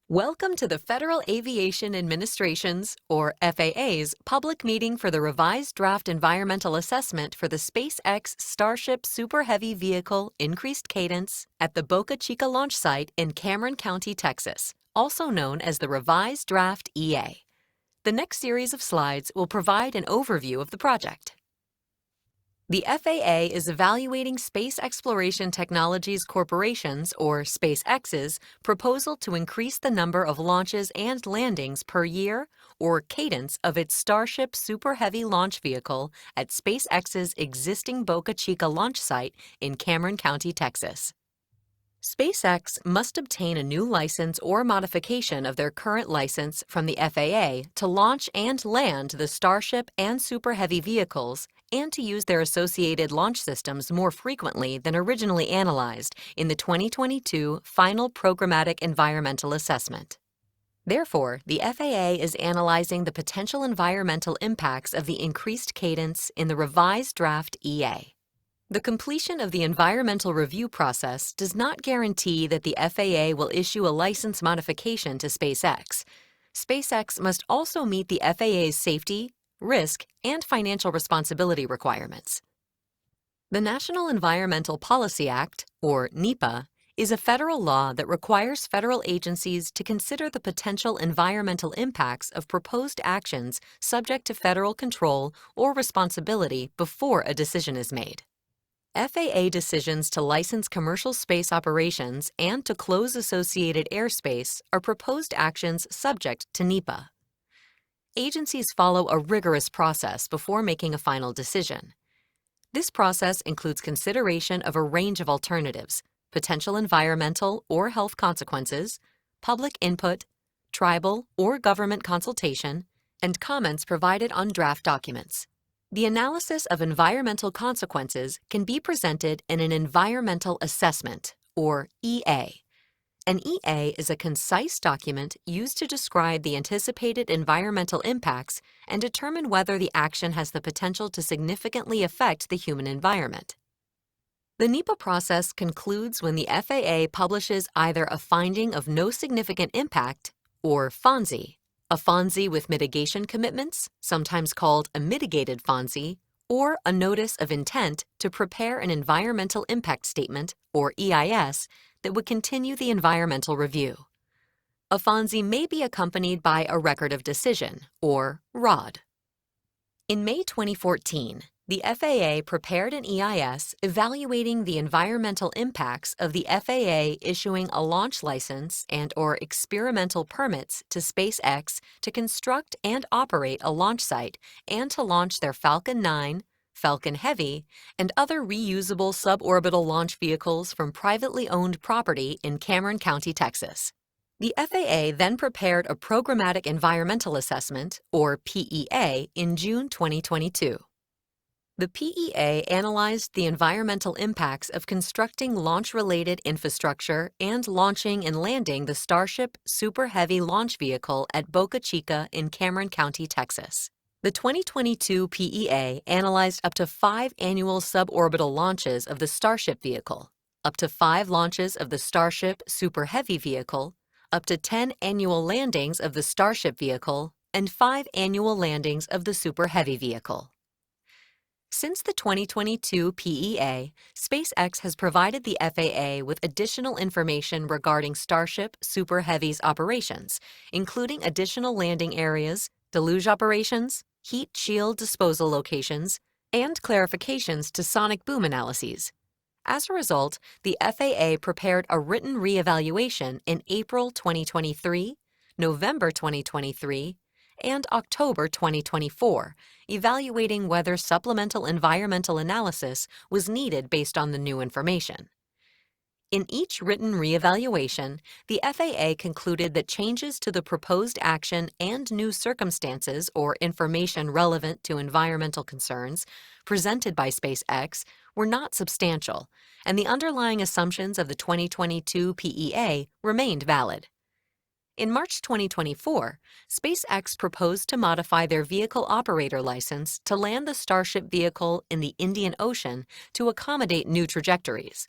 Welcome to the Federal Aviation Administration's, or FAA's, public meeting for the revised draft environmental assessment for the SpaceX Starship Super Heavy Vehicle Increased Cadence at the Boca Chica launch site in Cameron County, Texas, also known as the Revised Draft EA. The next series of slides will provide an overview of the project. The FAA is evaluating Space Exploration Technologies Corporation's, or SpaceX's, proposal to increase the number of launches and landings per year, or cadence, of its Starship Super Heavy launch vehicle at SpaceX's existing Boca Chica launch site in Cameron County, Texas. SpaceX must obtain a new license or modification of their current license from the FAA to launch and land the Starship and Super Heavy vehicles and to use their associated launch systems more frequently than originally analyzed in the 2022 Final Programmatic Environmental Assessment. Therefore, the FAA is analyzing the potential environmental impacts of the increased cadence in the revised draft EA. The completion of the environmental review process does not guarantee that the FAA will issue a license modification to SpaceX. SpaceX must also meet the FAA's safety, risk, and financial responsibility requirements. The National Environmental Policy Act, or NEPA, is a federal law that requires federal agencies to consider the potential environmental impacts of proposed actions subject to federal control or responsibility before a decision is made. FAA decisions to license commercial space operations and to close associated airspace are proposed actions subject to NEPA. Agencies follow a rigorous process before making a final decision. This process includes consideration of a range of alternatives, potential environmental or health consequences, public input, tribal or government consultation, and comments provided on draft documents. The analysis of environmental consequences can be presented in an environmental assessment, or EA. An EA is a concise document used to describe the anticipated environmental impacts and determine whether the action has the potential to significantly affect the human environment. The NEPA process concludes when the FAA publishes either a finding of no significant impact, or FONSI, a FONSI with mitigation commitments, sometimes called a mitigated FONSI, or a notice of intent to prepare an environmental impact statement, or EIS, that would continue the environmental review. A FONSI may be accompanied by a record of decision, or ROD. In May 2014, the FAA prepared an EIS evaluating the environmental impacts of the FAA issuing a launch license and/or experimental permits to SpaceX to construct and operate a launch site and to launch their Falcon 9, Falcon Heavy, and other reusable suborbital launch vehicles from privately owned property in Cameron County, Texas. The FAA then prepared a Programmatic Environmental Assessment, or PEA, in June 2022. The PEA analyzed the environmental impacts of constructing launch-related infrastructure and launching and landing the Starship Super Heavy launch vehicle at Boca Chica in Cameron County, Texas. The 2022 PEA analyzed up to 5 annual suborbital launches of the Starship vehicle, up to 5 launches of the Starship Super Heavy vehicle, up to 10 annual landings of the Starship vehicle, and 5 annual landings of the Super Heavy vehicle. Since the 2022 PEA, SpaceX has provided the FAA with additional information regarding Starship Super Heavy's operations, including additional landing areas, deluge operations, heat shield disposal locations, and clarifications to sonic boom analyses. As a result, the FAA prepared a written reevaluation in April 2023, November 2023, and October 2024, evaluating whether supplemental environmental analysis was needed based on the new information. In each written reevaluation, the FAA concluded that changes to the proposed action and new circumstances or information relevant to environmental concerns presented by SpaceX were not substantial, and the underlying assumptions of the 2022 PEA remained valid. In March 2024, SpaceX proposed to modify their vehicle operator license to land the Starship vehicle in the Indian Ocean to accommodate new trajectories.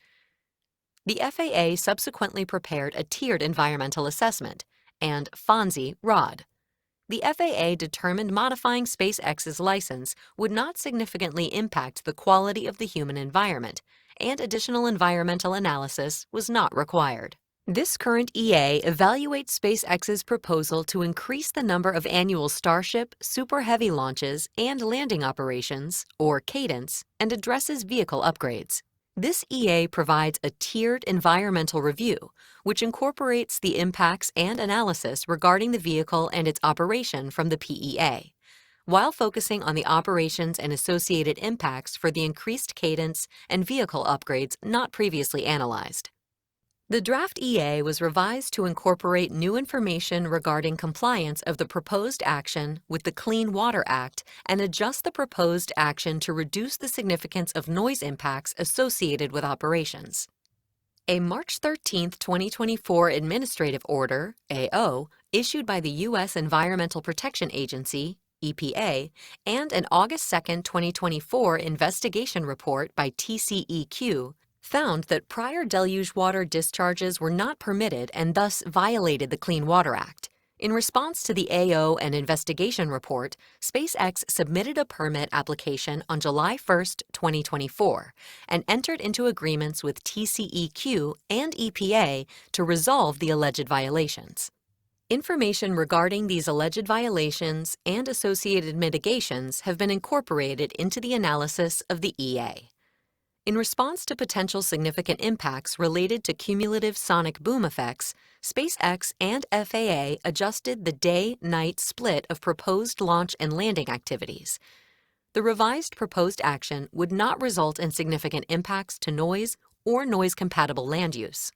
The FAA subsequently prepared a tiered environmental assessment, and FONSI ROD. The FAA determined modifying SpaceX's license would not significantly impact the quality of the human environment, and additional environmental analysis was not required. This current EA evaluates SpaceX's proposal to increase the number of annual Starship Super Heavy launches and landing operations, or cadence, and addresses vehicle upgrades. This EA provides a tiered environmental review, which incorporates the impacts and analysis regarding the vehicle and its operation from the PEA, while focusing on the operations and associated impacts for the increased cadence and vehicle upgrades not previously analyzed. The draft EA was revised to incorporate new information regarding compliance of the proposed action with the Clean Water Act and adjust the proposed action to reduce the significance of noise impacts associated with operations. A March 13, 2024 Administrative Order, AO, issued by the U.S. Environmental Protection Agency, EPA, and an August 2, 2024 investigation report by TCEQ, found that prior deluge water discharges were not permitted and thus violated the Clean Water Act. In response to the AO and investigation report, SpaceX submitted a permit application on July 1, 2024, and entered into agreements with TCEQ and EPA to resolve the alleged violations. Information regarding these alleged violations and associated mitigations have been incorporated into the analysis of the EA. In response to potential significant impacts related to cumulative sonic boom effects, SpaceX and FAA adjusted the day-night split of proposed launch and landing activities. The revised proposed action would not result in significant impacts to noise or noise-compatible land use.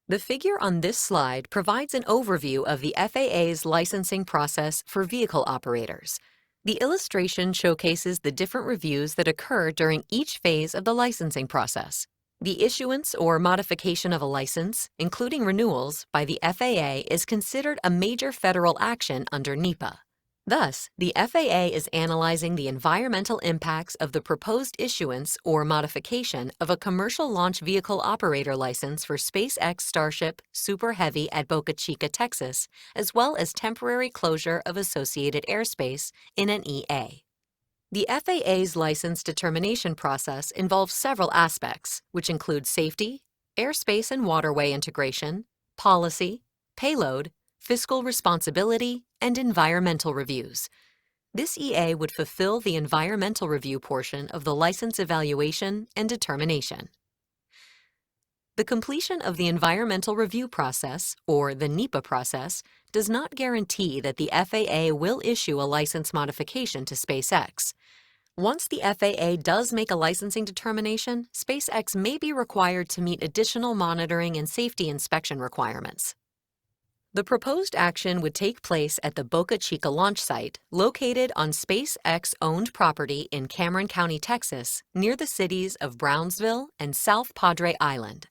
The figure on this slide provides an overview of the FAA's licensing process for vehicle operators. The illustration showcases the different reviews that occur during each phase of the licensing process. The issuance or modification of a license, including renewals, by the FAA is considered a major federal action under NEPA. Thus, the FAA is analyzing the environmental impacts of the proposed issuance or modification of a commercial launch vehicle operator license for SpaceX Starship Super Heavy at Boca Chica, Texas, as well as temporary closure of associated airspace in an EA. The FAA's license determination process involves several aspects, which include safety, airspace and waterway integration, policy, payload, fiscal responsibility, and environmental reviews. This EA would fulfill the environmental review portion of the license evaluation and determination. The completion of the environmental review process, or the NEPA process, does not guarantee that the FAA will issue a license modification to SpaceX. Once the FAA does make a licensing determination, SpaceX may be required to meet additional monitoring and safety inspection requirements. The proposed action would take place at the Boca Chica launch site, located on SpaceX-owned property in Cameron County, Texas, near the cities of Brownsville and South Padre Island.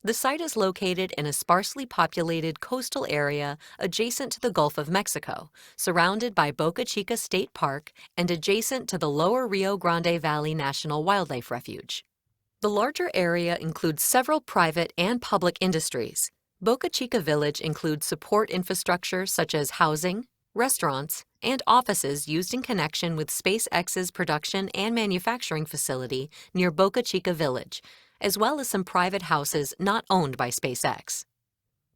The site is located in a sparsely populated coastal area adjacent to the Gulf of Mexico, surrounded by Boca Chica State Park and adjacent to the Lower Rio Grande Valley National Wildlife Refuge. The larger area includes several private and public industries. Boca Chica Village includes support infrastructure such as housing, restaurants, and offices used in connection with SpaceX's production and manufacturing facility near Boca Chica Village, as well as some private houses not owned by SpaceX.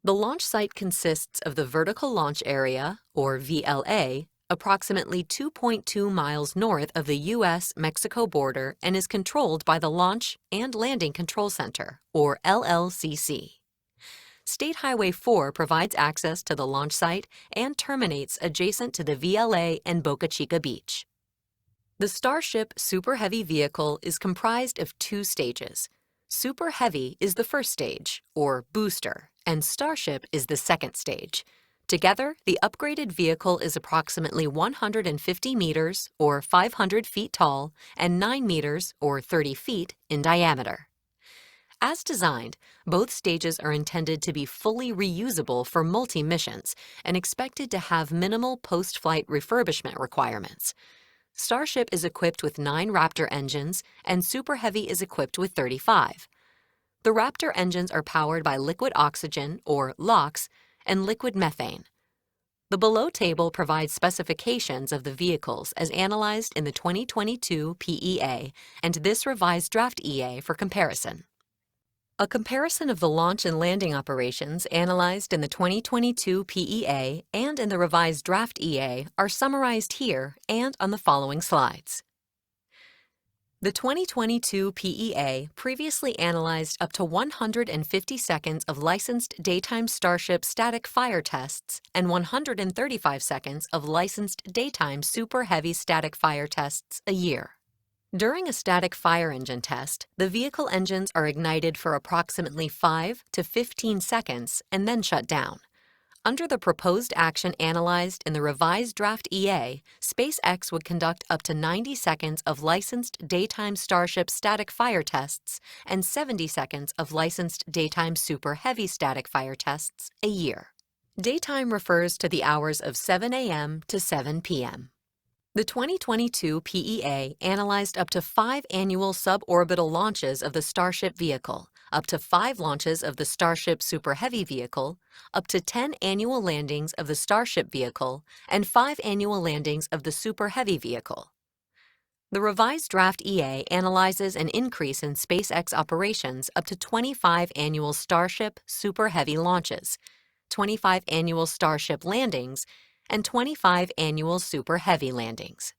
The launch site consists of the Vertical Launch Area, or VLA, approximately 2.2 miles north of the U.S.-Mexico border and is controlled by the Launch and Landing Control Center, or LLCC. State Highway 4 provides access to the launch site and terminates adjacent to the VLA and Boca Chica Beach. The Starship Super Heavy vehicle is comprised of two stages. Super Heavy is the first stage, or booster, and Starship is the second stage. Together, the upgraded vehicle is approximately 150 meters, or 500 feet tall, and 9 meters, or 30 feet, in diameter. As designed, both stages are intended to be fully reusable for multi-missions and expected to have minimal post-flight refurbishment requirements. Starship is equipped with 9 Raptor engines, and Super Heavy is equipped with 35. The Raptor engines are powered by liquid oxygen, or LOX, and liquid methane. The below table provides specifications of the vehicles as analyzed in the 2022 PEA and this revised draft EA for comparison. A comparison of the launch and landing operations analyzed in the 2022 PEA and in the revised draft EA are summarized here and on the following slides. The 2022 PEA previously analyzed up to 150 seconds of licensed daytime Starship static fire tests and 135 seconds of licensed daytime Super Heavy static fire tests a year. During a static fire engine test, the vehicle engines are ignited for approximately 5 to 15 seconds and then shut down. Under the proposed action analyzed in the revised draft EA, SpaceX would conduct up to 90 seconds of licensed daytime Starship static fire tests and 70 seconds of licensed daytime Super Heavy static fire tests a year. Daytime refers to the hours of 7 a.m. to 7 p.m. The 2022 PEA analyzed up to 5 annual suborbital launches of the Starship vehicle, up to 5 launches of the Starship Super Heavy vehicle, up to 10 annual landings of the Starship vehicle, and 5 annual landings of the Super Heavy vehicle. The revised draft EA analyzes an increase in SpaceX operations up to 25 annual Starship Super Heavy launches, 25 annual Starship landings, and 25 annual Super Heavy landings.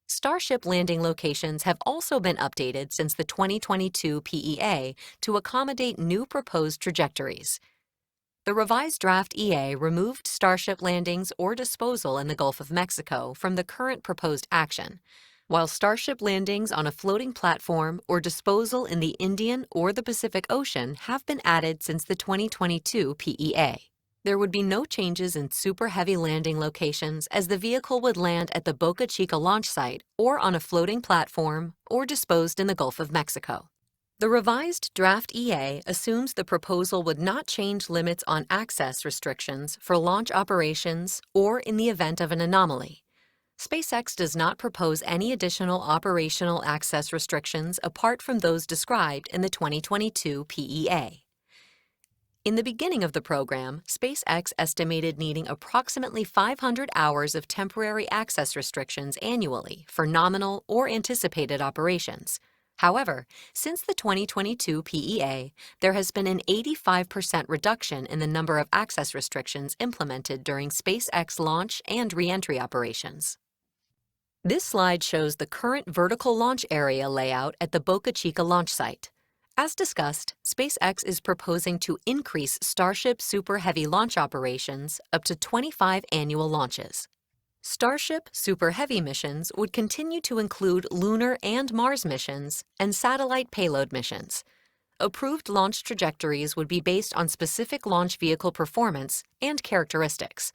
Starship landing locations have also been updated since the 2022 PEA to accommodate new proposed trajectories. The revised draft EA removed Starship landings or disposal in the Gulf of Mexico from the current proposed action, while Starship landings on a floating platform or disposal in the Indian or the Pacific Ocean have been added since the 2022 PEA. There would be no changes in Super Heavy landing locations as the vehicle would land at the Boca Chica launch site or on a floating platform or disposed in the Gulf of Mexico. The revised draft EA assumes the proposal would not change limits on access restrictions for launch operations or in the event of an anomaly. SpaceX does not propose any additional operational access restrictions apart from those described in the 2022 PEA. In the beginning of the program, SpaceX estimated needing approximately 500 hours of temporary access restrictions annually for nominal or anticipated operations. However, since the 2022 PEA, there has been an 85% reduction in the number of access restrictions implemented during SpaceX launch and re-entry operations. This slide shows the current vertical launch area layout at the Boca Chica launch site. As discussed, SpaceX is proposing to increase Starship Super Heavy launch operations up to 25 annual launches. Starship Super Heavy missions would continue to include lunar and Mars missions and satellite payload missions. Approved launch trajectories would be based on specific launch vehicle performance and characteristics.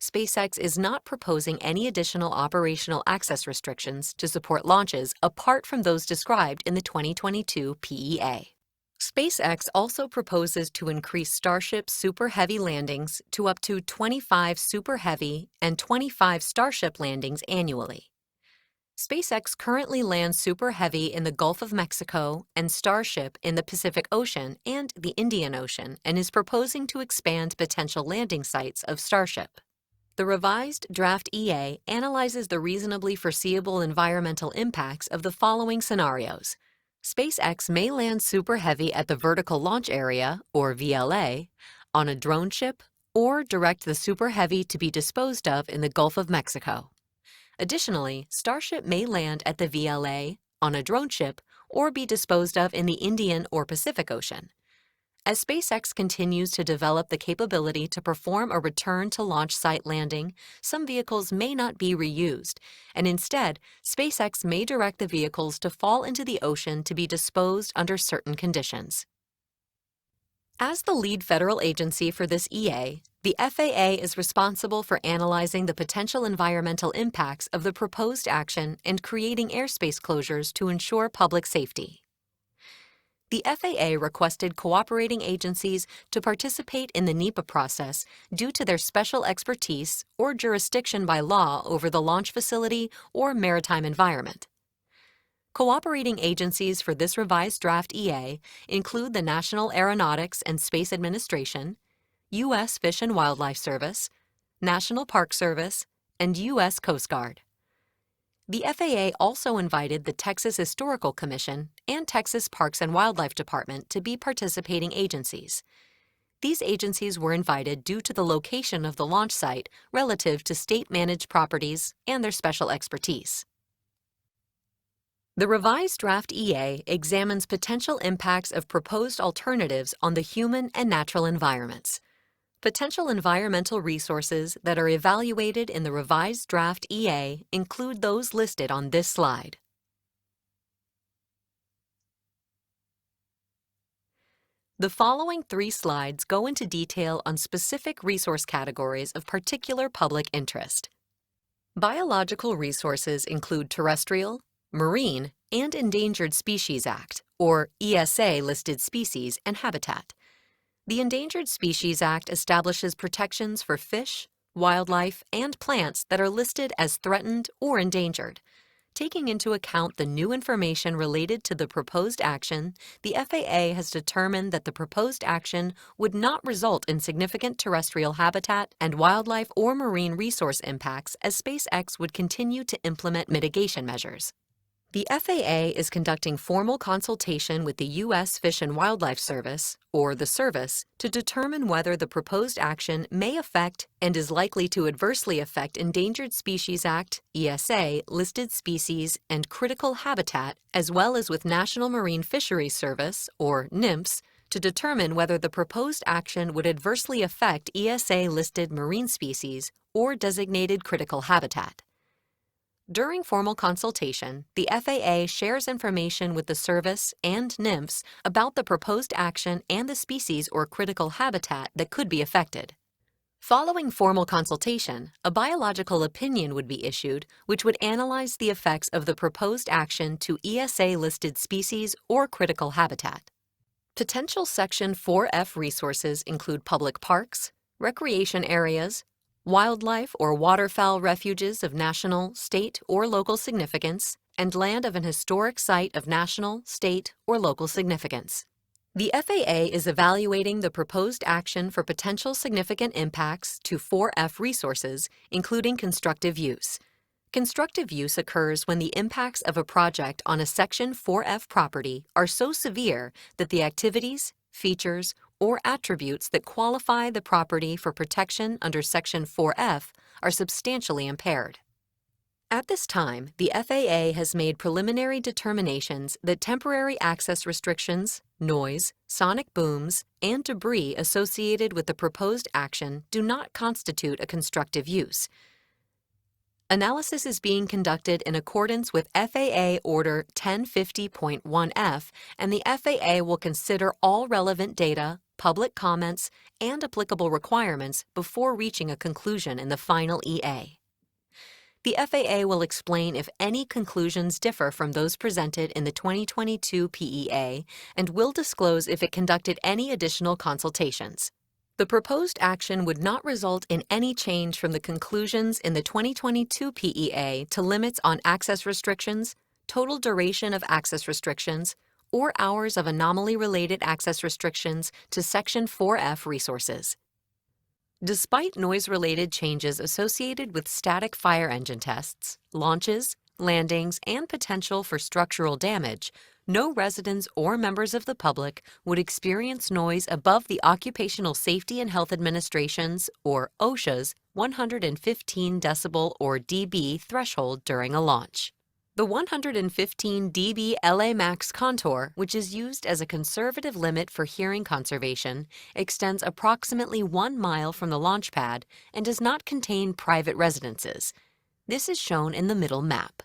SpaceX is not proposing any additional operational access restrictions to support launches apart from those described in the 2022 PEA. SpaceX also proposes to increase Starship Super Heavy landings to up to 25 Super Heavy and 25 Starship landings annually. SpaceX currently lands Super Heavy in the Gulf of Mexico and Starship in the Pacific Ocean and the Indian Ocean and is proposing to expand potential landing sites of Starship. The revised draft EA analyzes the reasonably foreseeable environmental impacts of the following scenarios. SpaceX may land Super Heavy at the Vertical Launch Area, or VLA, on a drone ship, or direct the Super Heavy to be disposed of in the Gulf of Mexico. Additionally, Starship may land at the VLA, on a drone ship, or be disposed of in the Indian or Pacific Ocean. As SpaceX continues to develop the capability to perform a return-to-launch site landing, some vehicles may not be reused, and instead, SpaceX may direct the vehicles to fall into the ocean to be disposed under certain conditions. As the lead federal agency for this EA, the FAA is responsible for analyzing the potential environmental impacts of the proposed action and creating airspace closures to ensure public safety. The FAA requested cooperating agencies to participate in the NEPA process due to their special expertise or jurisdiction by law over the launch facility or maritime environment. Cooperating agencies for this revised draft EA include the National Aeronautics and Space Administration, U.S. Fish and Wildlife Service, National Park Service, and U.S. Coast Guard. The FAA also invited the Texas Historical Commission and Texas Parks and Wildlife Department to be participating agencies. These agencies were invited due to the location of the launch site relative to state-managed properties and their special expertise. The revised draft EA examines potential impacts of proposed alternatives on the human and natural environments. Potential environmental resources that are evaluated in the revised draft EA include those listed on this slide. The following 3 slides go into detail on specific resource categories of particular public interest. Biological resources include terrestrial, marine, and Endangered Species Act, or ESA listed species and habitat. The Endangered Species Act establishes protections for fish, wildlife, and plants that are listed as threatened or endangered. Taking into account the new information related to the proposed action, the FAA has determined that the proposed action would not result in significant terrestrial habitat and wildlife or marine resource impacts as SpaceX would continue to implement mitigation measures. The FAA is conducting formal consultation with the U.S. Fish and Wildlife Service, or the Service, to determine whether the proposed action may affect and is likely to adversely affect Endangered Species Act, ESA, listed species, and critical habitat, as well as with National Marine Fisheries Service, or NMFS, to determine whether the proposed action would adversely affect ESA-listed marine species or designated critical habitat. During formal consultation, the FAA shares information with the Service and NMFS about the proposed action and the species or critical habitat that could be affected. Following formal consultation, a biological opinion would be issued which would analyze the effects of the proposed action to ESA-listed species or critical habitat. Potential Section 4F resources include public parks, recreation areas, wildlife or waterfowl refuges of national, state, or local significance, and land of an historic site of national, state, or local significance. The FAA is evaluating the proposed action for potential significant impacts to 4F resources, including constructive use. Constructive use occurs when the impacts of a project on a Section 4F property are so severe that the activities, features, or attributes that qualify the property for protection under Section 4F are substantially impaired. At this time, the FAA has made preliminary determinations that temporary access restrictions, noise, sonic booms, and debris associated with the proposed action do not constitute a constructive use. Analysis is being conducted in accordance with FAA Order 1050.1F, and the FAA will consider all relevant data, public comments, and applicable requirements before reaching a conclusion in the final EA. The FAA will explain if any conclusions differ from those presented in the 2022 PEA and will disclose if it conducted any additional consultations. The proposed action would not result in any change from the conclusions in the 2022 PEA to limits on access restrictions, total duration of access restrictions, or hours of anomaly-related access restrictions to Section 4F resources. Despite noise-related changes associated with static fire engine tests, launches, landings, and potential for structural damage, no residents or members of the public would experience noise above the Occupational Safety and Health Administration's, or OSHA's, 115 decibel or dB threshold during a launch. The 115 dB LA max contour, which is used as a conservative limit for hearing conservation, extends approximately 1 mile from the launch pad and does not contain private residences. This is shown in the middle map.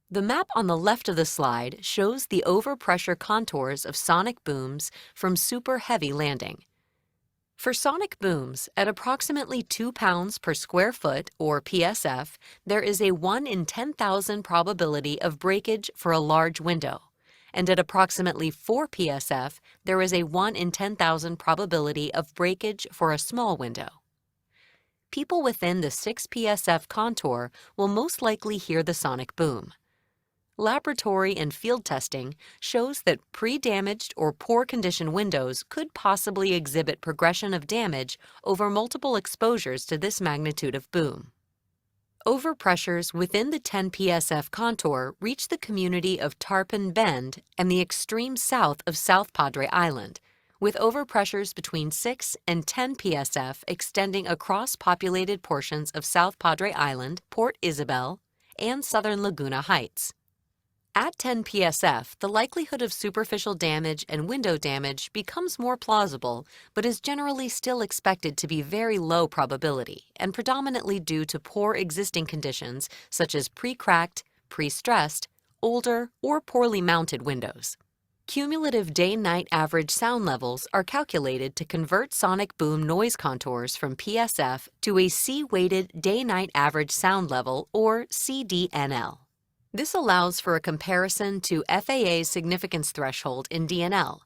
The map on the left of the slide shows the overpressure contours of sonic booms from super heavy landing. For sonic booms, at approximately 2 pounds per square foot, or PSF, there is a 1 in 10,000 probability of breakage for a large window, and at approximately 4 PSF, there is a 1 in 10,000 probability of breakage for a small window. People within the 6 PSF contour will most likely hear the sonic boom. laboratory and field testing shows that pre-damaged or poor condition windows could possibly exhibit progression of damage over multiple exposures to this magnitude of boom. Overpressures within the 10 psf contour reach the community of Tarpon Bend and the extreme south of South Padre Island, with overpressures between 6 and 10 psf extending across populated portions of South Padre Island, Port Isabel, and southern Laguna Heights. At 10 psf, the likelihood of superficial damage and window damage becomes more plausible, but is generally still expected to be very low probability and predominantly due to poor existing conditions such as pre-cracked, pre-stressed, older, or poorly mounted windows. Cumulative day-night average sound levels are calculated to convert sonic boom noise contours from PSF to a C-weighted day-night average sound level, or CDNL. This allows for a comparison to FAA's significance threshold in DNL.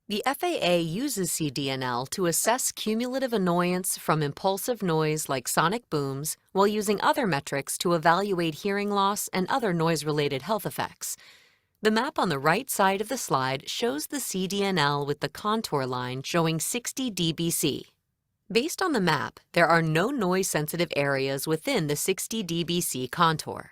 The FAA uses CDNL to assess cumulative annoyance from impulsive noise like sonic booms while using other metrics to evaluate hearing loss and other noise-related health effects. The map on the right side of the slide shows the CDNL with the contour line showing 60 dBc. Based on the map, there are no noise-sensitive areas within the 60 dBc contour.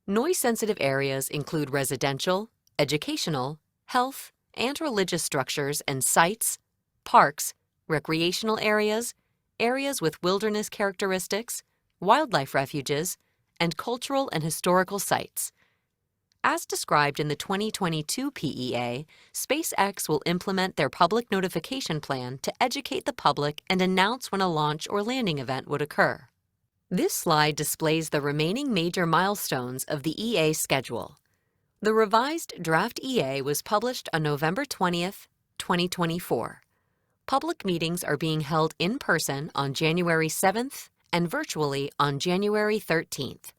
Noise-sensitive areas include residential, educational, health, and religious structures and sites, parks, recreational areas, areas with wilderness characteristics, wildlife refuges, and cultural and historical sites. As described in the 2022 PEA, SpaceX will implement their public notification plan to educate the public and announce when a launch or landing event would occur. This slide displays the remaining major milestones of the EA schedule. The revised draft EA was published on November 20th, 2024. Public meetings are being held in person on January 7th and virtually on January 13th.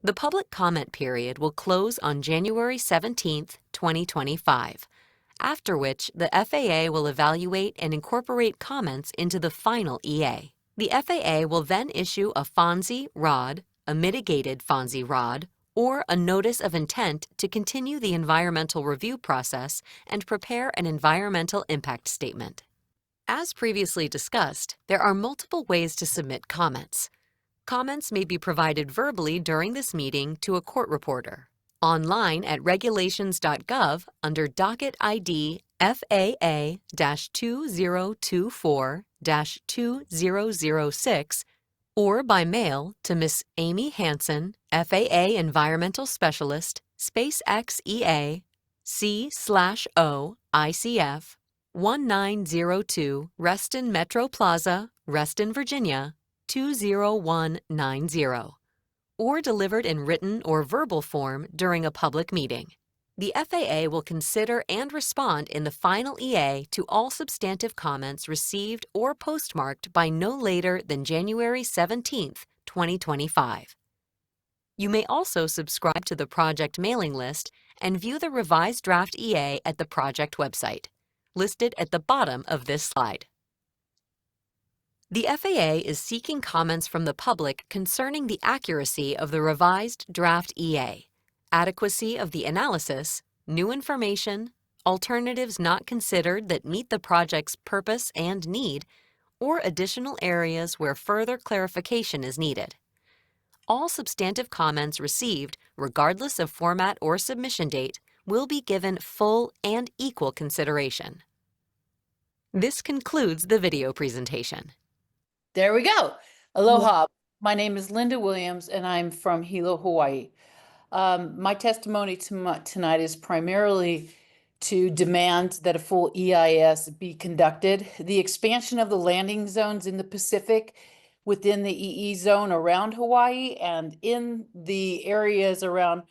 The public comment period will close on January 17th, 2025, after which the FAA will evaluate and incorporate comments into the final EA. The FAA will then issue a FONSI ROD, a mitigated FONSI ROD, or a notice of intent to continue the environmental review process and prepare an environmental impact statement. As previously discussed, there are multiple ways to submit comments. Comments may be provided verbally during this meeting to a court reporter, online at regulations.gov under docket ID FAA-2024-2006, or by mail to Ms. Amy Hansen, FAA Environmental Specialist, SpaceX EA, C/O ICF, 1902 Reston Metro Plaza, Reston, Virginia, 20190, or delivered in written or verbal form during a public meeting. The FAA will consider and respond in the final EA to all substantive comments received or postmarked by no later than January 17, 2025. You may also subscribe to the project mailing list and view the revised draft EA at the project website, listed at the bottom of this slide. The FAA is seeking comments from the public concerning the accuracy of the revised draft EA, adequacy of the analysis, new information, alternatives not considered that meet the project's purpose and need, or additional areas where further clarification is needed. All substantive comments received, regardless of format or submission date, will be given full and equal consideration. This concludes the video presentation. There we go. Aloha. My name is Linda Williams, and I'm from Hilo, Hawaii. My testimony tonight is primarily to demand that a full EIS be conducted. The expansion of the landing zones in the Pacific within the EE zone around Hawaii and in the areas around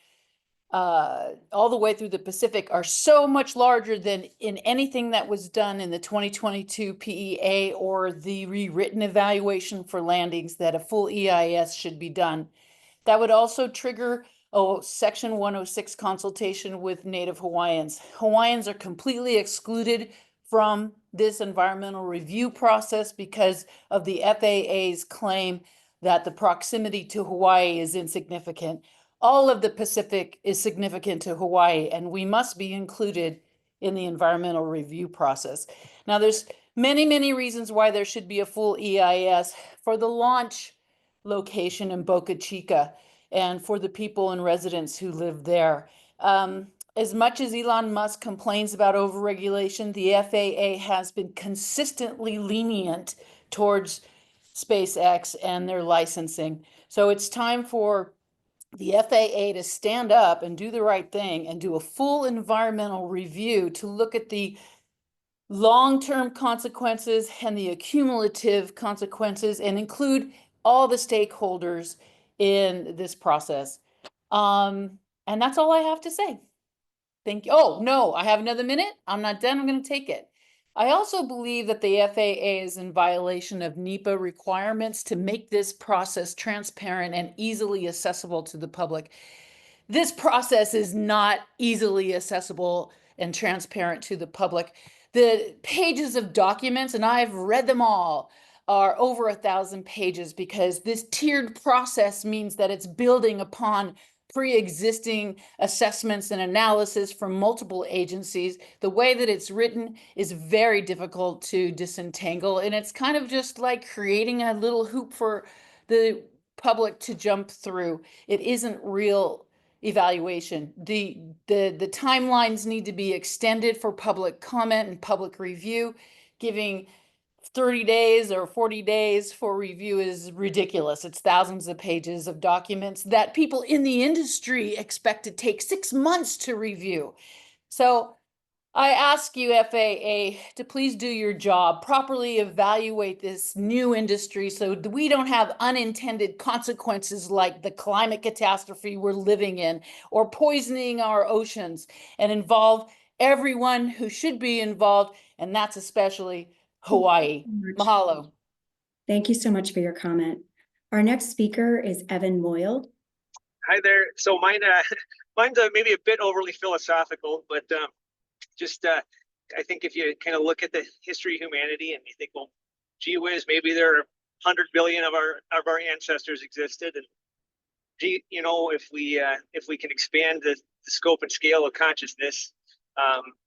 all the way through the Pacific are so much larger than in anything that was done in the 2022 PEA or the rewritten evaluation for landings that a full EIS should be done. That would also trigger a Section 106 consultation with Native Hawaiians. Hawaiians are completely excluded from this environmental review process because of the FAA's claim that the proximity to Hawaii is insignificant. all of the Pacific is significant to Hawaii, and we must be included in the environmental review process. Now, there's many, many reasons why there should be a full EIS for the launch location in Boca Chica and for the people and residents who live there. As much as Elon Musk complains about overregulation, the FAA has been consistently lenient towards SpaceX and their licensing. So it's time for the FAA to stand up and do the right thing and do a full environmental review to look at the long-term consequences and the accumulative consequences and include all the stakeholders in this process. And that's all I have to say. Thank you. Oh, no, I have another minute. I'm not done. I'm going to take it. I also believe that the FAA is in violation of NEPA requirements to make this process transparent and easily accessible to the public. This process is not easily accessible and transparent to the public. The pages of documents, and I've read them all, are over 1,000 pages because this tiered process means that it's building upon pre-existing assessments and analysis from multiple agencies. The way that it's written is very difficult to disentangle, and it's kind of just like creating a little hoop for the public to jump through. It isn't real evaluation. The timelines need to be extended for public comment and public review. Giving 30 days or 40 days for review is ridiculous. It's thousands of pages of documents that people in the industry expect to take 6 months to review. So I ask you, FAA, to please do your job, properly evaluate this new industry so we don't have unintended consequences like the climate catastrophe we're living in or poisoning our oceans, and involve everyone who should be involved, and that's especially Hawaii. Mahalo. Thank you so much for your comment. Our next speaker is Evan Moyle. Hi there. So mine's maybe a bit overly philosophical, but I think if you kind of look at the history of humanity and you think, well, gee whiz, maybe there are 100 billion of our ancestors existed, and if we can expand the scope and scale of consciousness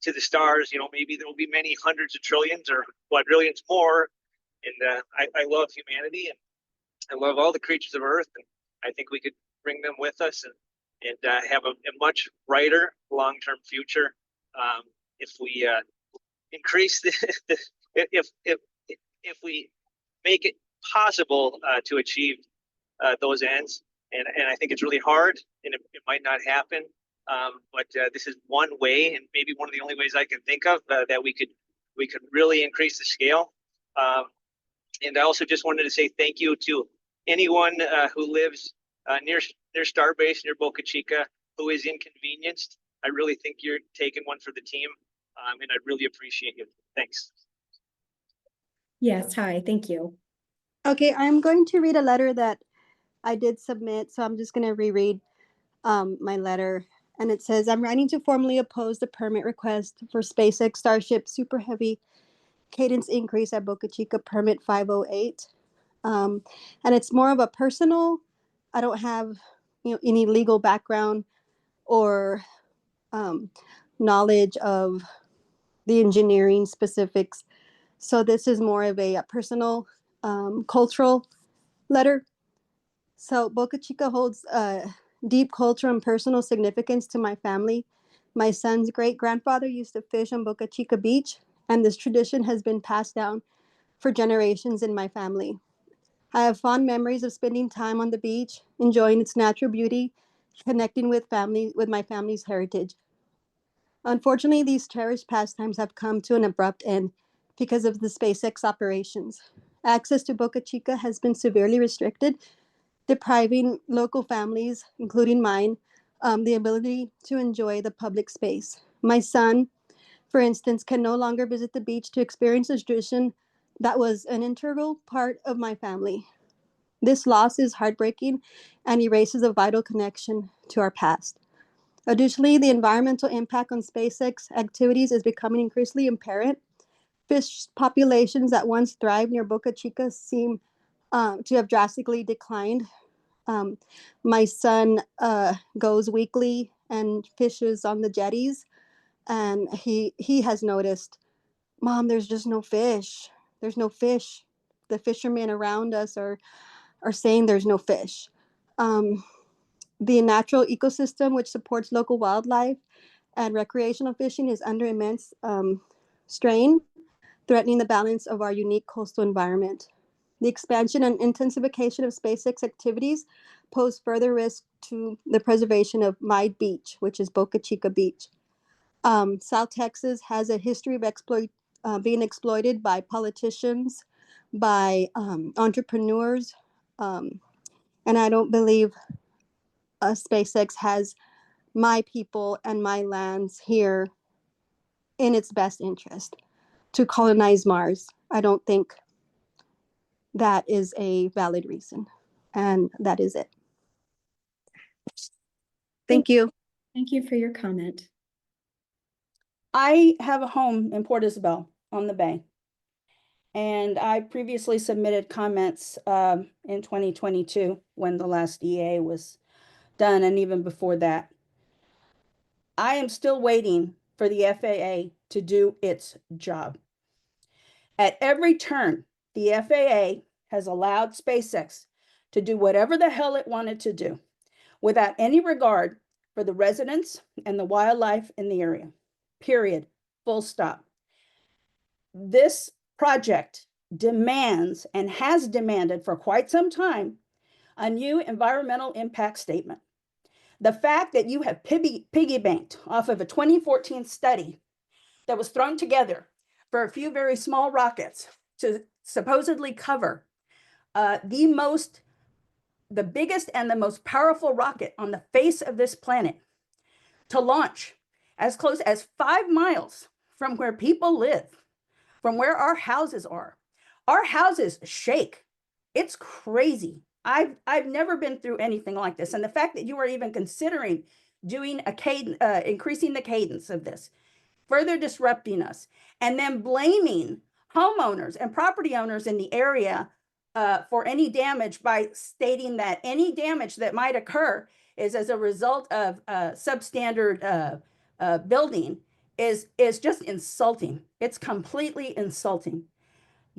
to the stars, maybe there will be many hundreds of trillions or quadrillions more. And I love humanity, and I love all the creatures of Earth, and I think we could bring them with us and have a much brighter long-term future if we increase if we make it possible to achieve those ends. And I think it's really hard, and it might not happen. But this is one way, and maybe one of the only ways I can think of that we could really increase the scale. And I also just wanted to say thank you to anyone who lives near Starbase, near Boca Chica, who is inconvenienced. I really think you're taking one for the team, and I really appreciate you. Thanks. Yes, hi, thank you. Okay, I'm going to read a letter that I did submit, so I'm just going to reread my letter. And it says, I'm writing to formally oppose the permit request for SpaceX Starship Super Heavy Cadence Increase at Boca Chica Permit 508. And it's more of a personal, I don't have any legal background or knowledge of the engineering specifics. So this is more of a personal, cultural letter. So Boca Chica holds deep cultural and personal significance to my family. My son's great-grandfather used to fish on Boca Chica Beach, and this tradition has been passed down for generations in my family. I have fond memories of spending time on the beach, enjoying its natural beauty, connecting with my family's heritage. Unfortunately, these cherished pastimes have come to an abrupt end because of the SpaceX operations. Access to Boca Chica has been severely restricted, depriving local families, including mine, the ability to enjoy the public space. My son, for instance, can no longer visit the beach to experience a tradition that was an integral part of my family. This loss is heartbreaking and erases a vital connection to our past. Additionally, the environmental impact on SpaceX activities is becoming increasingly apparent. Fish populations that once thrived near Boca Chica seem to have drastically declined My son goes weekly and fishes on the jetties, and he has noticed, Mom, there's just no fish. There's no fish. The fishermen around us are saying there's no fish. The natural ecosystem, which supports local wildlife and recreational fishing, is under immense strain, threatening the balance of our unique coastal environment. The expansion and intensification of SpaceX activities pose further risk to the preservation of my beach, which is Boca Chica Beach. South Texas has a history of being exploited by politicians, by entrepreneurs, and I don't believe SpaceX has my people and my lands here in its best interest to colonize Mars. I don't think that is a valid reason. And that is it. Thank you. Thank you for your comment. I have a home in Port Isabel on the bay. And I previously submitted comments in 2022 when the last EA was done, and even before that. I am still waiting for the FAA to do its job. At every turn, the FAA has allowed SpaceX to do whatever the hell it wanted to do without any regard for the residents and the wildlife in the area. Period. Full stop. This project demands and has demanded for quite some time a new environmental impact statement. The fact that you have piggy banked off of a 2014 study that was thrown together for a few very small rockets to supposedly cover the biggest and the most powerful rocket on the face of this planet to launch as close as 5 miles from where people live, from where our houses are. Our houses shake. It's crazy. I've never been through anything like this. And the fact that you are even considering doing increasing the cadence of this, further disrupting us, and then blaming homeowners and property owners in the area for any damage by stating that any damage that might occur is as a result of substandard building is just insulting. It's completely insulting.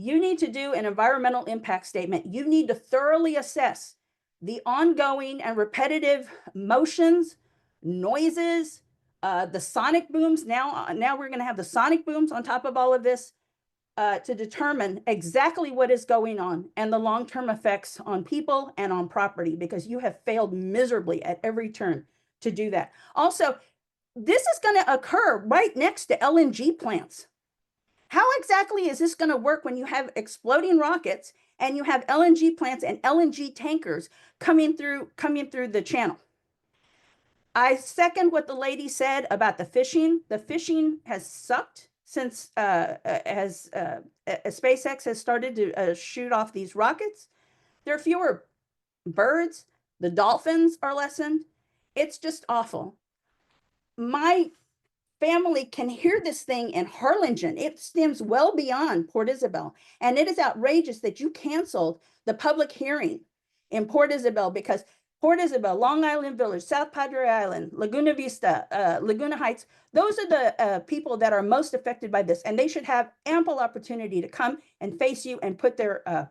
You need to do an environmental impact statement. You need to thoroughly assess the ongoing and repetitive motions, noises, the sonic booms. Now we're going to have the sonic booms on top of all of this to determine exactly what is going on and the long-term effects on people and on property, because you have failed miserably at every turn to do that. Also, this is going to occur right next to LNG plants. How exactly is this going to work when you have exploding rockets and you have LNG plants and LNG tankers coming through the channel? I second what the lady said about the fishing. The fishing has sucked since SpaceX has started to shoot off these rockets. There are fewer birds. The dolphins are lessened. It's just awful. My family can hear this thing in Harlingen. It stems well beyond Port Isabel. And it is outrageous that you canceled the public hearing in Port Isabel, because Port Isabel, Long Island Village, South Padre Island, Laguna Vista, Laguna Heights, those are the people that are most affected by this. And they should have ample opportunity to come and face you and put their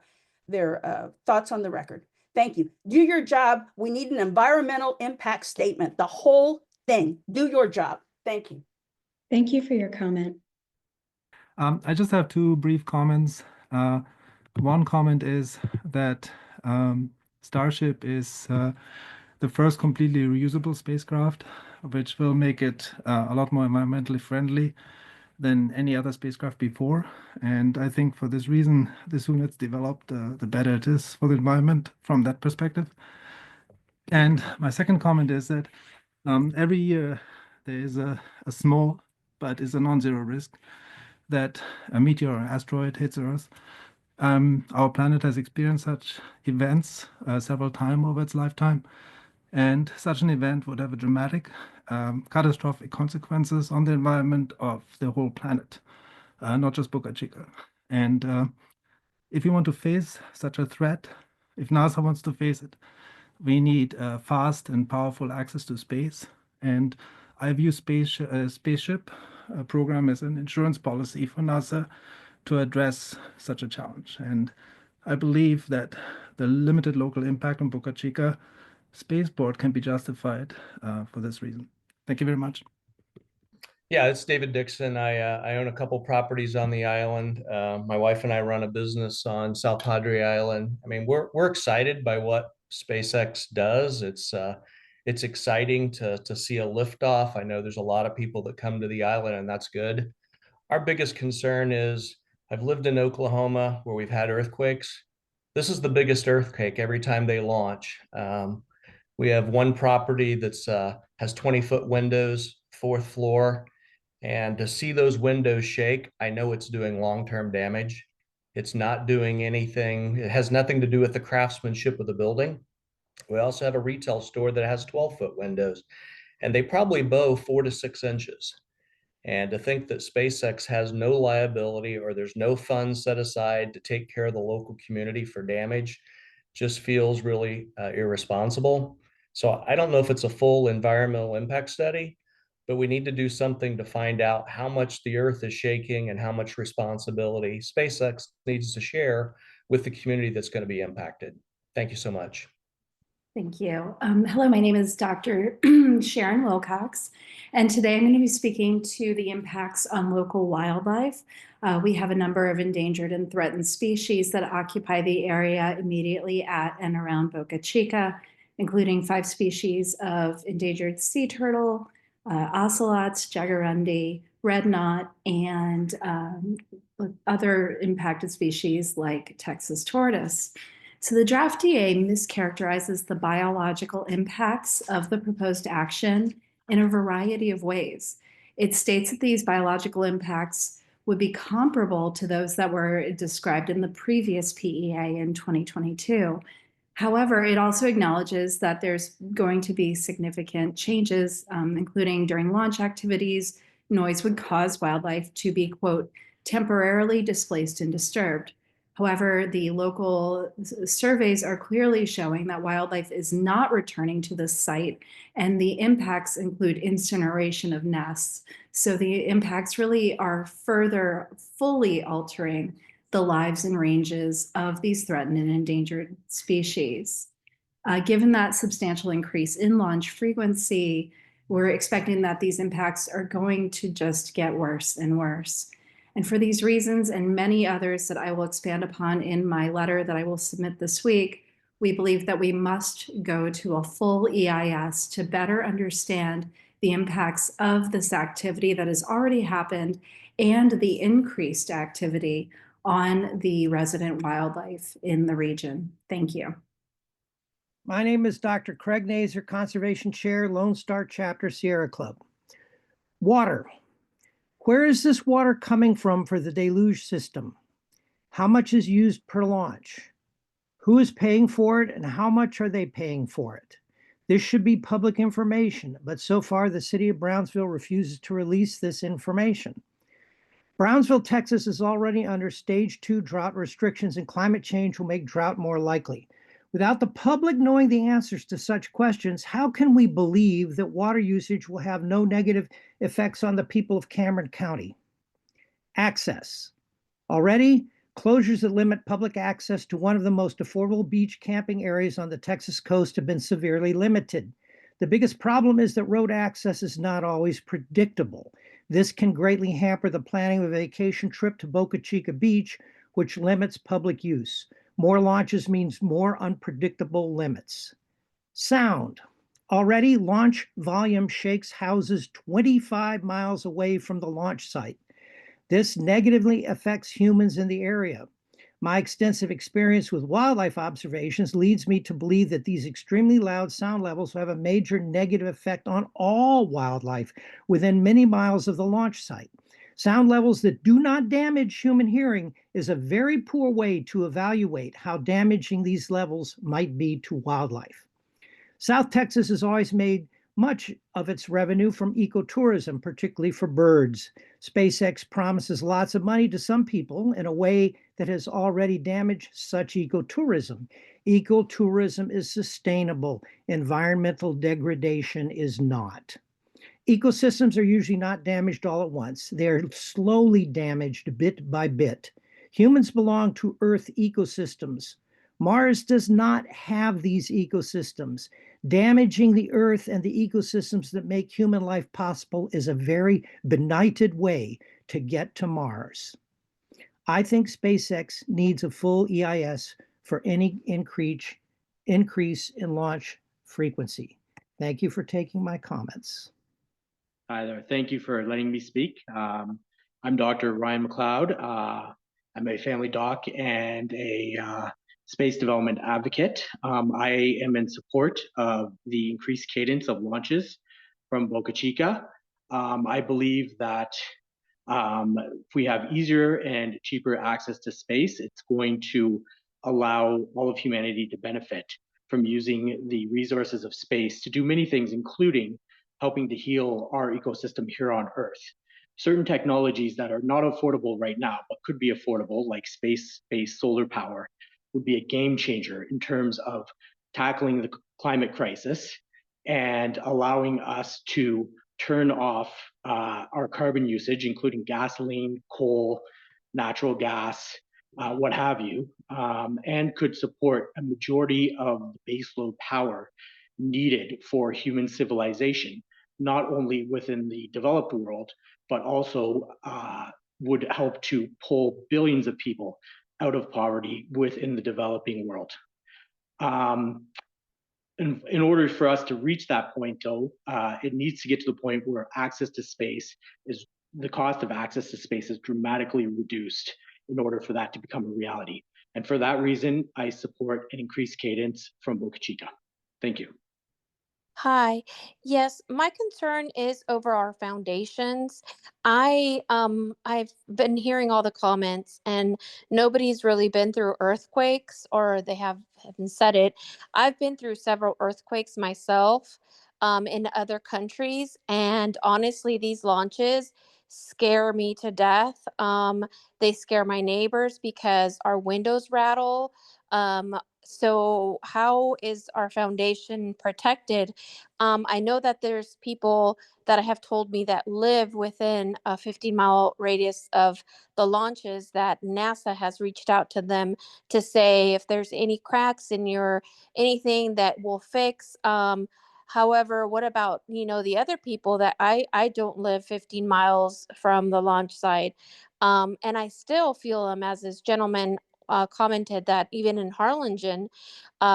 thoughts on the record. Thank you. Do your job. We need an environmental impact statement, the whole thing. Do your job. Thank you. Thank you for your comment. I just have two brief comments. One comment is that Starship is the first completely reusable spacecraft, which will make it a lot more environmentally friendly than any other spacecraft before. And I think for this reason, the sooner it's developed, the better it is for the environment from that perspective. And my second comment is that every year there is a small, but is a non-zero risk that a meteor or asteroid hits Earth. Our planet has experienced such events several times over its lifetime, and such an event would have a dramatic, catastrophic consequences on the environment of the whole planet, not just Boca Chica. And if you want to face such a threat, if NASA wants to face it, we need fast and powerful access to space. And I view Spaceship program as an insurance policy for NASA to address such a challenge. And I believe that the limited local impact on Boca Chica spaceport can be justified for this reason. Thank you very much. Yeah, it's David Dixon. I own a couple properties on the island. My wife and I run a business on South Padre Island. I mean, we're excited by what SpaceX does. It's exciting to see a liftoff. I know there's a lot of people that come to the island, and that's good. Our biggest concern is I've lived in Oklahoma where we've had earthquakes. This is the biggest earthquake every time they launch. We have one property that's has 20-foot windows, 4th floor. And to see those windows shake, I know it's doing long-term damage. It's not doing anything. It has nothing to do with the craftsmanship of the building. We also have a retail store that has 12-foot windows, and they probably bow 4 to 6 inches. And to think that SpaceX has no liability or there's no funds set aside to take care of the local community for damage just feels really irresponsible. So I don't know if it's a full environmental impact study, but we need to do something to find out how much the Earth is shaking and how much responsibility SpaceX needs to share with the community that's going to be impacted. Thank you so much. Thank you. Hello, my name is Dr. Sharon Wilcox, and today I'm going to be speaking to the impacts on local wildlife. We have a number of endangered and threatened species that occupy the area immediately at and around Boca Chica, including 5 species of endangered sea turtle, ocelots, jaguarundi, red knot, and other impacted species like Texas tortoise. So the draft DA mischaracterizes the biological impacts of the proposed action in a variety of ways. It states that these biological impacts would be comparable to those that were described in the previous PEA in 2022. However, it also acknowledges that there's going to be significant changes, including during launch activities. Noise would cause wildlife to be, quote, temporarily displaced and disturbed. However, the local surveys are clearly showing that wildlife is not returning to the site, and the impacts include incineration of nests. So the impacts really are further fully altering the lives and ranges of these threatened and endangered species. Given that substantial increase in launch frequency, we're expecting that these impacts are going to just get worse and worse. And for these reasons and many others that I will expand upon in my letter that I will submit this week, we believe that we must go to a full EIS to better understand the impacts of this activity that has already happened and the increased activity on the resident wildlife in the region. Thank you. My name is Dr. Craig Nazer, Conservation Chair, Lone Star Chapter, Sierra Club. Water. Where is this water coming from for the deluge system? How much is used per launch? Who is paying for it and how much are they paying for it? This should be public information, but so far the city of Brownsville refuses to release this information. Brownsville, Texas is already under stage 2 drought restrictions, and climate change will make drought more likely. Without the public knowing the answers to such questions, how can we believe that water usage will have no negative effects on the people of Cameron County? Access. Already, closures that limit public access to one of the most affordable beach camping areas on the Texas coast have been severely limited. The biggest problem is that road access is not always predictable. This can greatly hamper the planning of a vacation trip to Boca Chica Beach, which limits public use. More launches means more unpredictable limits. Sound. Already, launch volume shakes houses 25 miles away from the launch site. This negatively affects humans in the area. My extensive experience with wildlife observations leads me to believe that these extremely loud sound levels will have a major negative effect on all wildlife within many miles of the launch site. Sound levels that do not damage human hearing is a very poor way to evaluate how damaging these levels might be to wildlife. South Texas has always made much of its revenue from ecotourism, particularly for birds. SpaceX promises lots of money to some people in a way that has already damaged such ecotourism. Ecotourism is sustainable. Environmental degradation is not. Ecosystems are usually not damaged all at once. They're slowly damaged bit by bit. Humans belong to Earth ecosystems. Mars does not have these ecosystems. Damaging the Earth and the ecosystems that make human life possible is a very benighted way to get to Mars. I think SpaceX needs a full EIS for any increase in launch frequency. Thank you for taking my comments. Hi there. Thank you for letting me speak. I'm Dr. Ryan McLeod. I'm a family doc and a space development advocate. I am in support of the increased cadence of launches from Boca Chica. I believe that if we have easier and cheaper access to space, it's going to allow all of humanity to benefit from using the resources of space to do many things, including helping to heal our ecosystem here on Earth. Certain technologies that are not affordable right now, but could be affordable, like space-based solar power, would be a game changer in terms of tackling the climate crisis and allowing us to turn off our carbon usage, including gasoline, coal, natural gas, what have you, and could support a majority of the baseload power needed for human civilization, not only within the developed world, but also would help to pull billions of people out of poverty within the developing world. In order for us to reach that point, though, it needs to get to the point where the cost of access to space is dramatically reduced in order for that to become a reality. And for that reason, I support an increased cadence from Boca Chica. Thank you. Hi. Yes, my concern is over our foundations. I've been hearing all the comments and nobody's really been through earthquakes or they haven't said it. I've been through several earthquakes myself in other countries, and honestly these launches scare me to death. They scare my neighbors because our windows rattle. So how is our foundation protected? I know that there's people that have told me that live within a 15-mile radius of the launches that NASA has reached out to them to say if there's any cracks in your anything that will fix. However, what about, the other people that I don't live 15 miles from the launch site. And I still feel them, as this gentleman commented, that even in Harlingen,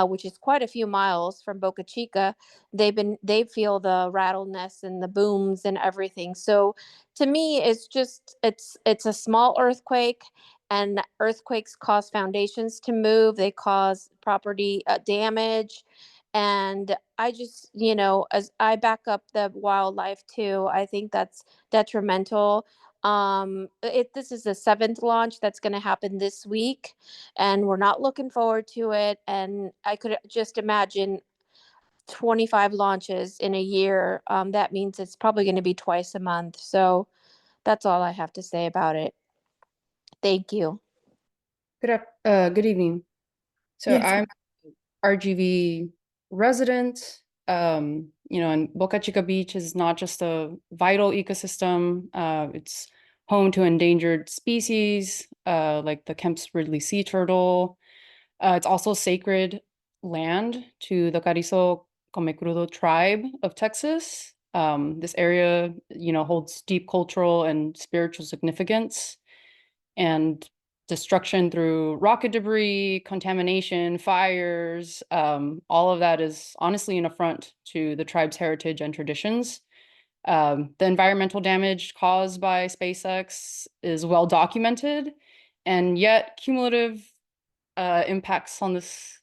which is quite a few miles from Boca Chica, they feel the rattleness and the booms and everything. So to me, it's a small earthquake, and earthquakes cause foundations to move. They cause property damage. And I just, as I back up the wildlife too, I think that's detrimental. This is the 7th launch that's going to happen this week, and we're not looking forward to it. And I could just imagine 25 launches in a year. That means it's probably going to be twice a month. So that's all I have to say about it. Thank you. Good evening. So Yes. I'm RGV resident. And Boca Chica Beach is not just a vital ecosystem. It's home to endangered species like the Kemp's Ridley sea turtle. It's also sacred land to the Carrizo Comecrudo tribe of Texas. This area, holds deep cultural and spiritual significance, and destruction through rocket debris, contamination, fires, all of that is honestly an affront to the tribe's heritage and traditions. The environmental damage caused by SpaceX is well documented, and yet cumulative impacts on this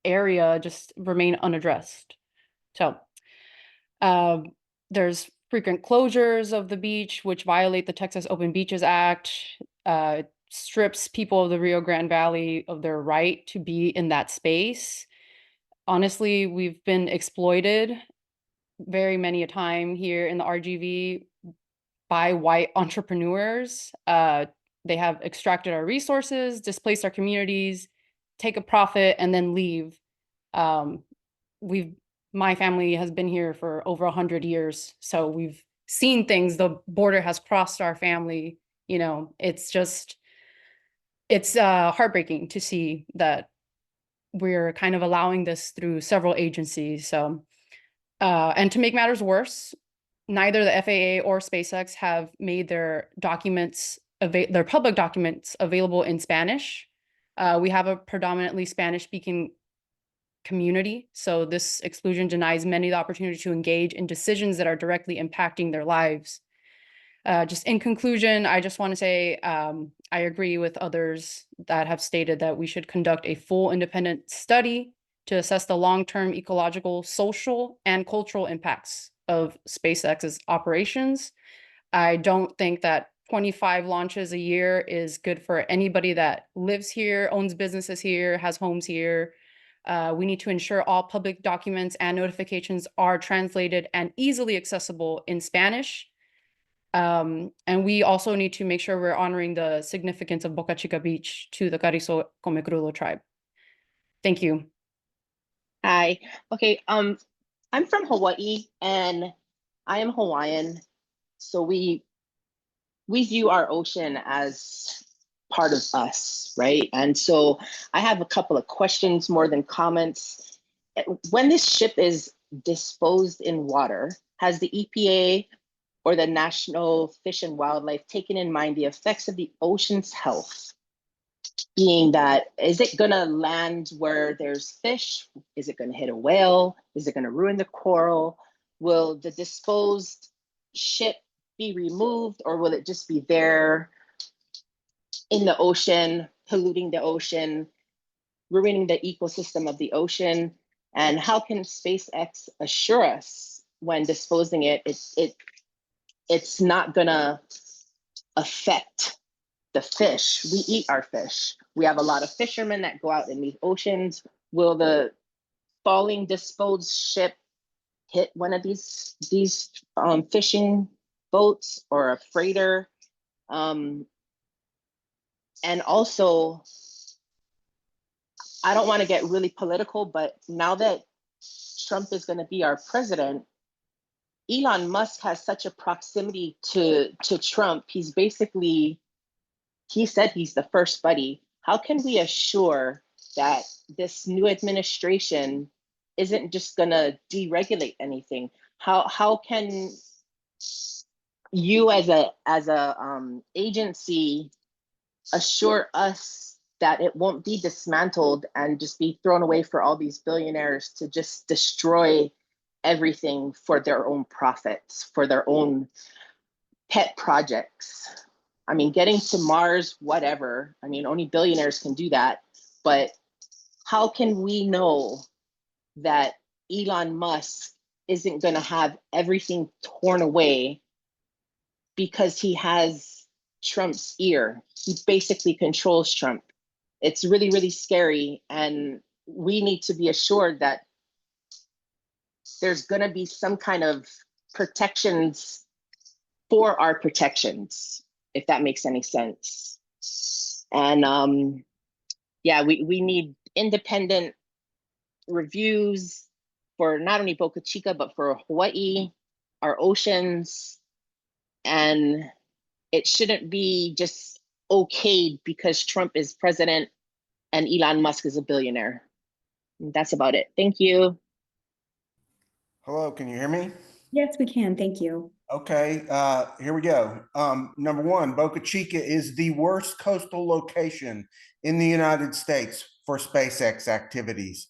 area just remain unaddressed. So there's frequent closures of the beach, which violate the Texas Open Beaches Act. It strips people of the Rio Grande Valley of their right to be in that space. Honestly, we've been exploited very many a time here in the RGV by white entrepreneurs They have extracted our resources, displaced our communities, take a profit, and then leave. My family has been here for over 100 years, so we've seen things. The border has crossed our family. You know, it's heartbreaking to see that we're kind of allowing this through several agencies. So, and to make matters worse, neither the FAA or SpaceX have made their their public documents available in Spanish. We have a predominantly Spanish-speaking community, so this exclusion denies many the opportunity to engage in decisions that are directly impacting their lives. Just in conclusion, I just want to say I agree with others that have stated that we should conduct a full independent study to assess the long-term ecological, social, and cultural impacts of SpaceX's operations. I don't think that 25 launches a year is good for anybody that lives here, owns businesses here, has homes here. We need to ensure all public documents and notifications are translated and easily accessible in Spanish. And we also need to make sure we're honoring the significance of Boca Chica Beach to the Carrizo Comecrudo tribe. Thank you. Hi. Okay. I'm from Hawaii and I am Hawaiian. So we view our ocean as part of us, right? And so I have a couple of questions more than comments. When this ship is disposed in water, has the EPA or the National Fish and Wildlife taken in mind the effects of the ocean's health? Being that, is it gonna land where there's fish? Is it gonna hit a whale? Is it gonna ruin the coral? Will the disposed ship be removed, or will it just be there in the ocean, polluting the ocean, ruining the ecosystem of the ocean? And how can SpaceX assure us when disposing it, it's not gonna affect the fish? We eat our fish. We have a lot of fishermen that go out in these oceans. Will the falling disposed ship hit one of these fishing boats or a freighter? And also, I don't want to get really political, but now that Trump is going to be our president, Elon Musk has such a proximity to Trump. He said he's the first buddy. How can we assure that this new administration isn't just gonna deregulate anything? How can you as a agency assure us that it won't be dismantled and just be thrown away for all these billionaires to just destroy everything for their own profits, for their own pet projects? I mean, getting to Mars, whatever. I mean, only billionaires can do that. But how can we know that Elon Musk isn't going to have everything torn away because he has Trump's ear? He basically controls Trump. It's really, really scary. And we need to be assured that there's going to be some kind of protections for our protections, if that makes any sense. And yeah, we need independent reviews for not only Boca Chica, but for Hawaii, our oceans. And it shouldn't be just okayed because Trump is president and Elon Musk is a billionaire. And that's about it. Thank you. Hello, can you hear me? Yes, we can. Thank you. Okay, here we go. Number one, Boca Chica is the worst coastal location in the United States for SpaceX activities.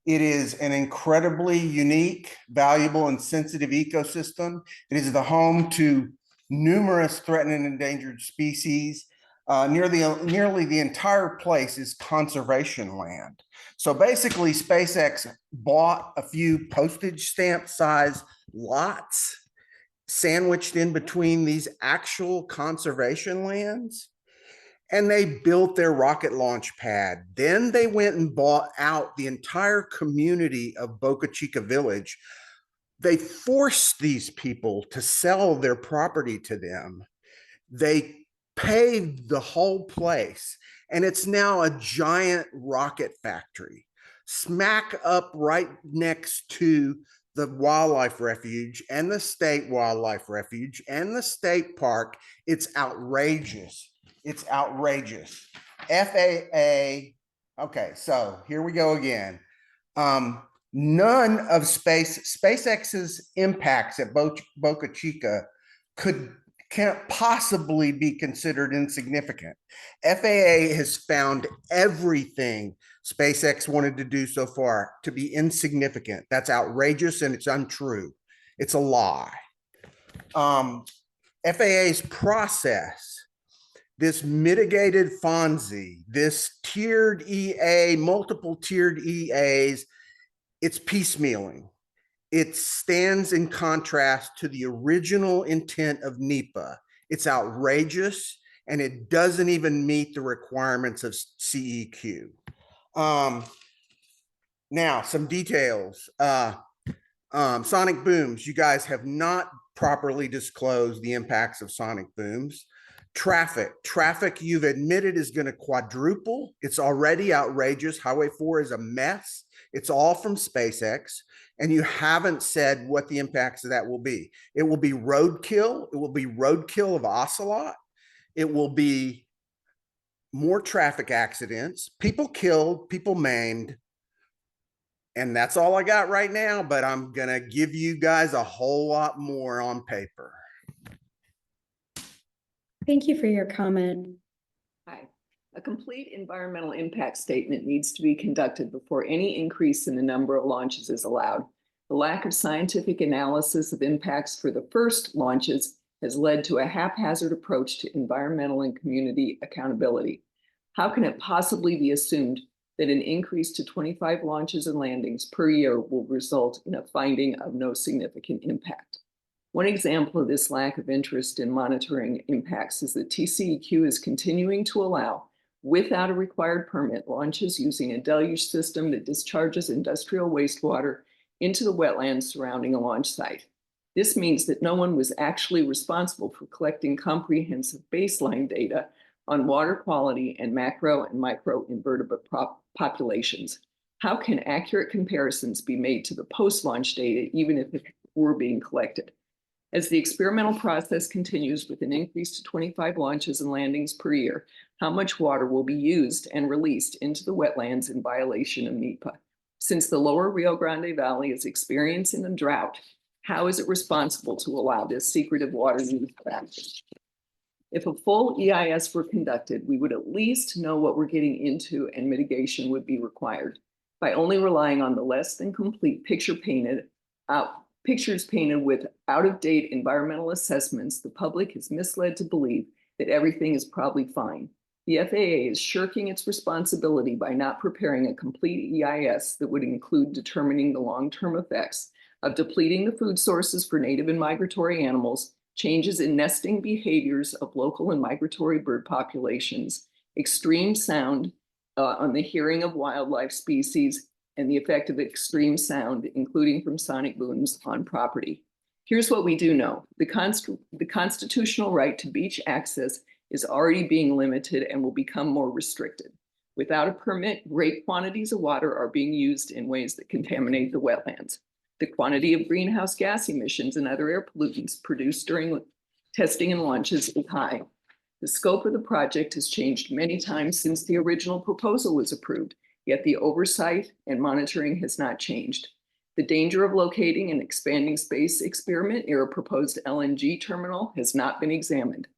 It is an incredibly unique, valuable, and sensitive ecosystem. It is the home to numerous threatened and endangered species. Nearly the entire place is conservation land. So basically, SpaceX bought a few postage stamp size lots sandwiched in between these actual conservation lands, and they built their rocket launch pad. Then they went and bought out the entire community of Boca Chica Village. They forced these people to sell their property to them. They paved the whole place, and it's now a giant rocket factory, smack up right next to the wildlife refuge and the state wildlife refuge and the state park. It's outrageous. It's outrageous. FAA. Okay, so here we go again. None of SpaceX's impacts at Boca Chica can't possibly be considered insignificant. FAA has found everything SpaceX wanted to do so far to be insignificant. That's outrageous and it's untrue. It's a lie. FAA's process, this mitigated FONSI, this tiered EA, multiple tiered EAs, it's piecemealing. It stands in contrast to the original intent of NEPA. It's outrageous, and it doesn't even meet the requirements of CEQ. Now, some details. Sonic booms, you guys have not properly disclosed the impacts of sonic booms. Traffic you've admitted is going to quadruple. It's already outrageous. Highway 4 is a mess. It's all from SpaceX, and you haven't said what the impacts of that will be. It will be roadkill. It will be roadkill of Ocelot. It will be more traffic accidents, people killed, people maimed. And that's all I got right now, but I'm going to give you guys a whole lot more on paper. Thank you for your comment. Hi. A complete environmental impact statement needs to be conducted before any increase in the number of launches is allowed. The lack of scientific analysis of impacts for the first launches has led to a haphazard approach to environmental and community accountability. How can it possibly be assumed that an increase to 25 launches and landings per year will result in a finding of no significant impact? One example of this lack of interest in monitoring impacts is that TCEQ is continuing to allow, without a required permit, launches using a deluge system that discharges industrial wastewater into the wetlands surrounding a launch site. This means that no one was actually responsible for collecting comprehensive baseline data on water quality and macro and micro invertebrate populations. How can accurate comparisons be made to the post-launch data, even if it were being collected? As the experimental process continues with an increase to 25 launches and landings per year, how much water will be used and released into the wetlands in violation of NEPA? Since the lower Rio Grande Valley is experiencing a drought, how is it responsible to allow this secretive water use practice? If a full EIS were conducted, we would at least know what we're getting into and mitigation would be required. By only relying on the less than complete pictures painted with out-of-date environmental assessments, the public is misled to believe that everything is probably fine. The FAA is shirking its responsibility by not preparing a complete EIS that would include determining the long-term effects of depleting the food sources for native and migratory animals, changes in nesting behaviors of local and migratory bird populations, extreme sound on the hearing of wildlife species, and the effect of extreme sound, including from sonic booms, on property. Here's what we do know. The constitutional right to beach access is already being limited and will become more restricted. Without a permit, great quantities of water are being used in ways that contaminate the wetlands. The quantity of greenhouse gas emissions and other air pollutants produced during testing and launches is high. The scope of the project has changed many times since the original proposal was approved, yet the oversight and monitoring has not changed. The danger of locating an expanding space experiment near a proposed LNG terminal has not been examined.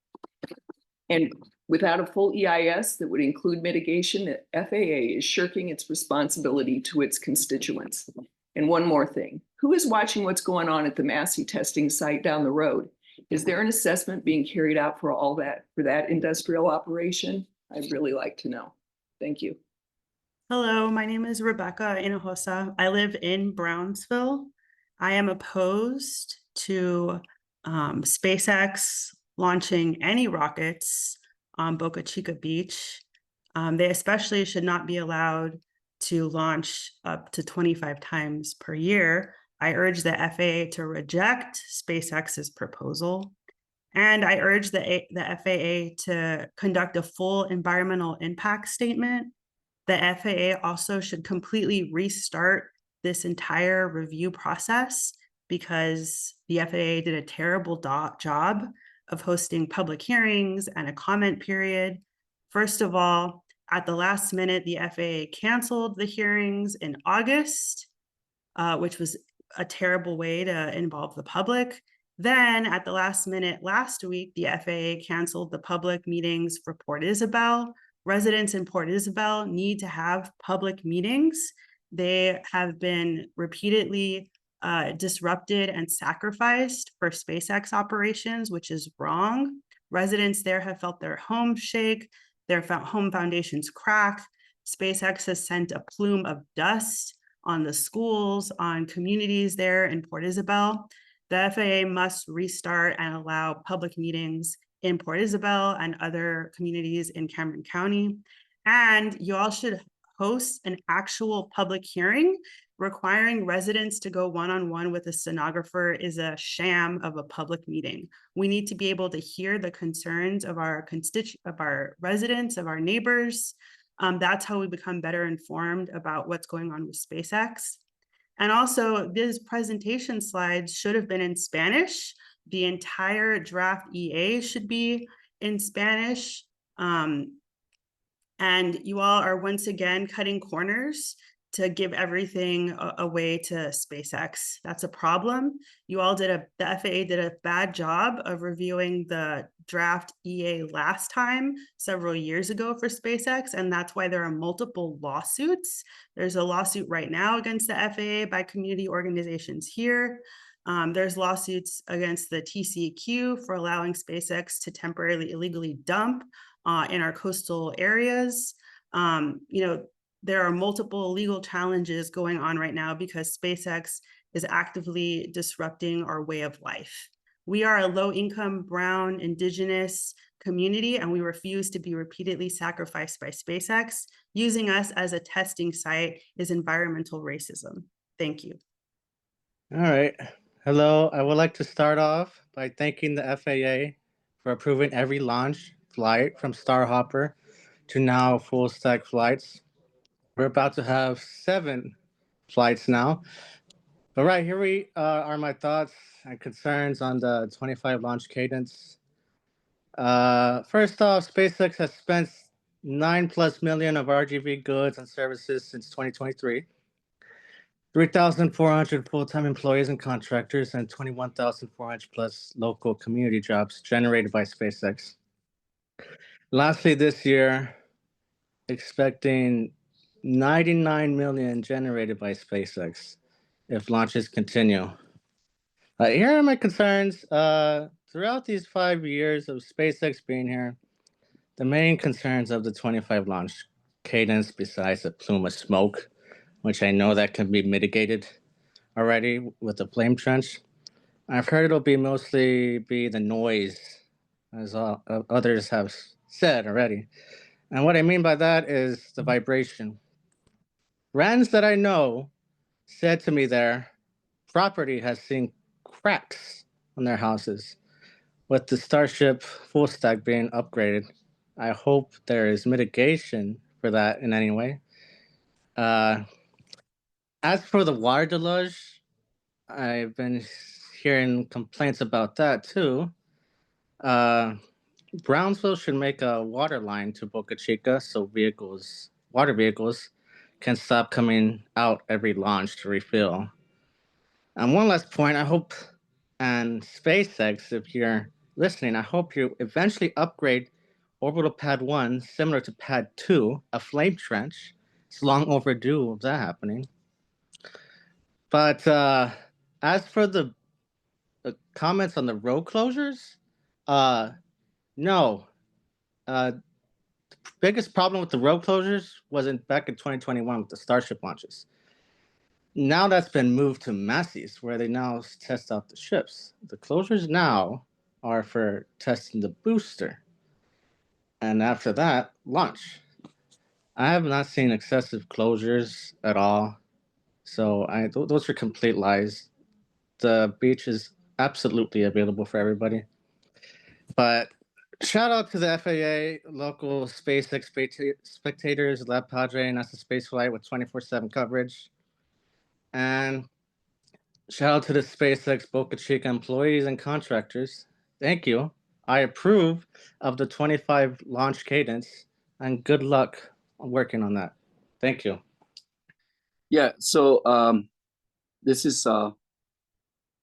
And without a full EIS that would include mitigation, the FAA is shirking its responsibility to its constituents. And one more thing, who is watching what's going on at the Massey testing site down the road? Is there an assessment being carried out for all that, for that industrial operation? I'd really like to know. Thank you. Hello, my name is Rebecca Hinojosa. I live in Brownsville. I am opposed to SpaceX launching any rockets on Boca Chica Beach. They especially should not be allowed to launch up to 25 times per year. I urge the FAA to reject SpaceX's proposal. And I urge the FAA to conduct a full environmental impact statement. The FAA also should completely restart this entire review process because the FAA did a terrible job of hosting public hearings and a comment period. First of all, at the last minute, the FAA canceled the hearings in August, which was a terrible way to involve the public. Then at the last minute last week, the FAA canceled the public meetings for Port Isabel. Residents in Port Isabel need to have public meetings. They have been repeatedly disrupted and sacrificed for SpaceX operations, which is wrong. Residents there have felt their homes shake, their home foundations crack. SpaceX has sent a plume of dust on the schools, on communities there in Port Isabel. The FAA must restart and allow public meetings in Port Isabel and other communities in Cameron County. And you all should host an actual public hearing. Requiring residents to go one-on-one with a stenographer is a sham of a public meeting. We need to be able to hear the concerns of our residents, of our neighbors. That's how we become better informed about what's going on with SpaceX. And also, these presentation slides should have been in Spanish. The entire draft EA should be in Spanish. And you all are once again cutting corners to give everything away to SpaceX. That's a problem. The FAA did a bad job of reviewing the draft EA last time, several years ago for SpaceX, and that's why there are multiple lawsuits. There's a lawsuit right now against the FAA by community organizations here. There's lawsuits against the TCEQ for allowing SpaceX to temporarily illegally dump in our coastal areas. There are multiple legal challenges going on right now because SpaceX is actively disrupting our way of life. We are a low-income, brown, indigenous community, and we refuse to be repeatedly sacrificed by SpaceX. Using us as a testing site is environmental racism. Thank you. All right. Hello. I would like to start off by thanking the FAA for approving every launch flight from Starhopper to now full stack flights. We're about to have 7 flights now. All right, here are my thoughts and concerns on the 25 launch cadence. First off, SpaceX has spent $9+ million of RGV goods and services since 2023. 3,400 full-time employees and contractors, and 21,400 plus local community jobs generated by SpaceX. Lastly, this year, expecting 99 million generated by SpaceX if launches continue. Here are my concerns. Throughout these 5 years of SpaceX being here, the main concerns of the 25 launch cadence, besides a plume of smoke, which I know that can be mitigated already with the flame trench, I've heard it'll mostly be the noise, as others have said already. And what I mean by that is the vibration. Friends that I know said to me their property has seen cracks on their houses. With the Starship full stack being upgraded, I hope there is mitigation for that in any way. As for the water deluge, I've been hearing complaints about that too. Brownsville should make a water line to Boca Chica so water vehicles can stop coming out every launch to refill. And one last point, I hope, and SpaceX, if you're listening, I hope you eventually upgrade Orbital Pad 1 similar to Pad 2, a flame trench. It's long overdue of that happening. But as for the comments on the road closures, no. The biggest problem with the road closures wasn't back in 2021 with the Starship launches. Now that's been moved to Massey's, where they now test out the ships. The closures now are for testing the booster. And after that, launch. I have not seen excessive closures at all. So those are complete lies. The beach is absolutely available for everybody. But shout out to the FAA, local SpaceX spectators, Lab Padre, and NASA Spaceflight with 24/7 coverage. And shout out to the SpaceX Boca Chica employees and contractors. Thank you. I approve of the 25 launch cadence, and good luck on working on that. Thank you. Yeah, so this is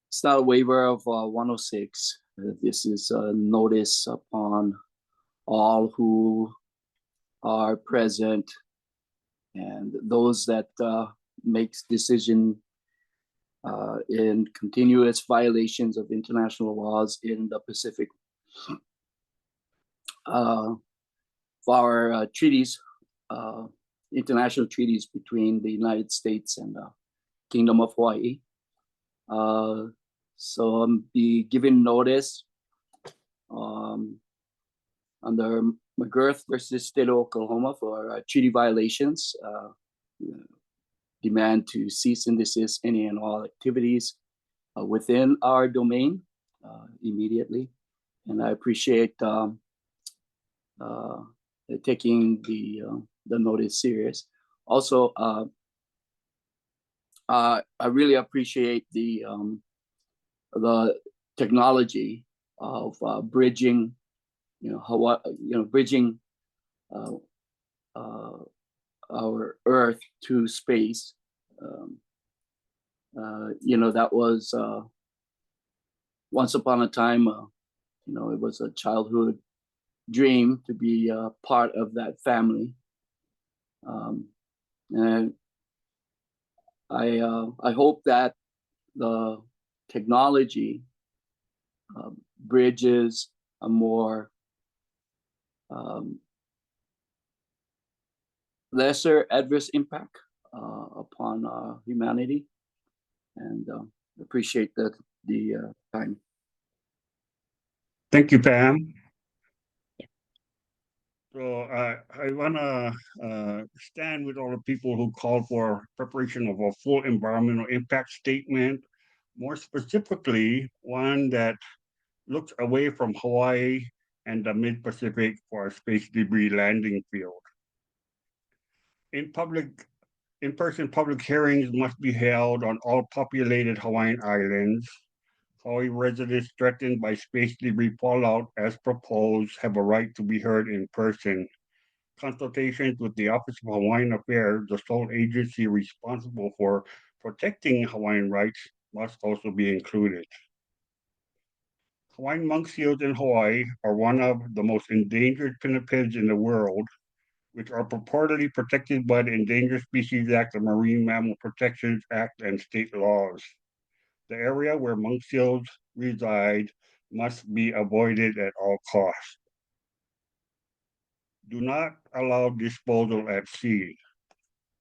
it's not a waiver of 106. This is a notice upon all who are present and those that makes decision in continuous violations of international laws in the Pacific. For our treaties, international treaties between the United States and the Kingdom of Hawaii. So I'm be giving notice under McGirth versus State of Oklahoma for treaty violations. Demand to cease and desist any and all activities within our domain immediately. And I appreciate taking the notice serious. Also, I really appreciate the technology of bridging, Hawaii, bridging our Earth to space. That was once upon a time. It was a childhood dream to be part of that family. And I hope that the technology bridges a more lesser adverse impact upon humanity, and appreciate the time. Thank you, Pam. So I want to stand with all the people who called for preparation of a full environmental impact statement, more specifically, one that looks away from Hawaii and the mid-Pacific for a space debris landing field. In-person public hearings must be held on all populated Hawaiian islands. Hawaii residents threatened by space debris fallout as proposed have a right to be heard in person. Consultations with the Office of Hawaiian Affairs, the sole agency responsible for protecting Hawaiian rights, must also be included. Hawaiian monk seals in Hawaii are one of the most endangered pinnipeds in the world, which are purportedly protected by the Endangered Species Act, the Marine Mammal Protections Act, and state laws. The area where monk seals reside must be avoided at all costs. Do not allow disposal at sea.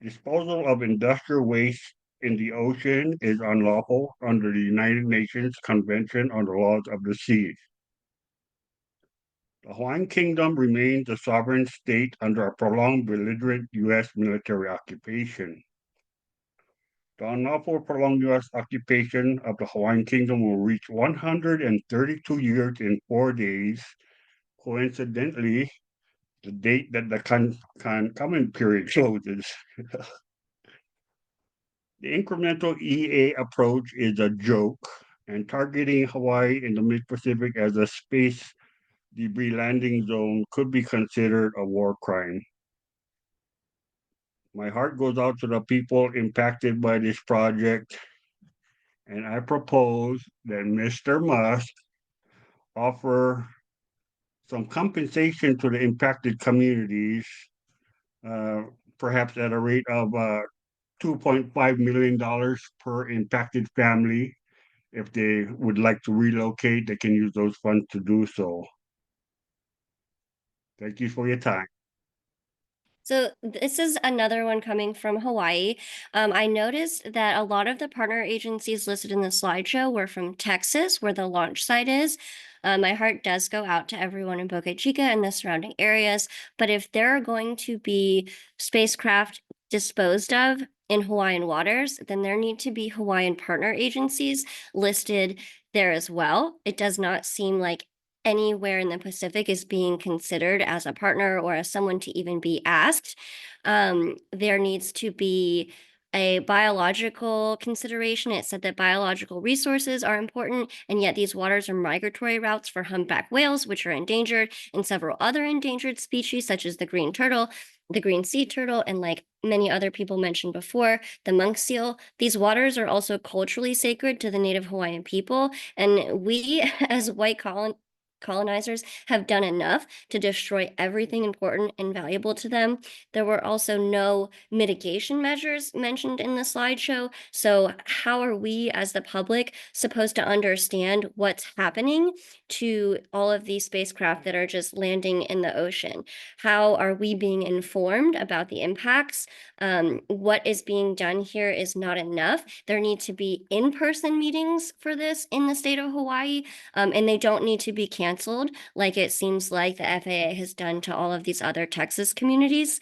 Disposal of industrial waste in the ocean is unlawful under the United Nations Convention on the Laws of the Sea. The Hawaiian Kingdom remains a sovereign state under a prolonged belligerent U.S. military occupation. The unlawful prolonged U.S. occupation of the Hawaiian Kingdom will reach 132 years in 4 days, coincidentally, the date that the comment period closes. The incremental EA approach is a joke, and targeting Hawaii in the mid-Pacific as a space debris landing zone could be considered a war crime. My heart goes out to the people impacted by this project, and I propose that Mr. Musk offer some compensation to the impacted communities, perhaps at a rate of $2.5 million per impacted family. If they would like to relocate, they can use those funds to do so. Thank you for your time. So this is another one coming from Hawaii. I noticed that a lot of the partner agencies listed in the slideshow were from Texas, where the launch site is. My heart does go out to everyone in Boca Chica and the surrounding areas. But if there are going to be spacecraft disposed of in Hawaiian waters, then there need to be Hawaiian partner agencies listed there as well. It does not seem like anywhere in the Pacific is being considered as a partner or as someone to even be asked. There needs to be a biological consideration. It said that biological resources are important, and yet these waters are migratory routes for humpback whales, which are endangered, and several other endangered species, such as the green turtle, the green sea turtle, and like many other people mentioned before, the monk seal. These waters are also culturally sacred to the Native Hawaiian people, and we, as white colonizers, have done enough to destroy everything important and valuable to them. There were also no mitigation measures mentioned in the slideshow. So how are we as the public supposed to understand what's happening to all of these spacecraft that are just landing in the ocean? How are we being informed about the impacts? What is being done here is not enough. There need to be in-person meetings for this in the state of Hawaii, and they don't need to be canceled like it seems like the FAA has done to all of these other Texas communities.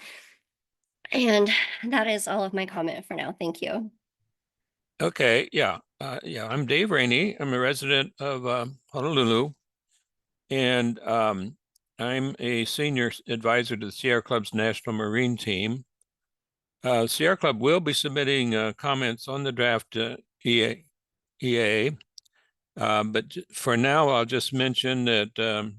And that is all of my comment for now. Thank you. Okay, yeah. I'm Dave Rainey. I'm a resident of Honolulu, and I'm a senior advisor to the Sierra Club's National Marine Team. Sierra Club will be submitting comments on the draft EA, but for now, I'll just mention that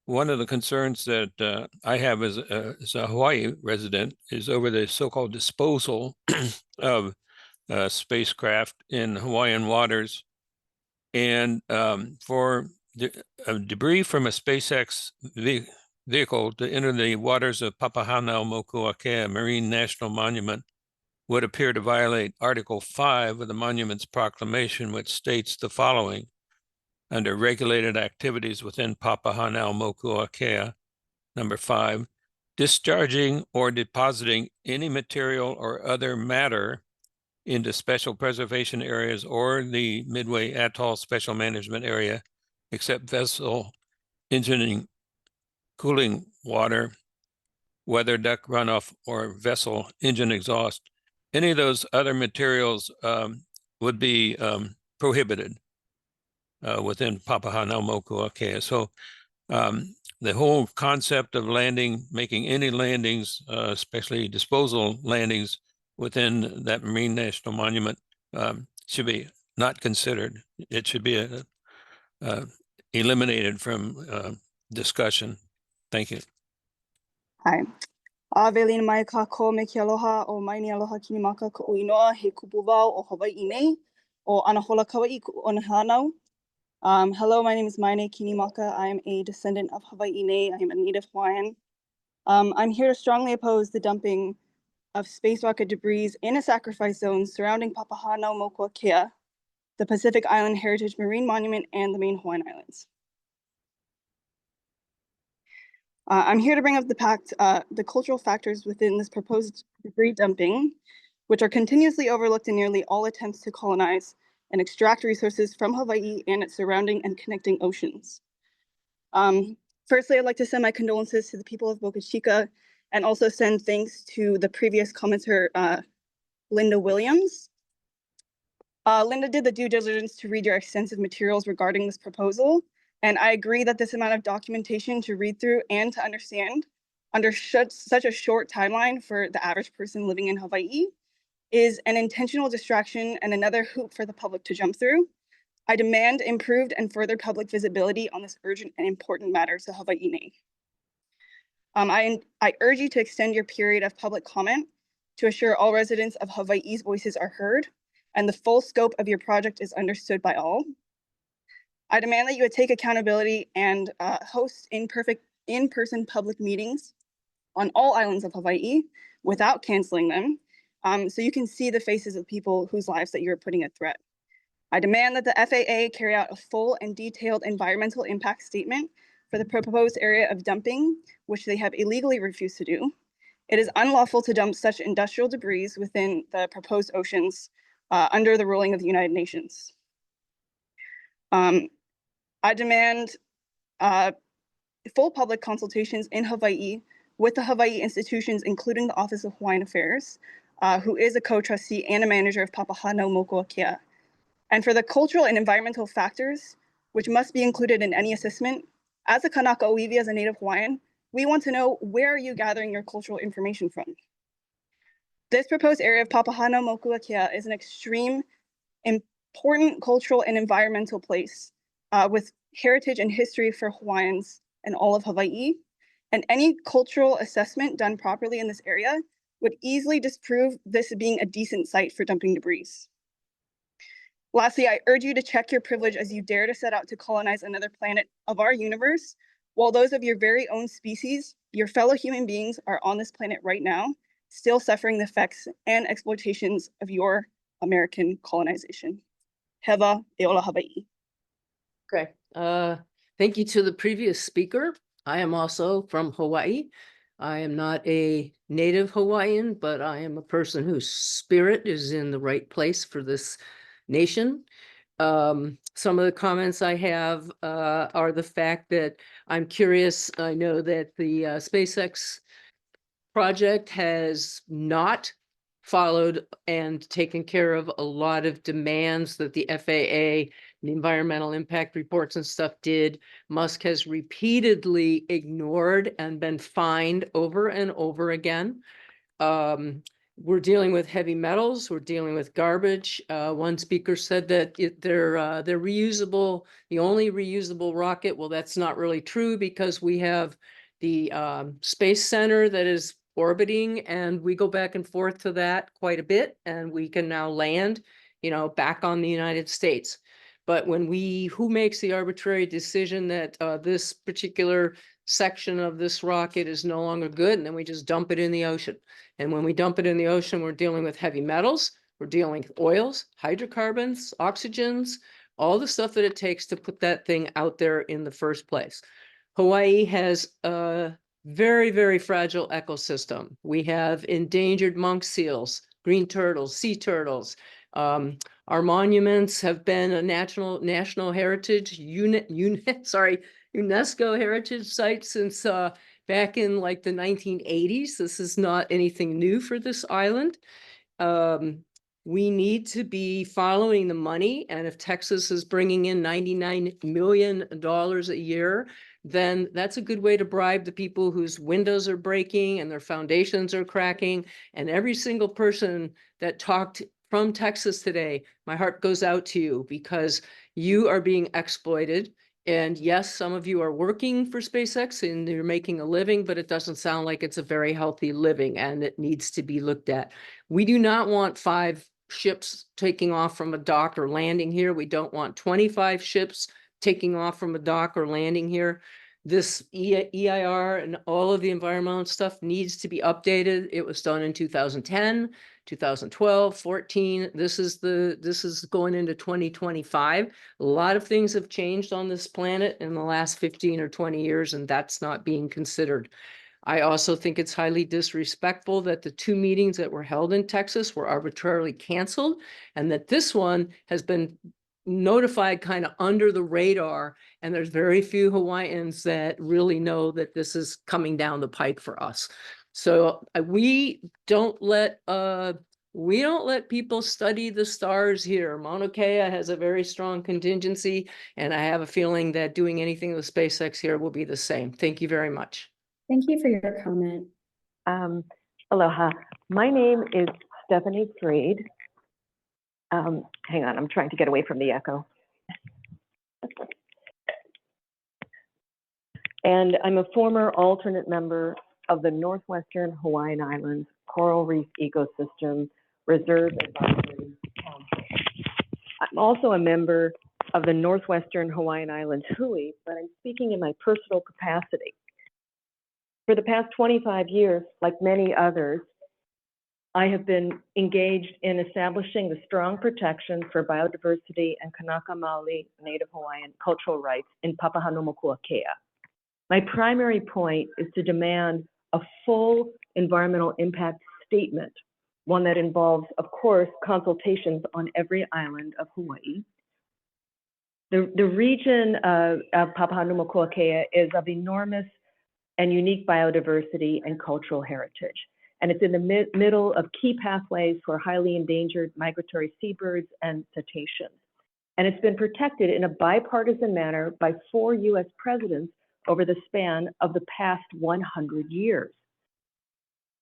one of the concerns that I have as a Hawaii resident is over the so-called disposal of spacecraft in Hawaiian waters. And for debris from a SpaceX vehicle to enter the waters of Papahanaumokuakea Marine National Monument would appear to violate Article 5 of the monument's proclamation, which states the following: under regulated activities within Papahanaumokuakea, number 5, discharging or depositing any material or other matter into special preservation areas or the Midway Atoll Special Management Area, except vessel engineering, cooling water, weather duct runoff, or vessel engine exhaust. Any of those other materials would be prohibited within Papahanaumokuakea. So the whole concept of making any landings, especially disposal landings within that Marine National Monument should be not considered. It should be eliminated from discussion. Thank you. Hi. Avelina mai ka ko me ke aloha o mai ni aloha kini maka ko uinoa he kupu wau o Hawaii nei o Anahola Kauai o Hanau. Hello, my name is Maine Kinimaka. I am a descendant of Hawaii nei. I am a native Hawaiian. I'm here to strongly oppose the dumping of space rocket debris in a sacrifice zone surrounding Papahanaumokuakea, the Pacific Island Heritage Marine Monument, and the main Hawaiian Islands. I'm here to bring up the cultural factors within this proposed debris dumping, which are continuously overlooked in nearly all attempts to colonize and extract resources from Hawaii and its surrounding and connecting oceans. Firstly, I'd like to send my condolences to the people of Boca Chica and also send thanks to the previous commenter, Linda Williams. Linda did the due diligence to read your extensive materials regarding this proposal, and I agree that this amount of documentation to read through and to understand under such a short timeline for the average person living in Hawaii is an intentional distraction and another hoop for the public to jump through. I demand improved and further public visibility on this urgent and important matter to Hawaii nei. I urge you to extend your period of public comment to assure all residents of Hawaii's voices are heard and the full scope of your project is understood by all. I demand that you would take accountability and host in-person public meetings on all islands of Hawaii without canceling them, so you can see the faces of people whose lives that you're putting at threat. I demand that the FAA carry out a full and detailed environmental impact statement for the proposed area of dumping, which they have illegally refused to do. It is unlawful to dump such industrial debris within the proposed oceans under the ruling of the United Nations. I demand full public consultations in Hawaii with the Hawaii institutions, including the Office of Hawaiian Affairs, who is a co-trustee and a manager of Papahanaumokuakea. And for the cultural and environmental factors, which must be included in any assessment, As a Kanaka Oiwi, as a native Hawaiian, we want to know, where are you gathering your cultural information from? This proposed area of Papahānaumokuākea is an extreme, important cultural and environmental place with heritage and history for Hawaiians and all of Hawaii. And any cultural assessment done properly in this area would easily disprove this being a decent site for dumping debris. Lastly, I urge you to check your privilege as you dare to set out to colonize another planet of our universe, while those of your very own species, your fellow human beings, are on this planet right now, still suffering the effects and exploitations of your American colonization. Heva Eola Hawaii. Okay, thank you to the previous speaker. I am also from Hawaii. I am not a native Hawaiian, but I am a person whose spirit is in the right place for this nation. Some of the comments I have are the fact that I'm curious. I know that the SpaceX project has not followed and taken care of a lot of demands that the FAA, the environmental impact reports and stuff did. Musk has repeatedly ignored and been fined over and over again. We're dealing with heavy metals. We're dealing with garbage. One speaker said that they're reusable, the only reusable rocket. Well, that's not really true, because we have the Space Center that is orbiting, and we go back and forth to that quite a bit, and we can now land, back on the United States. But when who makes the arbitrary decision that this particular section of this rocket is no longer good, and then we just dump it in the ocean? And when we dump it in the ocean, we're dealing with heavy metals, we're dealing with oils, hydrocarbons, oxygens, all the stuff that it takes to put that thing out there in the first place. Hawaii has a very, very fragile ecosystem. We have endangered monk seals, green turtles, sea turtles. Our monuments have been a national heritage UNESCO heritage site since back in like the 1980s. This is not anything new for this island. We need to be following the money. And if Texas is bringing in $99 million a year, then that's a good way to bribe the people whose windows are breaking and their foundations are cracking. And every single person that talked from Texas today, my heart goes out to you, because you are being exploited. And yes, some of you are working for SpaceX and you're making a living, but it doesn't sound like it's a very healthy living, and it needs to be looked at. We do not want 5 ships taking off from a dock or landing here. We don't want 25 ships taking off from a dock or landing here. This EIR and all of the environmental stuff needs to be updated. It was done in 2010, 2012, 14. This is going into 2025. A lot of things have changed on this planet in the last 15 or 20 years, and that's not being considered. I also think it's highly disrespectful that the 2 meetings that were held in Texas were arbitrarily canceled, and that this one has been notified kind of under the radar, and there's very few Hawaiians that really know that this is coming down the pike for us. So we don't let people study the stars here. Mauna Kea has a very strong contingency, and I have a feeling that doing anything with SpaceX here will be the same. Thank you very much. Thank you for your comment. Aloha. My name is Stephanie Freed. Hang on, I'm trying to get away from the echo. And I'm a former alternate member of the Northwestern Hawaiian Islands Coral Reef Ecosystem Reserve Advisory Council. I'm also a member of the Northwestern Hawaiian Islands Hui, but I'm speaking in my personal capacity. For the past 25 years, like many others, I have been engaged in establishing the strong protections for biodiversity and Kanaka Maoli Native Hawaiian cultural rights in Papahānaumokuākea. My primary point is to demand a full environmental impact statement, one that involves, of course, consultations on every island of Hawaii. The region of Papahānaumokuākea is of enormous and unique biodiversity and cultural heritage. And it's in the middle of key pathways for highly endangered migratory seabirds and cetaceans. And it's been protected in a bipartisan manner by 4 US presidents over the span of the past 100 years.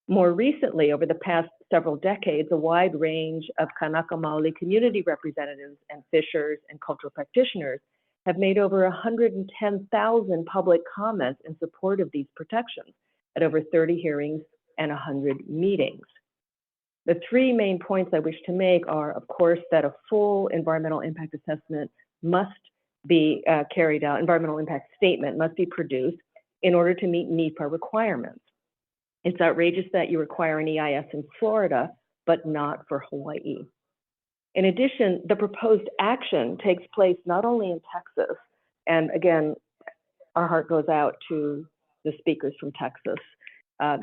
More recently, over the past several decades, a wide range of Kanaka Maoli community representatives and fishers and cultural practitioners have made over 110,000 public comments in support of these protections at over 30 hearings and 100 meetings. The three main points I wish to make are, of course, that a full environmental impact assessment must be carried out, environmental impact statement must be produced in order to meet NEPA requirements. It's outrageous that you require an EIS in Florida, but not for Hawaii. In addition, the proposed action takes place not only in Texas, and again, our heart goes out to the speakers from Texas.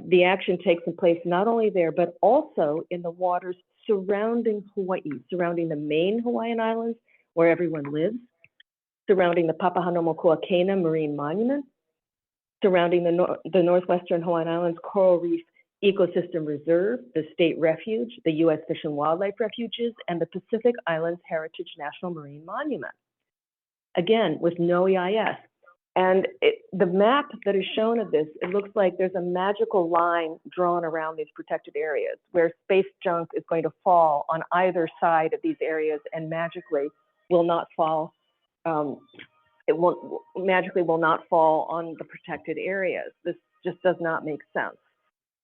The action takes place not only there, but also in the waters surrounding Hawaii, surrounding the main Hawaiian Islands where everyone lives, surrounding the Papahānaumokuākea Marine Monument, surrounding the Northwestern Hawaiian Islands Coral Reef Ecosystem Reserve, the State Refuge, the U.S. Fish and Wildlife Refuges, and the Pacific Islands Heritage National Marine Monument. Again, with no EIS. And the map that is shown of this, it looks like there's a magical line drawn around these protected areas where space junk is going to fall on either side of these areas and magically will not fall. Magically will not fall on the protected areas. This just does not make sense.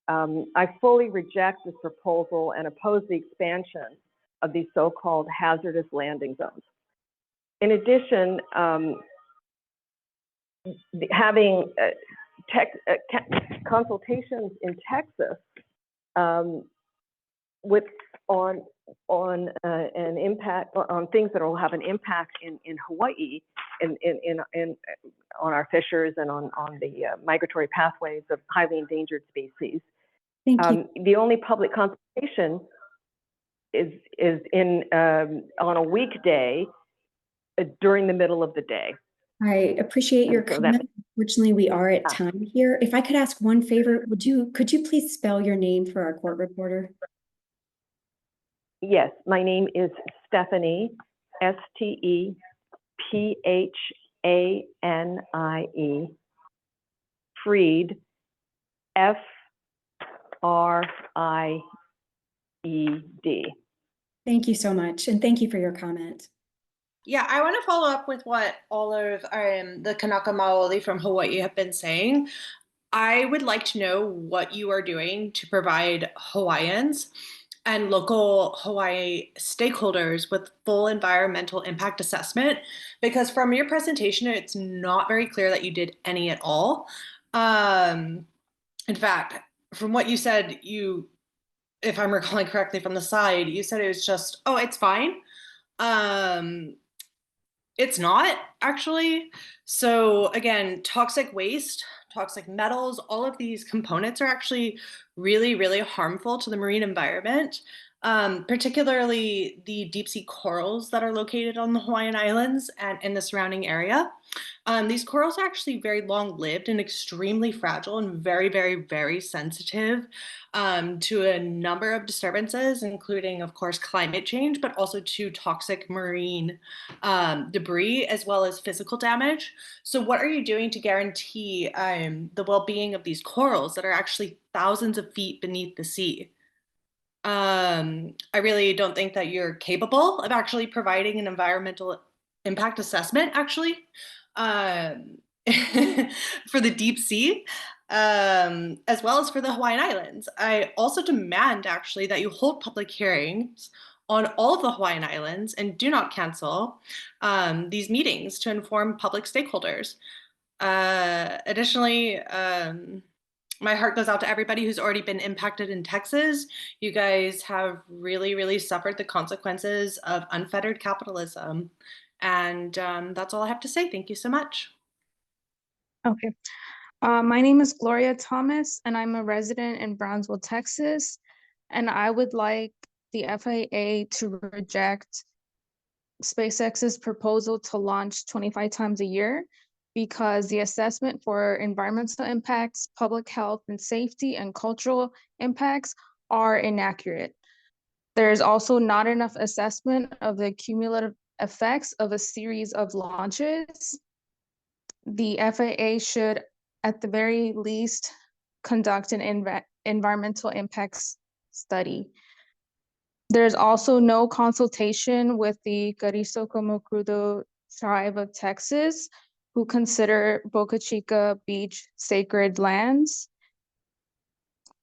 I fully reject this proposal and oppose the expansion of these so-called hazardous landing zones. In addition, having consultations in Texas on an impact on things that will have an impact in Hawaii, on our fishers and on the migratory pathways of highly endangered species. Thank you. The only public consultation is on a weekday during the middle of the day. I appreciate your so comment. Unfortunately, we are at time here. If I could ask one favor, could you please spell your name for our court reporter? Yes, my name is Stephanie, Stephanie, Fried, Fried. Thank you so much, and thank you for your comment. Yeah, I want to follow up with what all of the Kanaka Maoli from Hawaii have been saying. I would like to know what you are doing to provide Hawaiians and local Hawaii stakeholders with full environmental impact assessment, because from your presentation, it's not very clear that you did any at all. In fact, from what you said, if I'm recalling correctly from the slide, you said it was just, oh, it's fine. It's not actually. So again, toxic waste, toxic metals, all of these components are actually really, really harmful to the marine environment, particularly the deep sea corals that are located on the Hawaiian Islands and in the surrounding area. These corals are actually very long-lived and extremely fragile and very, very, very sensitive to a number of disturbances, including, of course, climate change, but also to toxic marine debris, as well as physical damage. So what are you doing to guarantee the well-being of these corals that are actually thousands of feet beneath the sea? I really don't think that you're capable of actually providing an environmental impact assessment, actually, for the deep sea, as well as for the Hawaiian Islands. I also demand, actually, that you hold public hearings on all of the Hawaiian Islands and do not cancel these meetings to inform public stakeholders. Additionally, my heart goes out to everybody who's already been impacted in Texas. You guys have really, really suffered the consequences of unfettered capitalism. And that's all I have to say. Thank you so much. Okay. My name is Gloria Thomas, and I'm a resident in Brownsville, Texas. And I would like the FAA to reject SpaceX's proposal to launch 25 times a year, because the assessment for environmental impacts, public health and safety, and cultural impacts are inaccurate. There's also not enough assessment of the cumulative effects of a series of launches. the FAA should, at the very least, conduct an environmental impacts study. There's also no consultation with the Carrizo Como Crudo tribe of Texas, who consider Boca Chica Beach sacred lands.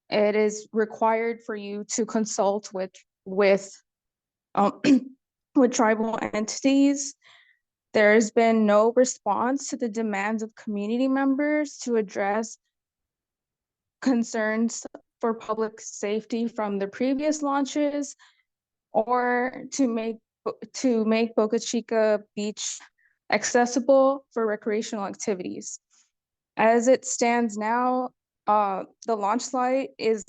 It is required for you to consult with with tribal entities. There's been no response to the demands of community members to address concerns for public safety from the previous launches, or to make Boca Chica Beach accessible for recreational activities. As it stands now, the launch site is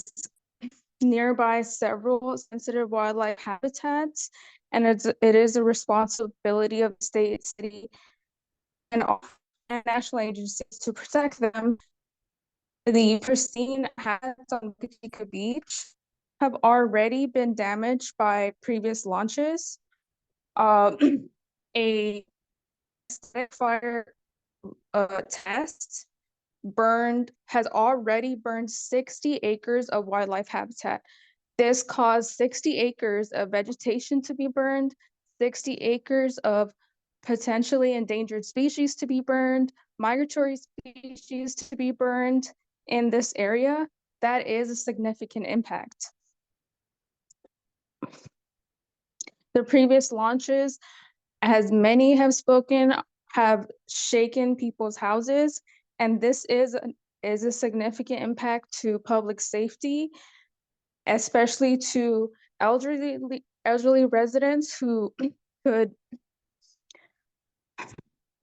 nearby several sensitive wildlife habitats, and it is a responsibility of the state, city, and all national agencies to protect them. The pristine habitats on Boca Chica Beach have already been damaged by previous launches. A fire test has already burned 60 acres of wildlife habitat. This caused 60 acres of vegetation to be burned, 60 acres of potentially endangered species to be burned, migratory species to be burned in this area. That is a significant impact. The previous launches, as many have spoken, have shaken people's houses, and this is a significant impact to public safety, especially to elderly residents who could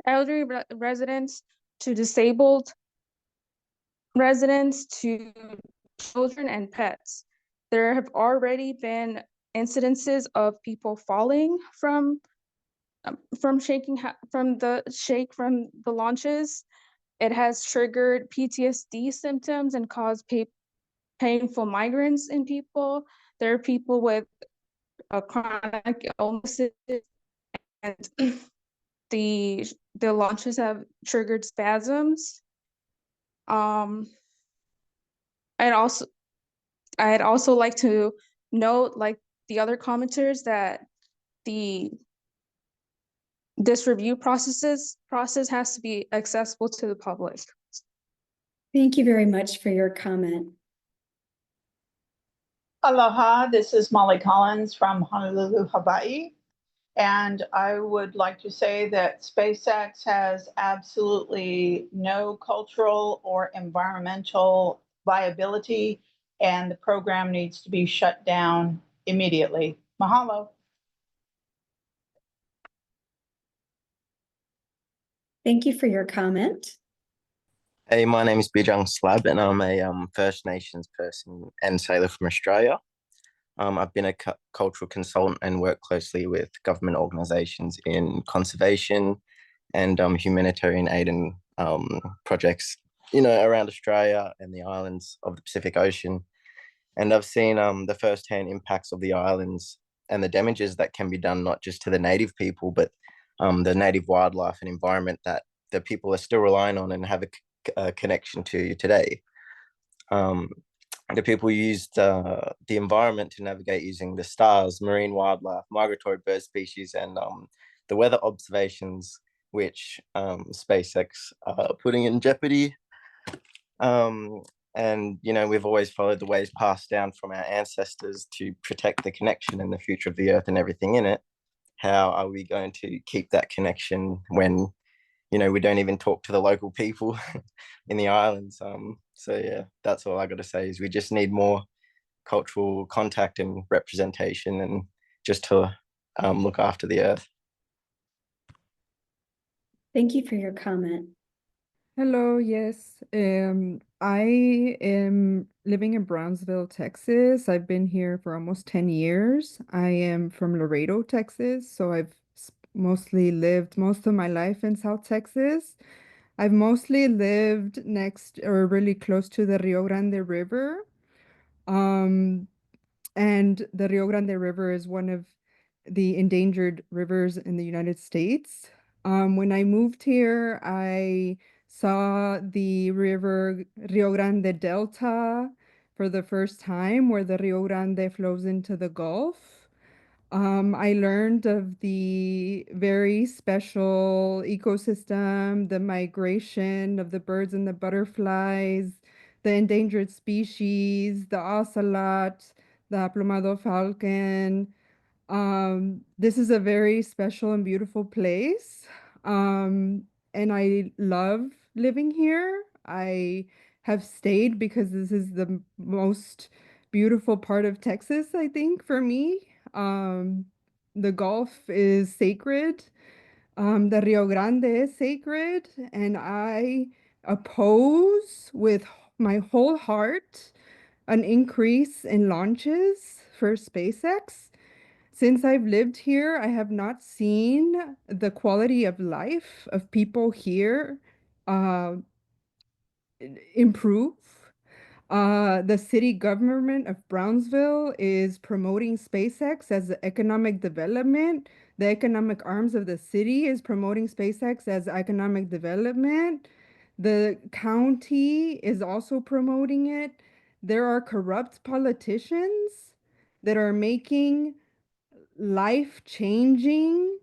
residents, to disabled residents, to children and pets. There have already been incidences of people falling from the launches. It has triggered PTSD symptoms and caused painful migraines in people. There are people with chronic illnesses, and the launches have triggered spasms. I'd also like to note, like the other commenters, that this review process has to be accessible to the public. Thank you very much for your comment. Aloha, this is Molly Collins from Honolulu, Hawaii. And I would like to say that SpaceX has absolutely no cultural or environmental viability, and the program needs to be shut down immediately. Mahalo. Thank you for your comment. Hey, my name is Bijang Slab, and I'm a First Nations person and sailor from Australia. I've been a cultural consultant and work closely with government organisations in conservation and humanitarian aid and projects, around Australia and the islands of the Pacific Ocean. And I've seen the first-hand impacts of the islands and the damages that can be done not just to the native people, but the native wildlife and environment that the people are still relying on and have a connection to today. The people used the environment to navigate using the stars, marine wildlife, migratory bird species, and the weather observations, which SpaceX are putting in jeopardy. And, we've always followed the ways passed down from our ancestors to protect the connection and the future of the Earth and everything in it. How are we going to keep that connection when, we don't even talk to the local people in the islands? So yeah, that's all I got to say is we just need more cultural contact and representation, and just to look after the Earth. Thank you for your comment. Hello, yes. I am living in Brownsville, Texas. I've been here for almost 10 years. I am from Laredo, Texas, so I've mostly lived most of my life in South Texas. I've mostly lived next or really close to the Rio Grande River. And the Rio Grande River is one of the endangered rivers in the United States. When I moved here, I saw the river Rio Grande Delta for the first time, where the Rio Grande flows into the Gulf. I learned of the very special ecosystem, the migration of the birds and the butterflies, the endangered species, the ocelot, the plumado falcon. This is a very special and beautiful place. And I love living here. I have stayed because this is the most beautiful part of Texas, I think, for me. The Gulf is sacred. The Rio Grande is sacred, and I oppose with my whole heart an increase in launches for SpaceX. Since I've lived here, I have not seen the quality of life of people here uh, improve. The city government of Brownsville is promoting SpaceX as economic development. The economic arms of the city is promoting SpaceX as economic development. The county is also promoting it. There are corrupt politicians that are making life-changing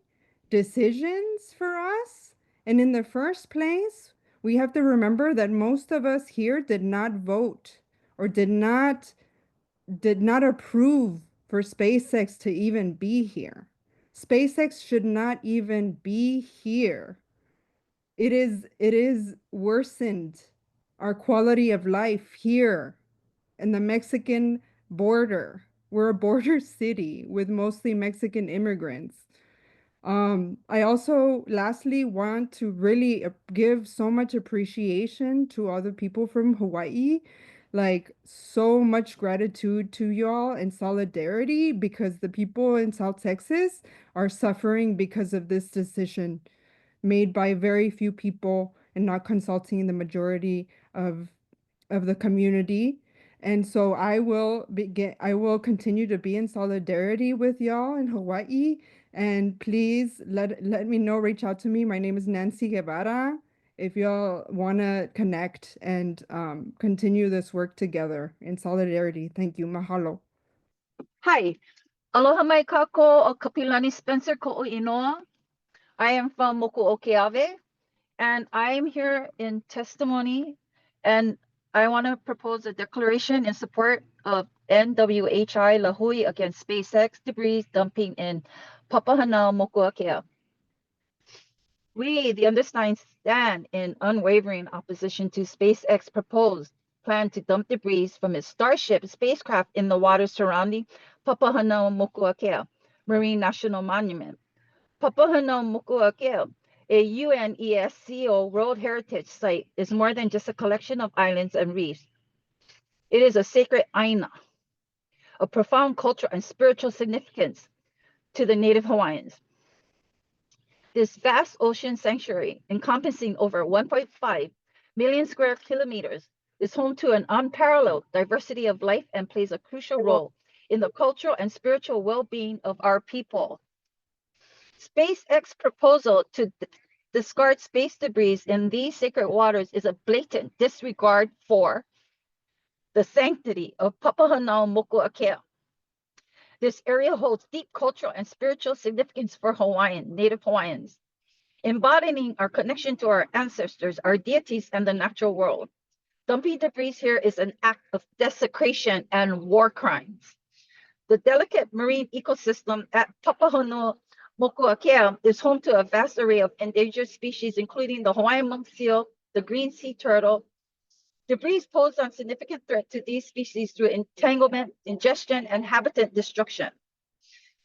decisions for us. And in the first place, we have to remember that most of us here did not vote or did not approve for SpaceX to even be here. SpaceX should not even be here. It is worsened our quality of life here in the Mexican border. We're a border city with mostly Mexican immigrants. I also lastly want to really give so much appreciation to other people from Hawaii, like so much gratitude to y'all and solidarity, because the people in South Texas are suffering because of this decision made by very few people and not consulting the majority of the community. And so I will continue to be in solidarity with y'all in Hawaii. And please let me know, reach out to me. My name is Nancy Guevara. If y'all want to connect and continue this work together in solidarity. Thank you. Mahalo. Hi, aloha mai kako o Kapilani Spencer ko o Inoa. I am from Mokuokeawe, and I am here in testimony, and I want to propose a declaration in support of NWHI Lahui against SpaceX debris dumping in Papahanao, Mokuakea. We, the Undersigned, stand in unwavering opposition to SpaceX proposed plan to dump debris from its Starship spacecraft in the waters surrounding Papahanao, Mokuakea Marine National Monument. Papahanao, Mokuakea, a UNESCO World Heritage Site, is more than just a collection of islands and reefs. It is a sacred aina of profound cultural and spiritual significance to the native Hawaiians. This vast ocean sanctuary, encompassing over 1.5 million square kilometers, is home to an unparalleled diversity of life and plays a crucial role in the cultural and spiritual well-being of our people. SpaceX proposal to discard space debris in these sacred waters is a blatant disregard for the sanctity of Papahanao, Mokuakea. This area holds deep cultural and spiritual significance for Native Hawaiians, embodying our connection to our ancestors, our deities, and the natural world. Dumping debris here is an act of desecration and war crimes. The delicate marine ecosystem at Papahanao, Mokuakea is home to a vast array of endangered species, including the Hawaiian monk seal, the green sea turtle. Debris pose a significant threat to these species through entanglement, ingestion, and habitat destruction.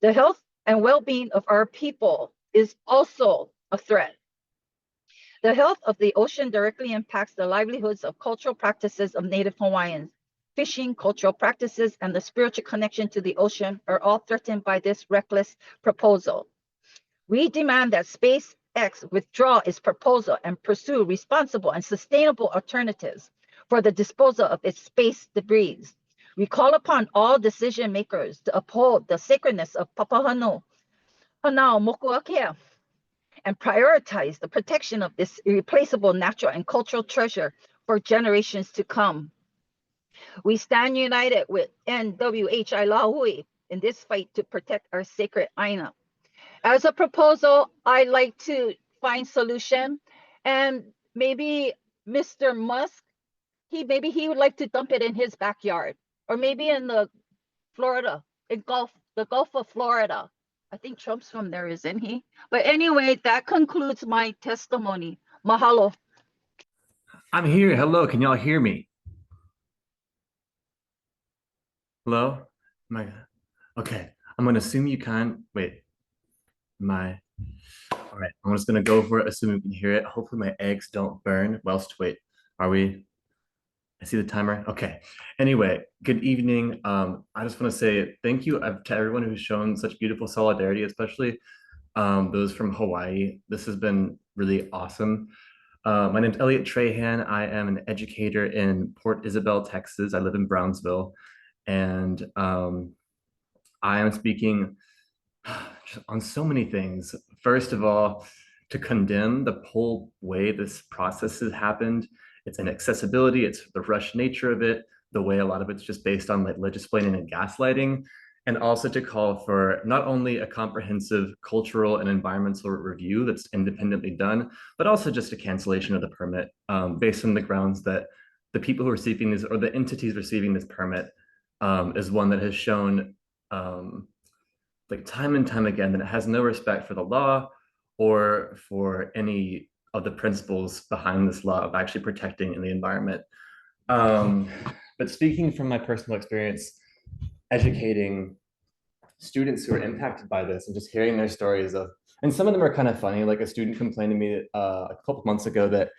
The health and well-being of our people is also a threat. The health of the ocean directly impacts the livelihoods of cultural practices of Native Hawaiians. Fishing, cultural practices, and the spiritual connection to the ocean are all threatened by this reckless proposal. We demand that SpaceX withdraw its proposal and pursue responsible and sustainable alternatives for the disposal of its space debris. We call upon all decision makers to uphold the sacredness of Papahanao, Mokuakea, and prioritize the protection of this irreplaceable natural and cultural treasure for generations to come. We stand united with NWHI Lahui in this fight to protect our sacred Aina. As a proposal, I'd like to find solution, and maybe Mr. Musk, maybe he would like to dump it in his backyard, or maybe in the Florida, the Gulf of Florida. I think Trump's from there, isn't he? But anyway, that concludes my testimony. Mahalo. I'm here. Hello, can y'all hear me? Hello? Okay, I'm gonna assume you can't. Wait, all right, I'm just gonna go for it, assuming you can hear it. Hopefully my eggs don't burn. Wait, are we? I see the timer. Okay. Anyway, good evening. I just want to say thank you to everyone who's shown such beautiful solidarity, especially those from Hawaii. This has been really awesome. My name's Elliot Trahan. I am an educator in Port Isabel, Texas. I live in Brownsville, and I am speaking on so many things. First of all, to condemn the whole way this process has happened. It's inaccessibility, it's the rushed nature of it, the way a lot of it's just based on like legislating and gaslighting, and also to call for not only a comprehensive cultural and environmental review that's independently done, but also just a cancellation of the permit based on the grounds that the people who are receiving this, or the entities receiving this permit, is one that has shown like time and time again that it has no respect for the law or for any of the principles behind this law of actually protecting in the environment. But speaking from my personal experience, educating students who are impacted by this and just hearing their stories of, and some of them are kind of funny, like a student complained to me a couple months ago that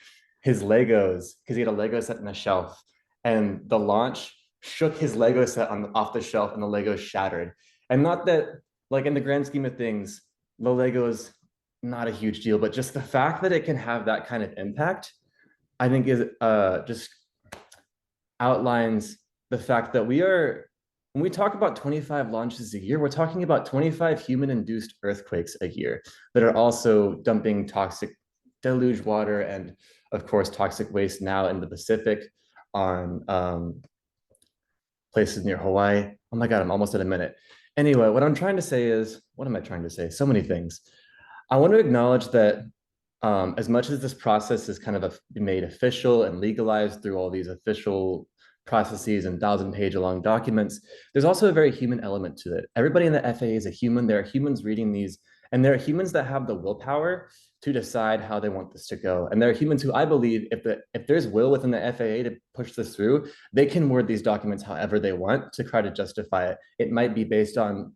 his Legos, because he had a Lego set on a shelf, and the launch shook his Lego set off the shelf and the Legos shattered. And not that, like in the grand scheme of things, the Legos not a huge deal, but just the fact that it can have that kind of impact, I think is just outlines the fact that when we talk about 25 launches a year, we're talking about 25 human-induced earthquakes a year that are also dumping toxic deluge water and, of course, toxic waste now in the Pacific on places near Hawaii. Oh my God, I'm almost at a minute. Anyway, what I'm trying to say is, what am I trying to say? So many things. I want to acknowledge that as much as this process is kind of made official and legalized through all these official processes and 1,000-page long documents, there's also a very human element to it. Everybody in the FAA is a human. There are humans reading these, and there are humans that have the willpower to decide how they want this to go. And there are humans who I believe if there's will within the FAA to push this through, they can word these documents however they want to try to justify it. It might be based on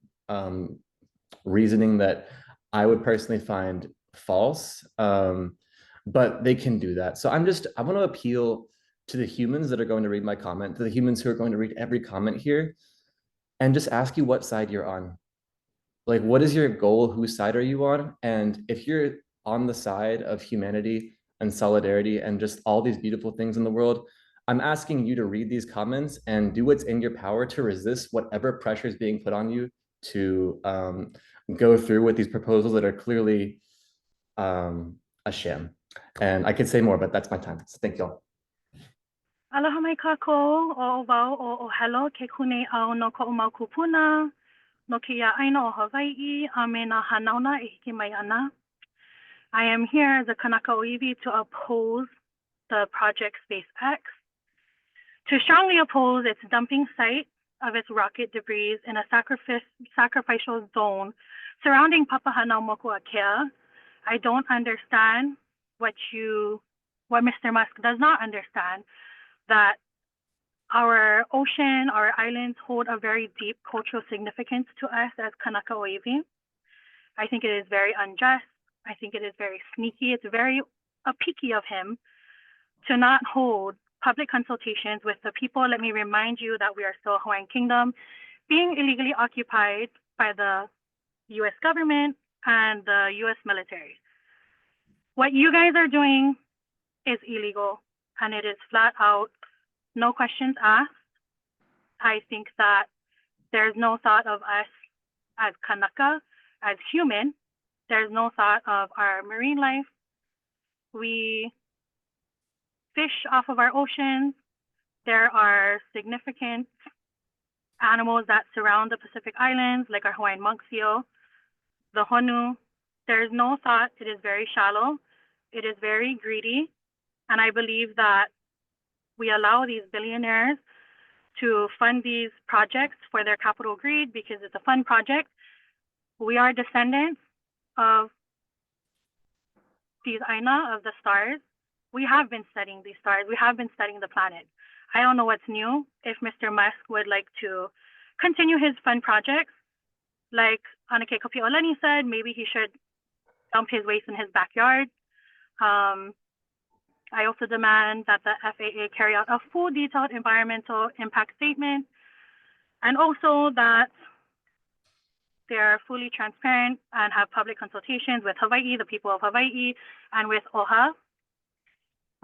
reasoning that I would personally find false, but they can do that. So I want to appeal to the humans that are going to read my comment, to the humans who are going to read every comment here, and just ask you what side you're on. Like, what is your goal? Whose side are you on? And if you're on the side of humanity and solidarity and just all these beautiful things in the world, I'm asking you to read these comments and do what's in your power to resist whatever pressure is being put on you to go through with these proposals that are clearly a sham. And I could say more, but that's my time. So thank y'all. Aloha mai kako, o wau o hello ke kune au no ko mau kupuna, no ke ia aina o Hawaii, a me na hanauna e hiki mai ana. I am here as a Kanaka Oiwi to oppose the project SpaceX, to strongly oppose its dumping site of its rocket debris in a sacrificial zone surrounding Papahanaumokuakea. I don't understand what Mr. Musk does not understand, that our ocean, our islands hold a very deep cultural significance to us as Kanaka Oiwi. I think it is very unjust. I think it is very sneaky. It's very peaky of him to not hold public consultations with the people. Let me remind you that we are still a Hawaiian kingdom being illegally occupied by the US government and the US military. What you guys are doing is illegal, and it is flat out, no questions asked. I think that there's no thought of us as Kanaka, as human, There's no thought of our marine life. We fish off of our oceans. There are significant animals that surround the Pacific Islands, like our Hawaiian monk seal, the honu. There's no thought. It is very shallow. It is very greedy. And I believe that we allow these billionaires to fund these projects for their capital greed because it's a fun project. We are descendants of these Aina, of the stars. We have been studying these stars. We have been studying the planet. I don't know what's new. If Mr. Musk would like to continue his fun projects, like Anake Kopi'olani said, maybe he should dump his waste in his backyard. I also demand that the FAA carry out a full detailed environmental impact statement, and also that they are fully transparent and have public consultations with Hawaii, the people of Hawaii, and with OHA.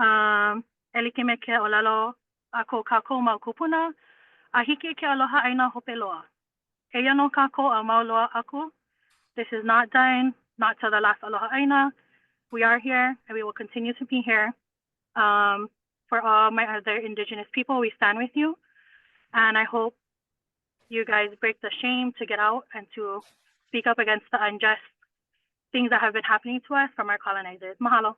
Elikime ke olalo ako kako mau kupuna, ahike ke aloha aina hopeloa. Eia no kako a mauloa aku. This is not done, not till the last aloha aina. We are here and we will continue to be here. For all my other Indigenous people, we stand with you. And I hope you guys break the shame to get out and to speak up against the unjust things that have been happening to us from our colonizers. Mahalo.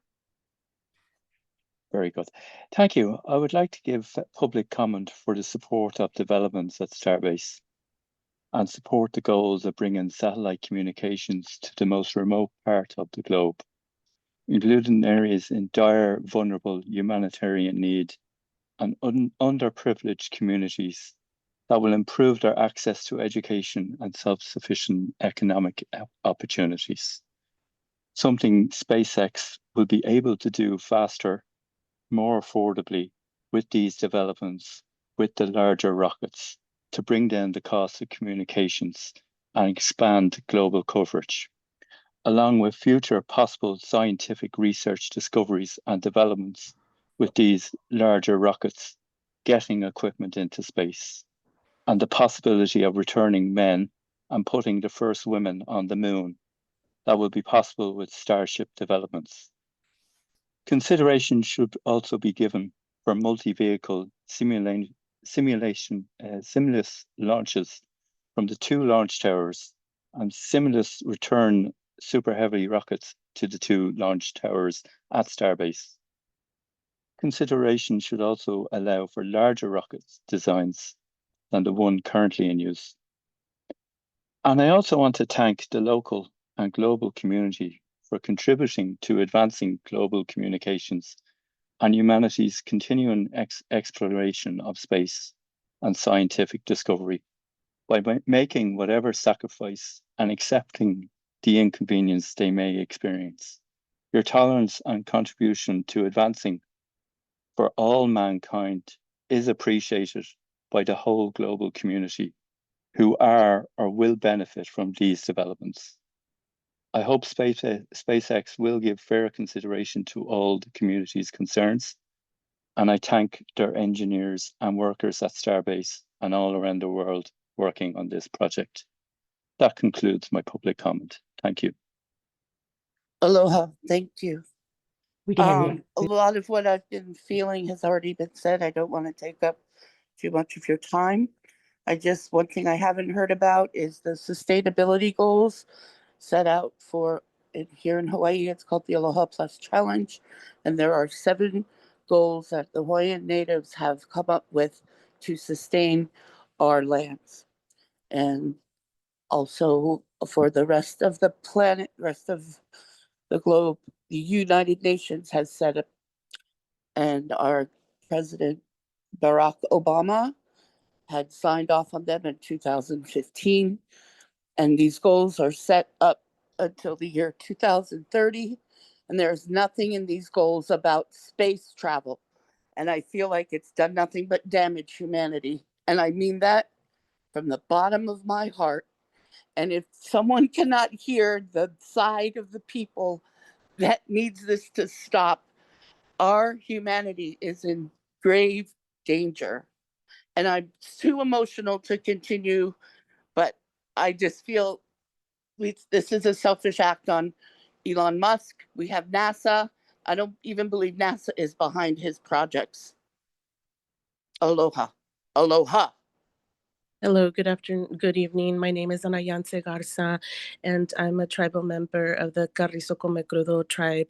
Very good. Thank you. I would like to give public comment for the support of developments at Starbase and support the goals of bringing satellite communications to the most remote part of the globe, including areas in dire, vulnerable humanitarian need and underprivileged communities that will improve their access to education and self-sufficient economic opportunities. Something SpaceX will be able to do faster, more affordably with these developments, with the larger rockets, to bring down the cost of communications and expand global coverage, along with future possible scientific research discoveries and developments with these larger rockets getting equipment into space, and the possibility of returning men and putting the first women on the moon that will be possible with Starship developments. Consideration should also be given for multi-vehicle simulus launches from the 2 launch towers and simulus return super heavy rockets to the 2 launch towers at Starbase. Consideration should also allow for larger rockets designs than the one currently in use. And I also want to thank the local and global community for contributing to advancing global communications and humanity's continuing exploration of space and scientific discovery by making whatever sacrifice and accepting the inconvenience they may experience. Your tolerance and contribution to advancing for all mankind is appreciated by the whole global community who are or will benefit from these developments. I hope SpaceX will give fair consideration to all the community's concerns, and I thank their engineers and workers at Starbase and all around the world working on this project. That concludes my public comment. Thank you. Aloha, thank you. A lot of what I've been feeling has already been said. I don't want to take up too much of your time. One thing I haven't heard about is the sustainability goals set out for here in Hawaii. It's called the Aloha Plus Challenge. And there are 7 goals that the Hawaiian natives have come up with to sustain our lands. And also for the rest of the planet, rest of the globe, the United Nations has set up, and our President Barack Obama had signed off on them in 2015. And these goals are set up until the year 2030. And there's nothing in these goals about space travel. And I feel like it's done nothing but damage humanity. And I mean that from the bottom of my heart. And if someone cannot hear the side of the people that needs this to stop, our humanity is in grave danger. And I'm too emotional to continue, but I just feel this is a selfish act on Elon Musk. We have NASA. I don't even believe NASA is behind his projects. Aloha. Aloha. Hello, good afternoon, good evening. My name is Anayanse Garza, and I'm a tribal member of the Carrizoco-Mecrudo tribe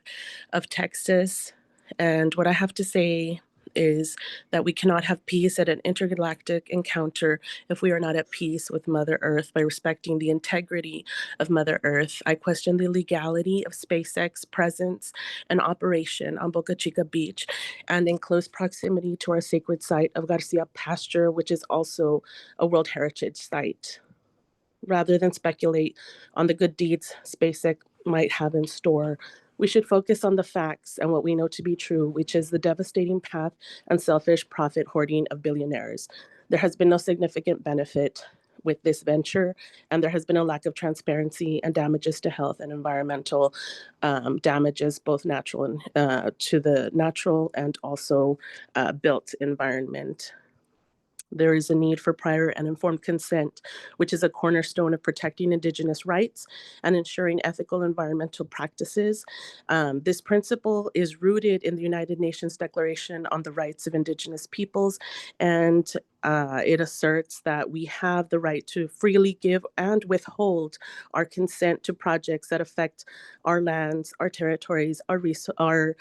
of Texas. And what I have to say is that we cannot have peace at an intergalactic encounter if we are not at peace with Mother Earth by respecting the integrity of Mother Earth. I question the legality of SpaceX presence and operation on Boca Chica Beach and in close proximity to our sacred site of Garcia Pasture, which is also a World Heritage Site. Rather than speculate on the good deeds SpaceX might have in store, we should focus on the facts and what we know to be true, which is the devastating path and selfish profit hoarding of billionaires. There has been no significant benefit with this venture, and there has been a lack of transparency and damages to health and environmental damages, both natural and to the natural and also built environment. There is a need for prior and informed consent, which is a cornerstone of protecting Indigenous rights and ensuring ethical environmental practices. This principle is rooted in the United Nations Declaration on the Rights of Indigenous Peoples, and it asserts that we have the right to freely give and withhold our consent to projects that affect our lands, our territories, our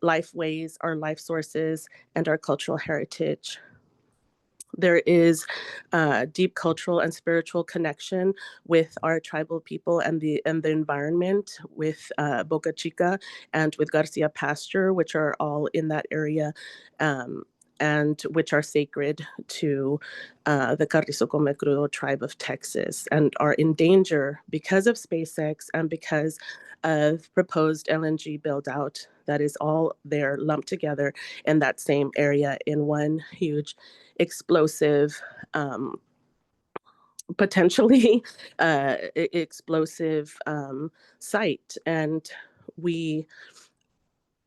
lifeways, our life sources, and our cultural heritage. There is a deep cultural and spiritual connection with our tribal people and the environment with Boca Chica and with Garcia Pasture, which are all in that area and which are sacred to the Carrizoco-Mecrudo tribe of Texas and are in danger because of SpaceX and because of proposed LNG build out that is all there lumped together in that same area in one huge explosive, potentially explosive site. And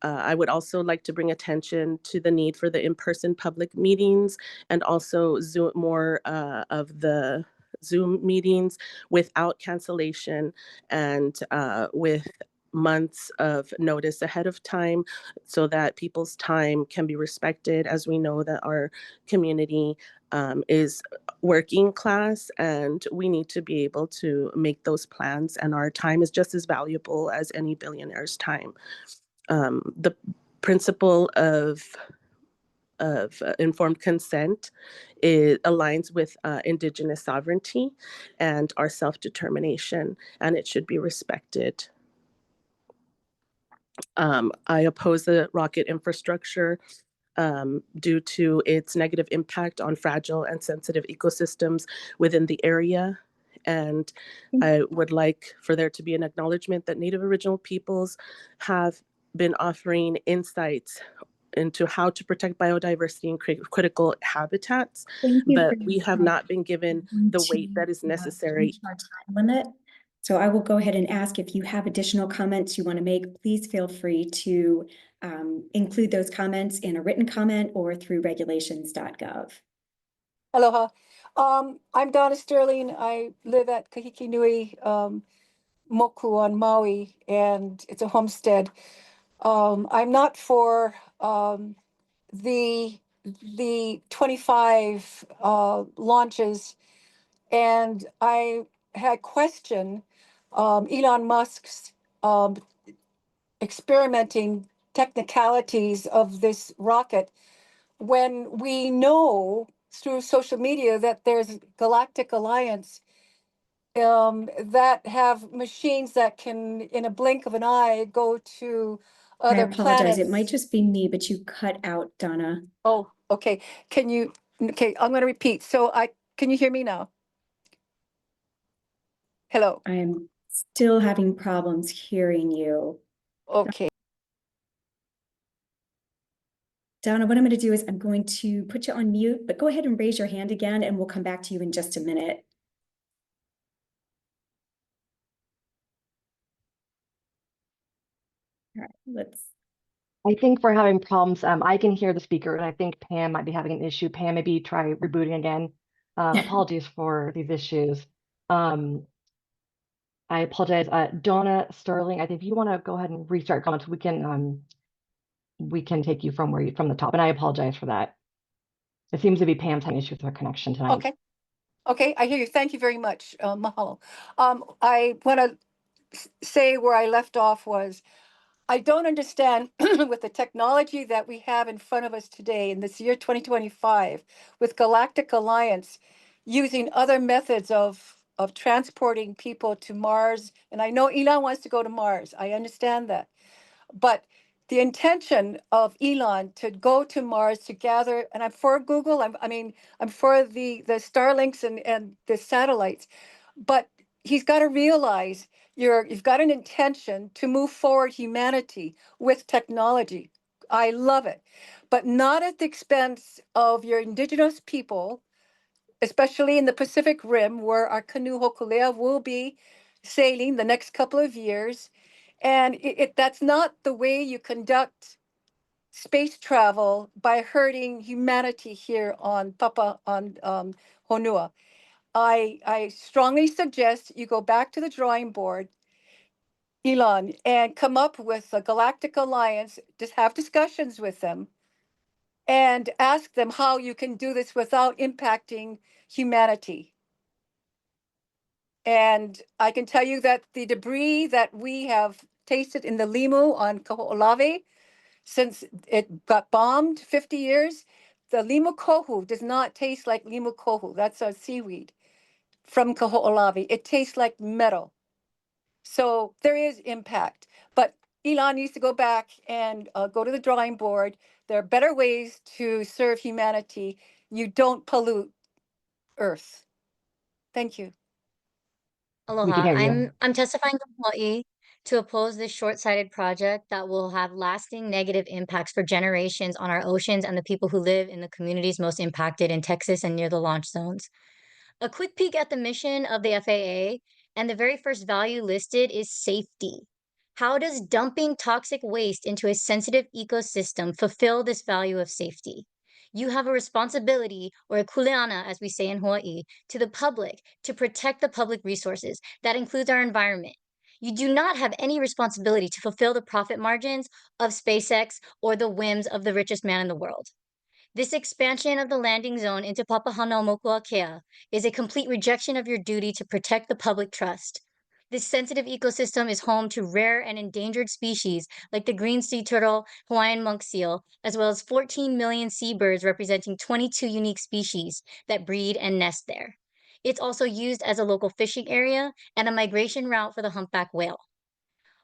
I would also like to bring attention to the need for the in-person public meetings and also more of the Zoom meetings without cancellation and with months of notice ahead of time so that people's time can be respected, as we know that our community is working class and we need to be able to make those plans, and our time is just as valuable as any billionaire's time. The principle of informed consent aligns with Indigenous sovereignty and our self-determination, and it should be respected. I oppose the rocket infrastructure due to its negative impact on fragile and sensitive ecosystems within the area. And I would like for there to be an acknowledgement that Native Original peoples have been offering insights into how to protect biodiversity and critical habitats, but we have not been given the weight that is necessary. Our time limit. So I will go ahead and ask if you have additional comments you want to make, please feel free to include those comments in a written comment or through regulations.gov. Aloha. I'm Donna Sterling. I live at Kahiki Nui, Moku on Maui, and it's a homestead. I'm not for the 25 launches, and I had questioned Elon Musk's experimenting technicalities of this rocket when we know through social media that there's Galactic Alliance that have machines that can, in a blink of an eye, go to I other apologize. planets. It might just be me, but you cut out, Donna. Oh, okay. Okay, I'm going to repeat. So can you hear me now? Hello. I am still having problems hearing you. Okay. Donna, what I'm going to do is I'm going to put you on mute, but go ahead and raise your hand again and we'll come back to you in just a minute. All right, I think we're having problems. I can hear the speaker, and I think Pam might be having an issue. Pam, maybe try rebooting again. Apologies for these issues. I I apologize. Donna Sterling, I think if you want to go ahead and restart comments, we can take you from from the top. And I apologize for that. It seems to be Pam's having issues with her connection tonight. Okay. Okay, I hear you. Thank you very much, mahalo. I want to say where I left off was, I don't understand with the technology that we have in front of us today in this year 2025 with Galactic Alliance using other methods of transporting people to Mars. And I know Elon wants to go to Mars. I understand that. But the intention of Elon to go to Mars to gather, and I'm for Google, I'm for the Starlinks and the satellites, but he's got to realize you've got an intention to move forward humanity with technology. I love it, but not at the expense of your indigenous people, especially in the Pacific Rim, where our canoe Hokulea will be sailing the next couple of years. And that's not the way you conduct space travel, by hurting humanity here on Honua. I strongly suggest you go back to the drawing board, Elon, and come up with a Galactic Alliance, just have discussions with them and ask them how you can do this without impacting humanity. And I can tell you that the debris that we have tasted in the Limu on Kaho'olawe, since it got bombed 50 years, the Limu kohu does not taste like Limu kohu. That's a seaweed from Kaho'olawe. It tastes like metal. So there is impact. But Elon needs to go back and go to the drawing board. There are better ways to serve humanity. You don't pollute Earth. Thank you. Aloha. I'm testifying from Hawaii to oppose this short-sighted project that will have lasting negative impacts for generations on our oceans and the people who live in the communities most impacted in Texas and near the launch zones. A quick peek at the mission of the FAA, and the very first value listed is safety. How does dumping toxic waste into a sensitive ecosystem fulfill this value of safety? You have a responsibility, or a kuleana, as we say in Hawaii, to the public to protect the public resources. That includes our environment. You do not have any responsibility to fulfill the profit margins of SpaceX or the whims of the richest man in the world. This expansion of the landing zone into Papahanaumokuakea is a complete rejection of your duty to protect the public trust. This sensitive ecosystem is home to rare and endangered species like the green sea turtle, Hawaiian monk seal, as well as 14 million seabirds representing 22 unique species that breed and nest there. It's also used as a local fishing area and a migration route for the humpback whale.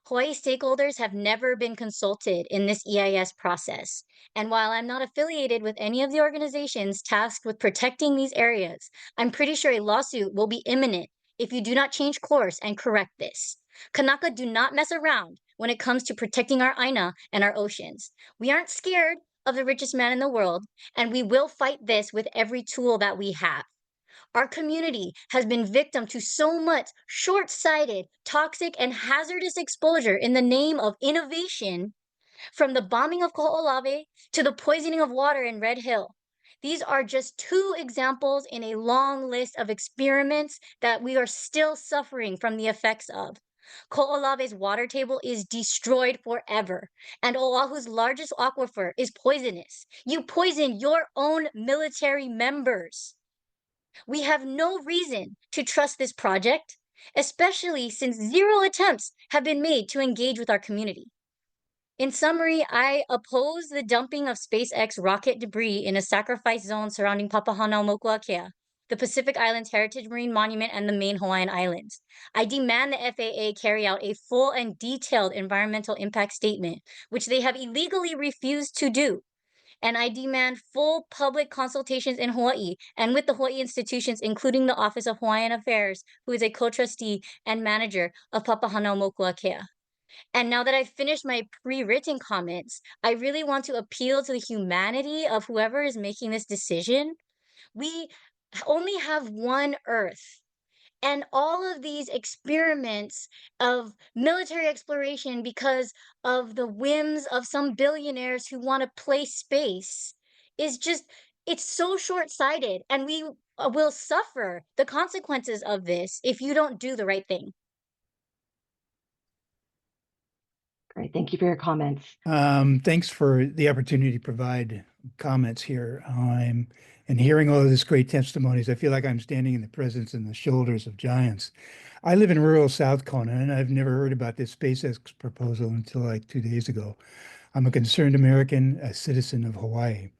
Hawaii stakeholders have never been consulted in this EIS process. And while I'm not affiliated with any of the organizations tasked with protecting these areas, I'm pretty sure a lawsuit will be imminent if you do not change course and correct this. Kanaka do not mess around when it comes to protecting our aina and our oceans. We aren't scared of the richest man in the world, and we will fight this with every tool that we have. Our community has been victim to so much short-sighted, toxic, and hazardous exposure in the name of innovation, from the bombing of Kaho'olawe to the poisoning of water in Red Hill. These are just two examples in a long list of experiments that we are still suffering from the effects of. Ko'olawe's water table is destroyed forever, and Oahu's largest aquifer is poisonous. You poison your own military members. We have no reason to trust this project, especially since zero attempts have been made to engage with our community. In summary, I oppose the dumping of SpaceX rocket debris in a sacrifice zone surrounding Papahanaumokuakea, the Pacific Islands Heritage Marine Monument, and the main Hawaiian Islands. I demand the FAA carry out a full and detailed environmental impact statement, which they have illegally refused to do. And I demand full public consultations in Hawaii and with the Hawaii institutions, including the Office of Hawaiian Affairs, who is a co-trustee and manager of Papahanaumokuakea. And now that I've finished my pre-written comments, I really want to appeal to the humanity of whoever is making this decision. We only have one Earth. And all of these experiments of military exploration because of the whims of some billionaires who want to play space is just, it's so short-sighted. And we will suffer the consequences of this if you don't do the right thing. Great. Thank you for your comments. Thanks for the opportunity to provide comments here. And hearing all of this great testimonies, I feel like I'm standing in the presence and the shoulders of giants. I live in rural South Kona, and I've never heard about this SpaceX proposal until like 2 days ago. I'm a concerned American, a citizen of Hawaii.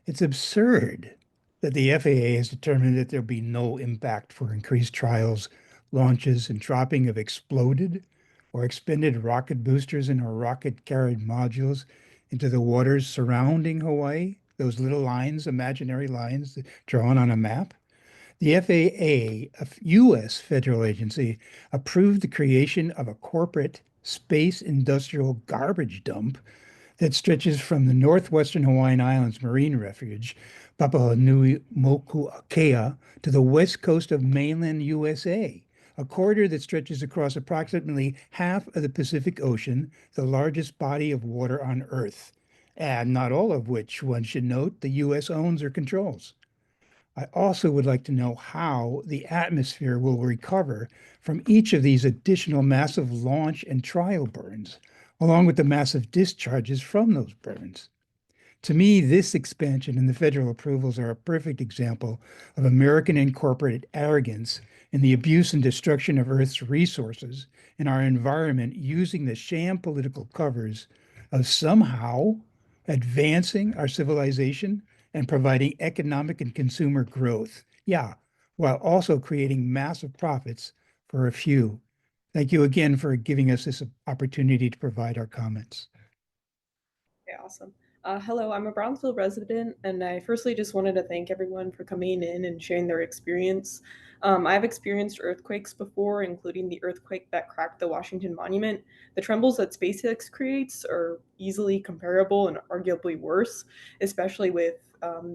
It's absurd that the FAA has determined that there'll be no impact for increased trials, launches, and dropping of exploded or expended rocket boosters and or rocket carried modules into the waters surrounding Hawaii, those little lines, imaginary lines drawn on a map. The FAA, a U.S. federal agency, approved the creation of a corporate space industrial garbage dump that stretches from the northwestern Hawaiian Islands Marine Refuge, Papahanaumokuakea, to the west coast of mainland USA, a corridor that stretches across approximately half of the Pacific Ocean, the largest body of water on Earth, and not all of which, one should note, the U.S. owns or controls. I also would like to know how the atmosphere will recover from each of these additional massive launch and trial burns, along with the massive discharges from those burns. To me, this expansion and the federal approvals are a perfect example of American incorporated arrogance in the abuse and destruction of Earth's resources and our environment using the sham political covers of somehow advancing our civilization and providing economic and consumer growth. Yeah, while also creating massive profits for a few. Thank you again for giving us this opportunity to provide our comments. Okay, awesome. Hello, I'm a Brownsville resident, and I firstly just wanted to thank everyone for coming in and sharing their experience. I've experienced earthquakes before, including the earthquake that cracked the Washington Monument. The trembles that SpaceX creates are easily comparable and arguably worse, especially with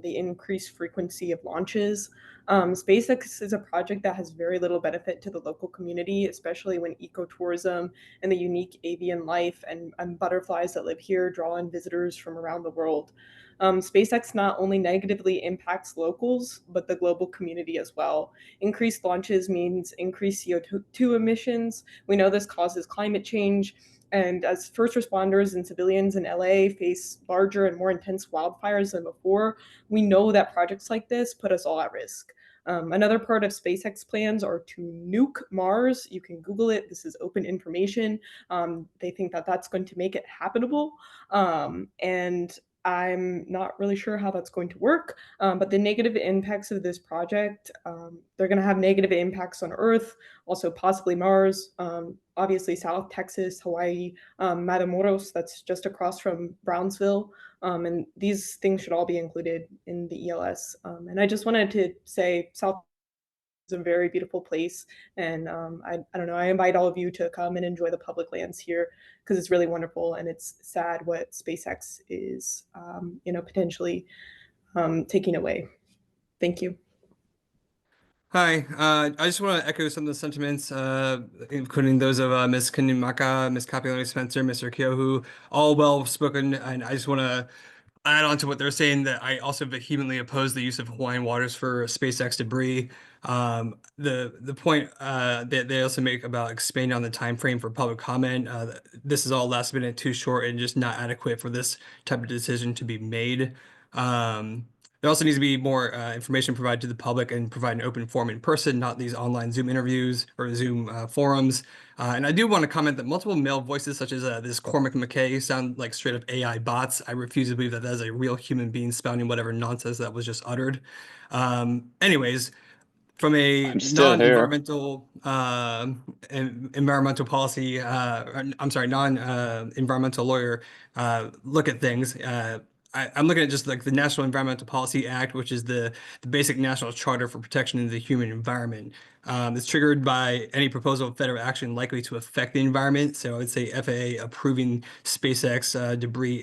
the increased frequency of launches. SpaceX is a project that has very little benefit to the local community, especially when ecotourism and the unique avian life and butterflies that live here draw in visitors from around the world. SpaceX not only negatively impacts locals, but the global community as well. Increased launches means increased CO2 emissions. We know this causes climate change. And as first responders and civilians in LA face larger and more intense wildfires than before, we know that projects like this put us all at risk. Another part of SpaceX plans are to nuke Mars. You can Google it. This is open information. They think that that's going to make it habitable. And I'm not really sure how that's going to work, but the negative impacts of this project, they're going to have negative impacts on Earth, also possibly Mars, obviously South Texas, Hawaii, Matamoros, that's just across from Brownsville. And these things should all be included in the ELS. And I just wanted to say South is a very beautiful place. And I don't know, I invite all of you to come and enjoy the public lands here because it's really wonderful. And it's sad what SpaceX is, potentially taking away. Thank you. Hi, I just want to echo some of the sentiments, including those of Ms. Kanimaka, Ms. Capilano Spencer, Mr. Kyohu, all well spoken. And I just want to add on to what they're saying that I also vehemently oppose the use of Hawaiian waters for SpaceX debris. The point that they also make about expanding on the time frame for public comment, this is all last minute, too short, and just not adequate for this type of decision to be made. There also needs to be more information provided to the public and provide an open forum in person, not these online Zoom interviews or Zoom forums. And I do want to comment that multiple male voices, such as this Cormac McKay, sound like straight up AI bots. I refuse to believe that that is a real human being spouting whatever nonsense that was just uttered. Anyways, from a I'm still here. non-environmental environmental policy, non-environmental lawyer look at things. I'm looking at just like the National Environmental Policy Act, which is the basic national charter for protection of the human environment. It's triggered by any proposal of federal action likely to affect the environment. So I would say FAA approving SpaceX debris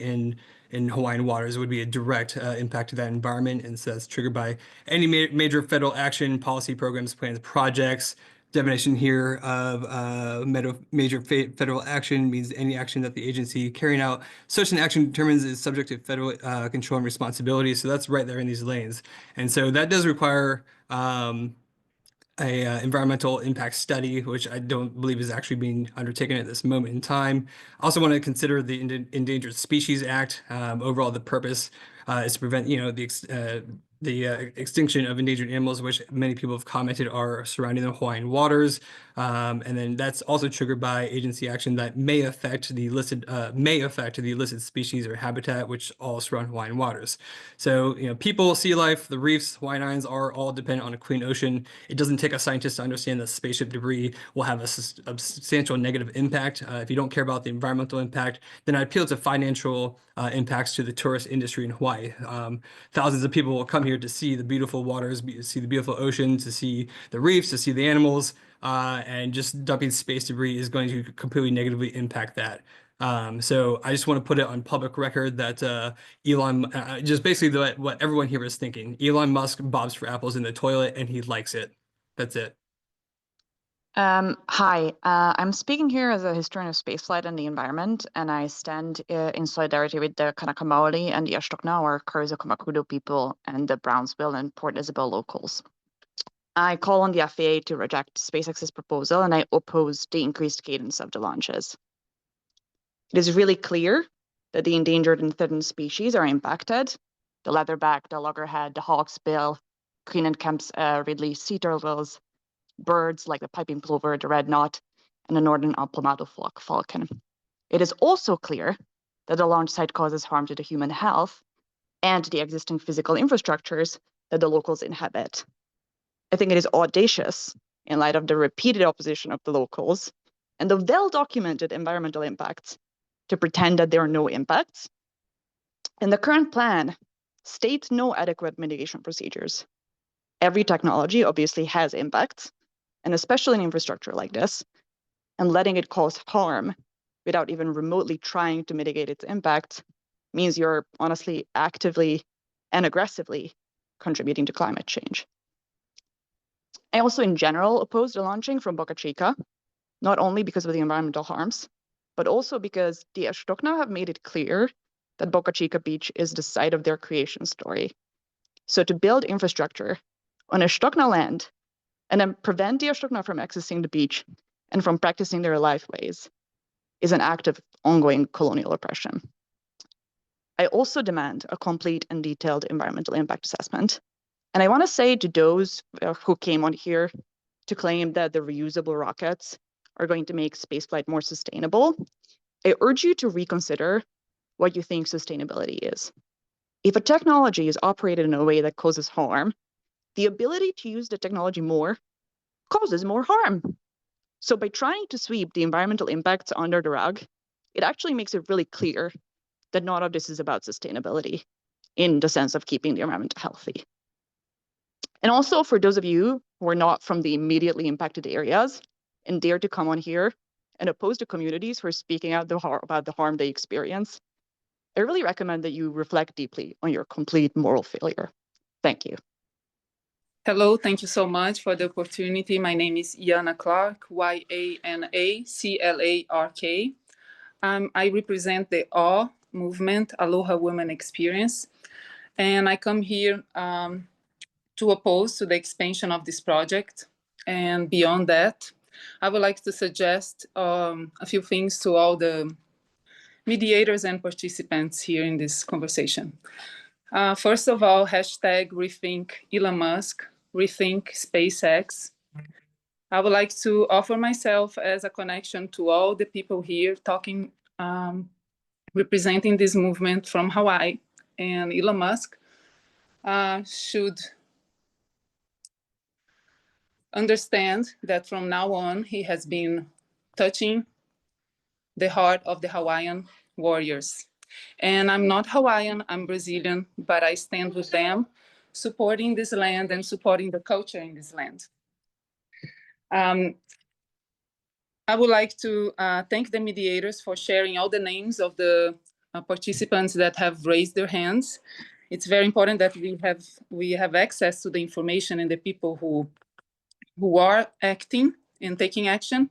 in Hawaiian waters would be a direct impact to that environment. And so that's triggered by any major federal action, policy programs, plans, projects. Definition here of major federal action means any action that the agency carrying out such an action determines is subject to federal control and responsibility. So that's right there in these lanes. And so that does require environmental impact study, which I don't believe is actually being undertaken at this moment in time. I also want to consider the Endangered Species Act. Overall, the purpose is to prevent, the extinction of endangered animals, which many people have commented are surrounding the Hawaiian waters. And then that's also triggered by agency action that may affect the illicit species or habitat, which all surround Hawaiian waters. So, people, sea life, the reefs, Hawaiian Islands are all dependent on a clean ocean. It doesn't take a scientist to understand that spaceship debris will have a substantial negative impact. If you don't care about the environmental impact, then I appeal to financial impacts to the tourist industry in Hawaii. Thousands of people will come here to see the beautiful waters, see the beautiful ocean, to see the reefs, to see the animals, and just dumping space debris is going to completely negatively impact that. So I just want to put it on public record that Elon, just basically what everyone here is thinking. Elon Musk bobs for apples in the toilet and he likes it. That's it. Hi, I'm speaking here as a historian of spaceflight and the environment, and I stand in solidarity with the Kanaka Maoli and the Ashtokna or Karisako people and the Brownsville and Port Isabel locals. I call on the FAA to reject SpaceX's proposal, and I oppose the increased cadence of the launches. It is really clear that the endangered and threatened species are impacted. The leatherback, the loggerhead, the hawksbill, Queen and Kemp's Ridley sea turtles, birds like the piping plover, the red knot, and the northern emplumado falcon. It is also clear that the launch site causes harm to the human health and the existing physical infrastructures that the locals inhabit. I think it is audacious, in light of the repeated opposition of the locals and the well-documented environmental impacts, to pretend that there are no impacts. And the current plan states no adequate mitigation procedures. Every technology obviously has impacts, and especially in infrastructure like this, and letting it cause harm without even remotely trying to mitigate its impact means you're honestly actively and aggressively contributing to climate change. I also in general oppose the launching from Boca Chica, not only because of the environmental harms, but also because the Ashtokna have made it clear that Boca Chica Beach is the site of their creation story. So to build infrastructure on Ashtokna land and then prevent the Ashtokna from accessing the beach and from practicing their life ways is an act of ongoing colonial oppression. I also demand a complete and detailed environmental impact assessment. And I want to say to those who came on here to claim that the reusable rockets are going to make spaceflight more sustainable, I urge you to reconsider what you think sustainability is. If a technology is operated in a way that causes harm, the ability to use the technology more causes more harm. So by trying to sweep the environmental impacts under the rug, it actually makes it really clear that none of this is about sustainability in the sense of keeping the environment healthy. And also for those of you who are not from the immediately impacted areas and dare to come on here and oppose the communities who are speaking out about the harm they experience, I really recommend that you reflect deeply on your complete moral failure. Thank you. Hello, thank you so much for the opportunity. My name is Yana Clark, YANACLARK. I represent the AW movement, Aloha Women Experience, and I come here to oppose to the expansion of this project. And beyond that, I would like to suggest a few things to all the mediators and participants here in this conversation. First of all, hashtag rethink Elon Musk, rethink SpaceX. I would like to offer myself as a connection to all the people here talking, representing this movement from Hawaii. And Elon Musk should understand that from now on, he has been touching the heart of the Hawaiian warriors. And I'm not Hawaiian, I'm Brazilian, but I stand with them, supporting this land and supporting the culture in this land. I would like to thank the mediators for sharing all the names of the participants that have raised their hands. It's very important that we have access to the information and the people who are acting and taking action,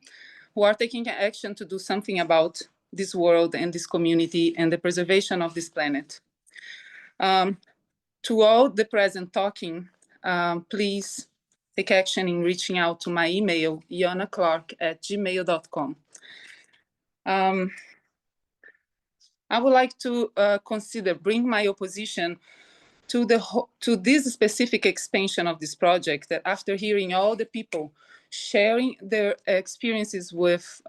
who are taking action to do something about this world and this community and the preservation of this planet. To all the present talking, please take action in reaching out to my email, ianaclark@gmail.com. I would like to consider bring my opposition to this specific expansion of this project, that after hearing all the people sharing their experiences with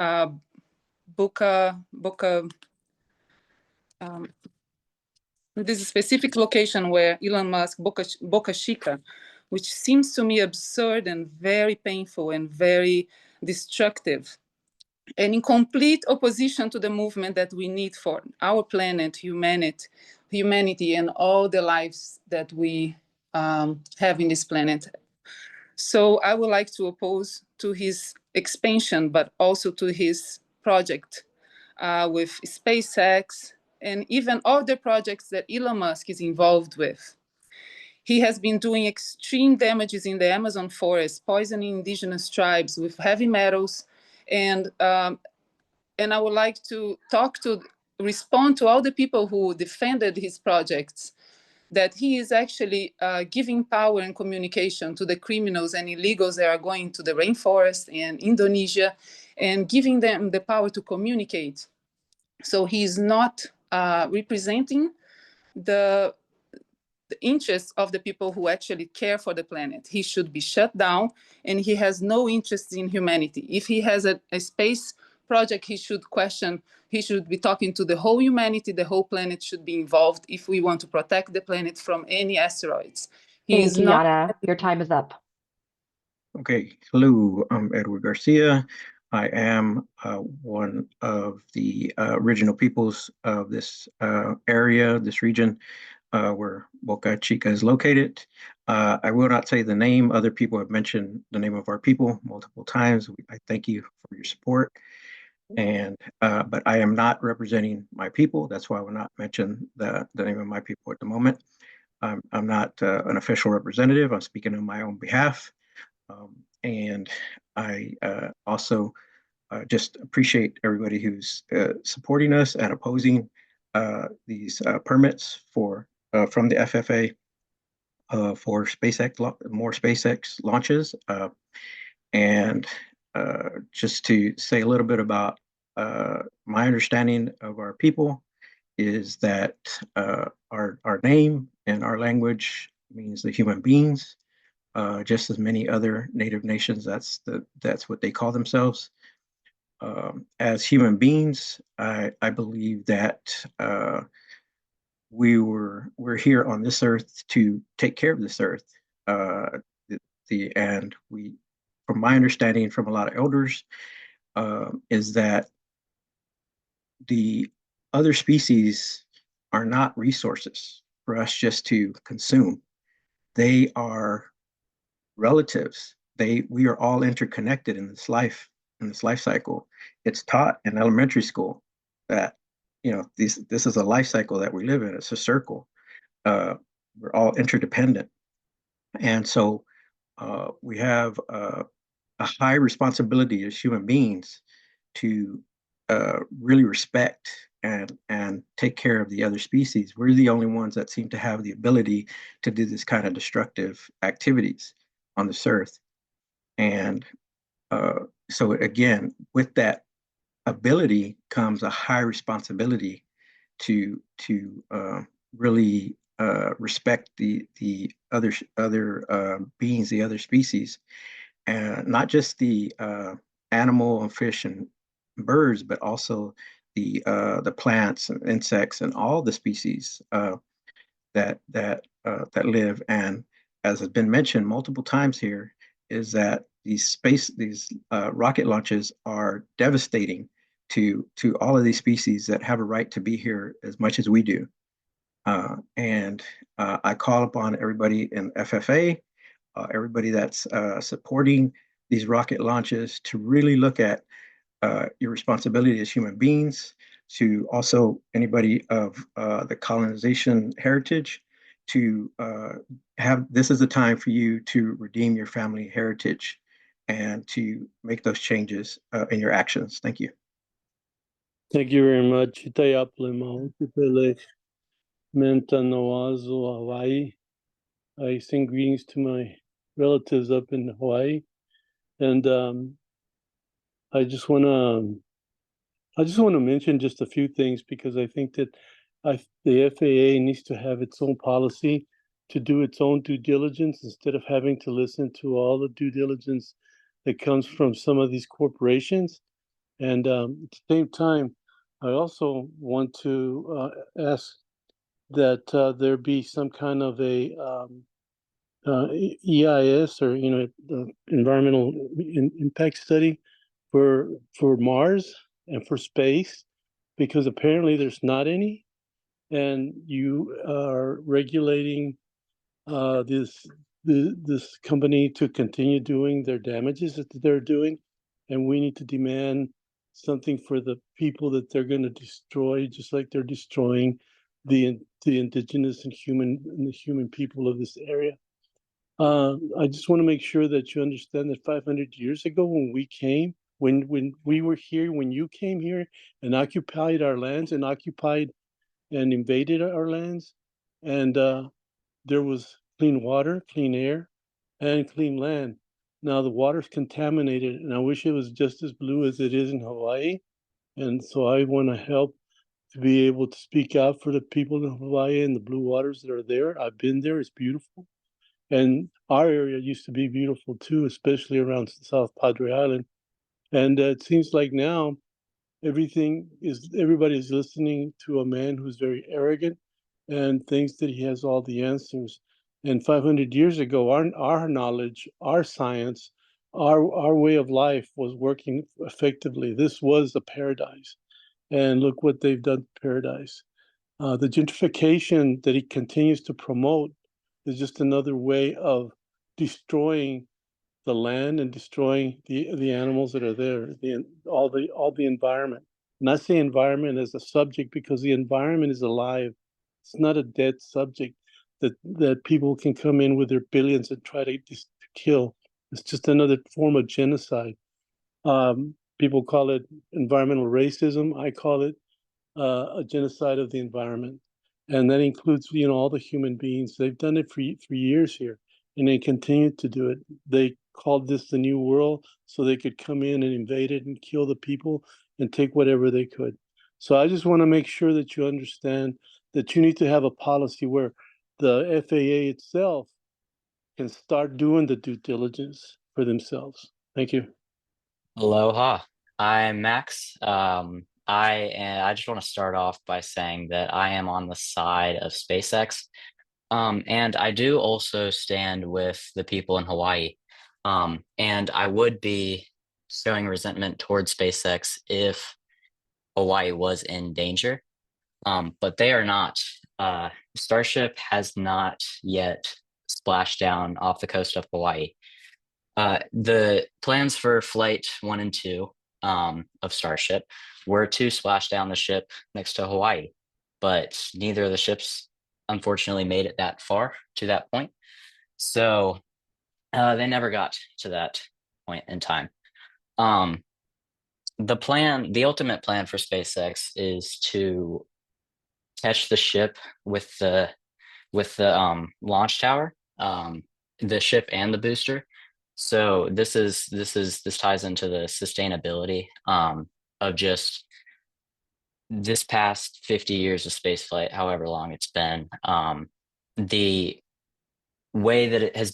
this specific location where Elon Musk, Boca Chica, which seems to me absurd and very painful and very destructive, and in complete opposition to the movement that we need for our planet, humanity, and all the lives that we have in this planet. So I would like to oppose to his expansion, but also to his project with SpaceX and even other projects that Elon Musk is involved with. He has been doing extreme damages in the Amazon forest, poisoning indigenous tribes with heavy metals, and I would like to respond to all the people who defended his projects, that he is actually giving power and communication to the criminals and illegals that are going to the rainforest and Indonesia and giving them the power to communicate. So he is not representing the interests of the people who actually care for the planet. He should be shut down, and he has no interest in humanity. If he has a space project, he should be talking to the whole humanity. The whole planet should be involved if we want to protect the planet from any asteroids. Thank you, Yana. Your time is up. Okay, hello, I'm Edward Garcia. I am one of the original peoples of this area, this region where Boca Chica is located. I will not say the name. Other people have mentioned the name of our people multiple times. I thank you for your support. And but I am not representing my people. That's why I will not mention the name of my people at the moment. I'm not an official representative. I'm speaking on my own behalf. And I also just appreciate everybody who's supporting us and opposing these permits from the FFA for more SpaceX launches. And just to say a little bit about my understanding of our people is that our name and our language means the human beings. Just as many other Native nations, that's what they call themselves. As human beings, I believe that we're here on this earth to take care of this earth. And we, from my understanding from a lot of elders, is that the other species are not resources for us just to consume. They are relatives. We are all interconnected in this life cycle. It's taught in elementary school that this is a life cycle that we live in. It's a circle. We're all interdependent, and so we have a high responsibility as human beings to really respect and take care of the other species. We're the only ones that seem to have the ability to do this kind of destructive activities on this earth. And so again, with that ability comes a high responsibility to really respect the other beings, the other species, and not just the animal and fish and birds, but also the plants and insects and all the species that live. And as has been mentioned multiple times here, is that these rocket launches are devastating to all of these species that have a right to be here as much as we do. And I call upon everybody in FFA, everybody that's supporting these rocket launches, to really look at your responsibility as human beings, to also anybody of the colonization heritage, to this is a time for you to redeem your family heritage and to make those changes in your actions. Thank you. Thank you very much. Hawaii. I send greetings to my relatives up in Hawaii, and I just want to mention just a few things because I think that the FAA needs to have its own policy to do its own due diligence instead of having to listen to all the due diligence that comes from some of these corporations. And at the same time, I also want to ask that there be some kind of a EIS or environmental impact study for Mars and for space, because apparently there's not any, and you are regulating this company to continue doing their damages that they're doing, and we need to demand something for the people that they're going to destroy, just like they're destroying the indigenous and the human people of this area. I just want to make sure that you understand that 500 years ago, when we came, when we were here, when you came here and occupied our lands and occupied and invaded our lands, and there was clean water, clean air, and clean land. Now the water's contaminated, and I wish it was just as blue as it is in Hawaii. And so I want to help to be able to speak out for the people in Hawaii and the blue waters that are there. I've been there; it's beautiful. And our area used to be beautiful too, especially around South Padre Island. And it seems like now everybody's listening to a man who's very arrogant and thinks that he has all the answers. And 500 years ago, our knowledge, our science, our way of life was working effectively. This was a paradise. And look what they've done to paradise. The gentrification that he continues to promote is just another way of destroying the land and destroying the animals that are there, all the environment. And I say environment as a subject because the environment is alive. It's not a dead subject that people can come in with their billions and try to kill. It's just another form of genocide. People call it environmental racism. I call it a genocide of the environment, and that includes all the human beings. They've done it for years here, and they continue to do it. They called this the New World so they could come in and invade it and kill the people and take whatever they could. So I just want to make sure that you understand that you need to have a policy where the FAA itself can start doing the due diligence for themselves. Thank you. Aloha, I'm Max. I just want to start off by saying that I am on the side of SpaceX. And I do also stand with the people in Hawaii. And I would be showing resentment towards SpaceX if Hawaii was in danger. But they are not. Starship has not yet splashed down off the coast of Hawaii. The plans for flight 1 and 2 of Starship were to splash down the ship next to Hawaii, but neither of the ships unfortunately made it that far to that point. So they never got to that point in time. The ultimate plan for SpaceX is to catch the ship with the launch tower, the ship and the booster. So this ties into the sustainability of just this past 50 years of spaceflight, however long it's been. The way that it has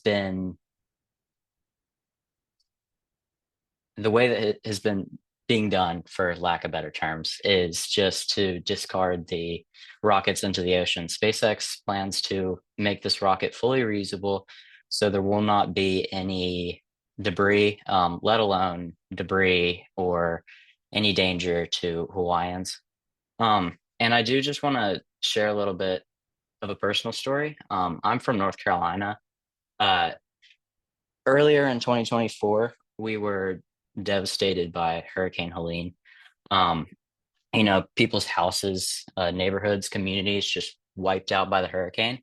been being done, for lack of better terms, is just to discard the rockets into the ocean. SpaceX plans to make this rocket fully reusable, so there will not be any debris, let alone debris or any danger to Hawaiians. And I do just want to share a little bit of a personal story. I'm from North Carolina. Earlier in 2024, we were devastated by Hurricane Helene. People's houses, neighborhoods, communities just wiped out by the hurricane.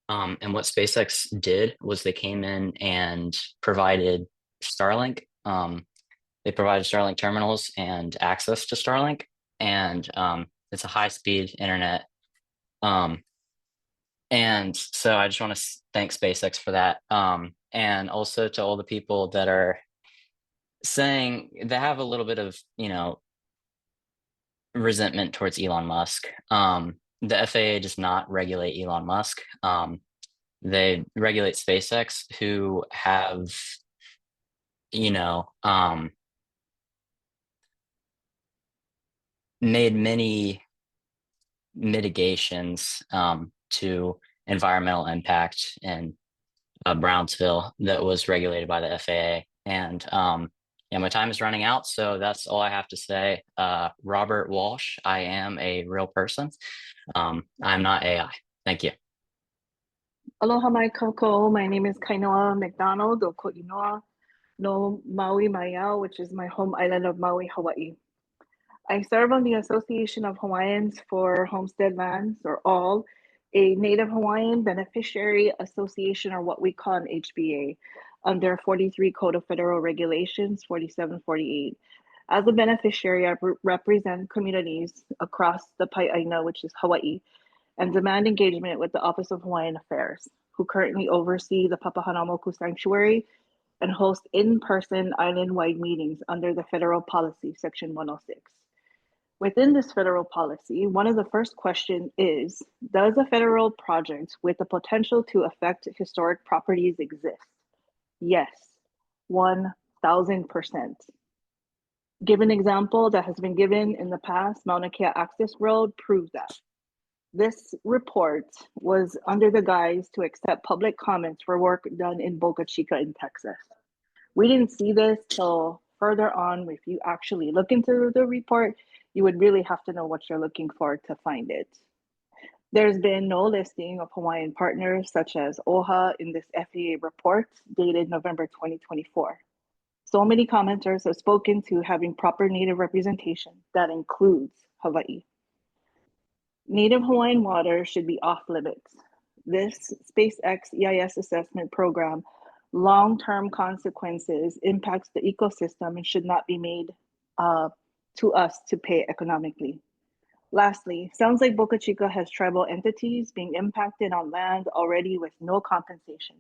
And what SpaceX did was they came in and provided Starlink. They provided Starlink terminals and access to Starlink, and it's a high-speed internet. And so I just want to thank SpaceX for that. And also to all the people that are saying they have a little bit of, resentment towards Elon Musk. The FAA does not regulate Elon Musk. They regulate SpaceX, who have, made many mitigations to environmental impact in Brownsville that was regulated by the FAA. And yeah, my time is running out, so that's all I have to say. Robert Walsh, I am a real person. I'm not AI. Thank you. Aloha mai kako. My name is Kainoa McDonald o Ko'inoa no Maui Maiau, which is my home island of Maui, Hawaii. I serve on the Association of Hawaiians for Homestead Lands, or ALL, a Native Hawaiian Beneficiary Association, or what we call an HBA, under 43 Code of Federal Regulations 4748. As a beneficiary, I represent communities across the Pai'aina, which is Hawaii, and demand engagement with the Office of Hawaiian Affairs, who currently oversee the Papahanaumoku Sanctuary and host in-person island-wide meetings under the Federal Policy, Section 106. Within this federal policy, one of the first questions is, does a federal project with the potential to affect historic properties exist? Yes, 1000%. Give an example that has been given in the past, Mauna Kea Access Road proves that. This report was under the guise to accept public comments for work done in Boca Chica in Texas. We didn't see this till further on. If you actually look into the report, you would really have to know what you're looking for to find it. There's been no listing of Hawaiian partners such as OHA in this FAA report dated November 2024. So many commenters have spoken to having proper Native representation that includes Hawaii. Native Hawaiian waters should be off limits. This SpaceX EIS assessment program long-term consequences impacts the ecosystem and should not be made to us to pay economically. Lastly, sounds like Boca Chica has tribal entities being impacted on land already with no compensation.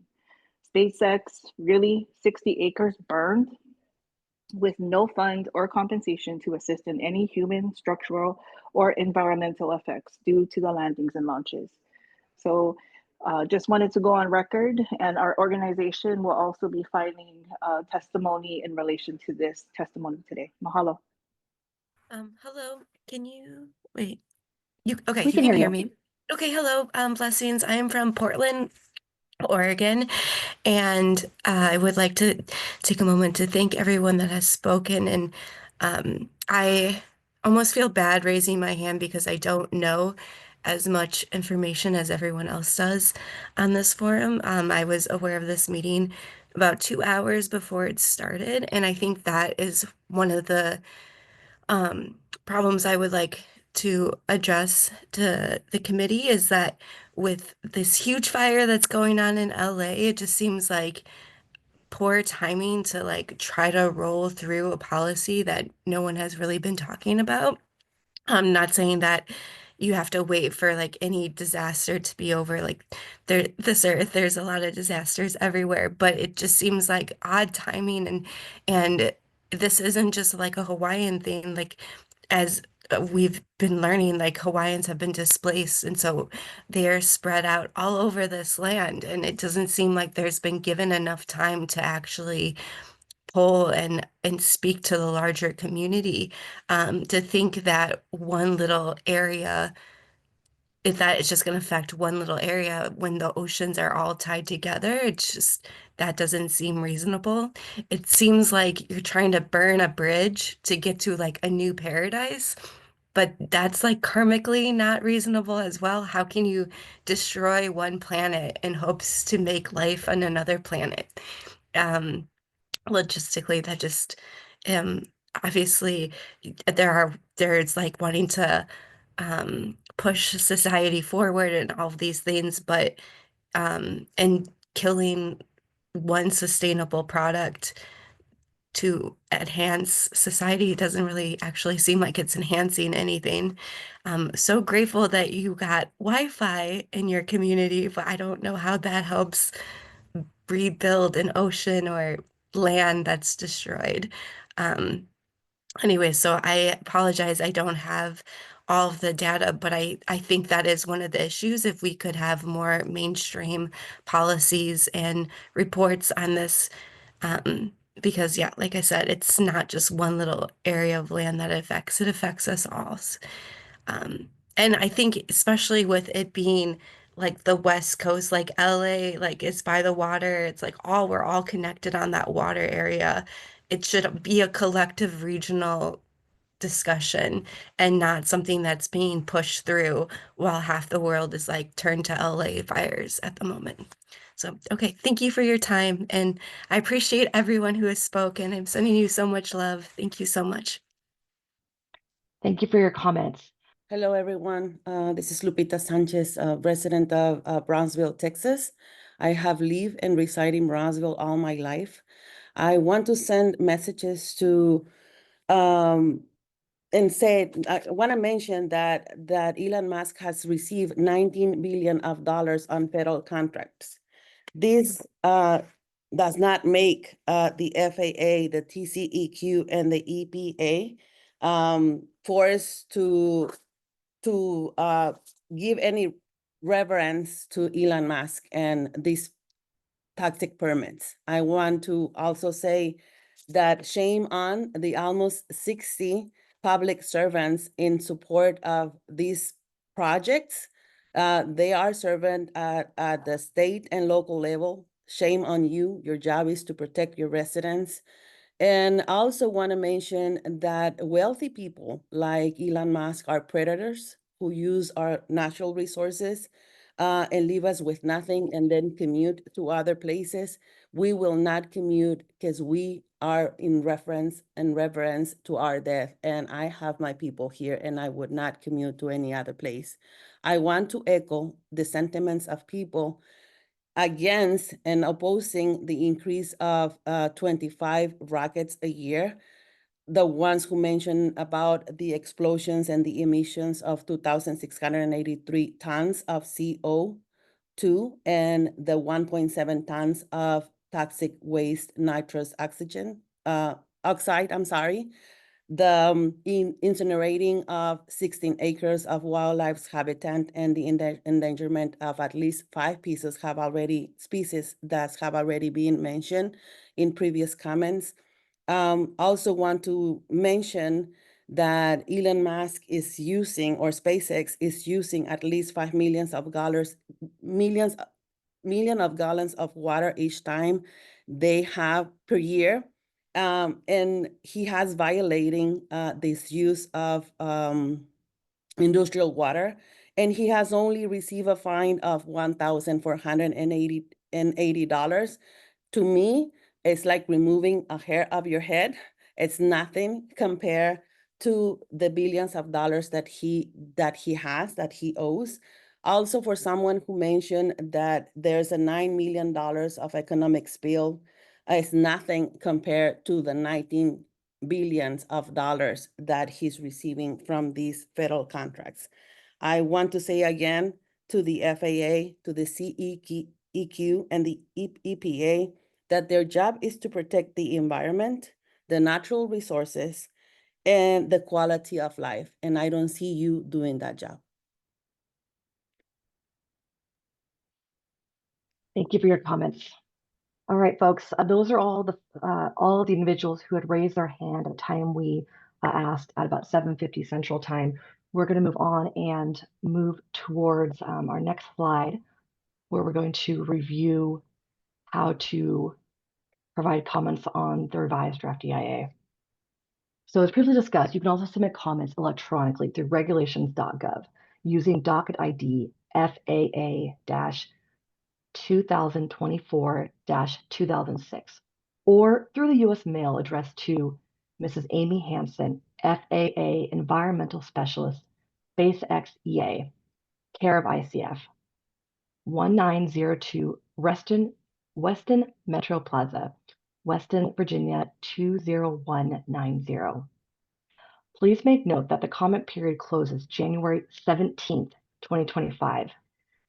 SpaceX, really 60 acres burned with no fund or compensation to assist in any human, structural, or environmental effects due to the landings and launches. So just wanted to go on record, and our organization will also be filing testimony in relation to this testimony today. Mahalo. Hello, can you, wait, okay, We you can can hear hear you. me. Okay, hello, blessings. I am from Portland, Oregon, and I would like to take a moment to thank everyone that has spoken. And I almost feel bad raising my hand because I don't know as much information as everyone else does on this forum. I was aware of this meeting about 2 hours before it started, and I think that is one of the problems I would like to address to the committee, is that with this huge fire that's going on in LA, it just seems like poor timing to like try to roll through a policy that no one has really been talking about. I'm not saying that you have to wait for like any disaster to be over. Like this earth, there's a lot of disasters everywhere, but it just seems like odd timing, and this isn't just like a Hawaiian thing. Like as we've been learning, like Hawaiians have been displaced, and so they're spread out all over this land, and it doesn't seem like there's been given enough time to actually pull and speak to the larger community. To think that one little area, if that is just going to affect one little area when the oceans are all tied together, it's just, that doesn't seem reasonable. It seems like you're trying to burn a bridge to get to like a new paradise, but that's like karmically not reasonable as well. How can you destroy one planet in hopes to make life on another planet? Logistically, that just obviously there's like wanting to push society forward and all of these things, but and killing one sustainable product to enhance society. It doesn't really actually seem like it's enhancing anything. So grateful that you got Wi-Fi in your community, but I don't know how that helps rebuild an ocean or land that's destroyed. Anyway, so I apologize. I don't have all of the data, but I think that is one of the issues. If we could have more mainstream policies and reports on this, because yeah, like I said, it's not just one little area of land that it affects us all. And I think especially with it being like the West Coast, like LA, like it's by the water, it's like we're all connected on that water area. It should be a collective regional discussion and not something that's being pushed through while half the world is like turned to LA fires at the moment. So, okay, thank you for your time. And I appreciate everyone who has spoken. I'm sending you so much love. Thank you so much. Thank you for your comments. Hello, everyone. This is Lupita Sanchez, resident of Brownsville, Texas. I have lived and reside in Brownsville all my life. I want to send messages to and say, I want to mention that Elon Musk has received $19 billion on federal contracts. This does not make the FAA, the TCEQ, and the EPA forced to give any reverence to Elon Musk and these toxic permits. I want to also say that shame on the almost 60 public servants in support of these projects. They are serving at the state and local level. Shame on you. Your job is to protect your residents. And I also want to mention that wealthy people like Elon Musk are predators who use our natural resources and leave us with nothing and then commute to other places. We will not commute because we are in reference and reverence to our death. And I have my people here and I would not commute to any other place. I want to echo the sentiments of people against and opposing the increase of 25 rockets a year. The ones who mentioned about the explosions and the emissions of 2,683 tons of CO2 and the 1.7 tons of toxic waste nitrous oxide, the incinerating of 16 acres of wildlife habitat and the endangerment of at least 5 species that have already been mentioned in previous comments. Also want to mention that Elon Musk is using, or SpaceX is using at least 5 million of gallons of water each time they have per year. And he has violating this use of industrial water, and he has only received a fine of $1,480. To me, it's like removing a hair of your head. It's nothing compared to the billions of dollars that he owes. Also, for someone who mentioned that there's a $9 million of economic spill, it's nothing compared to the 19 billions of dollars that he's receiving from these federal contracts. I want to say again to the FAA, to the CEQ, and the EPA that their job is to protect the environment, the natural resources, and the quality of life. And I don't see you doing that job. Thank you for your comments. All right, folks, those are all of the individuals who had raised their hand at the time we asked at about 7:50 Central Time. We're going to move on and move towards our next slide, where we're going to review how to provide comments on the revised draft EIA. So as previously discussed, you can also submit comments electronically through regulations.gov using docket ID FAA-2024-2006, or through the U.S. mail addressed to Mrs. Amy Hansen, FAA Environmental Specialist, SpaceX EA, care of ICF, 1902 Weston Metro Plaza, Weston, Virginia 20190. Please make note that the comment period closes January 17th, 2025.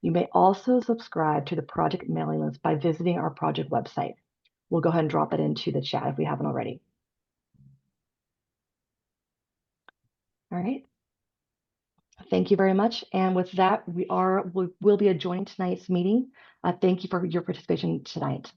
You may also subscribe to the project mailing list by visiting our project website. We'll go ahead and drop it into the chat if we haven't already. All right. Thank you very much. And with that, we will be adjourning tonight's meeting. Thank you for your participation tonight.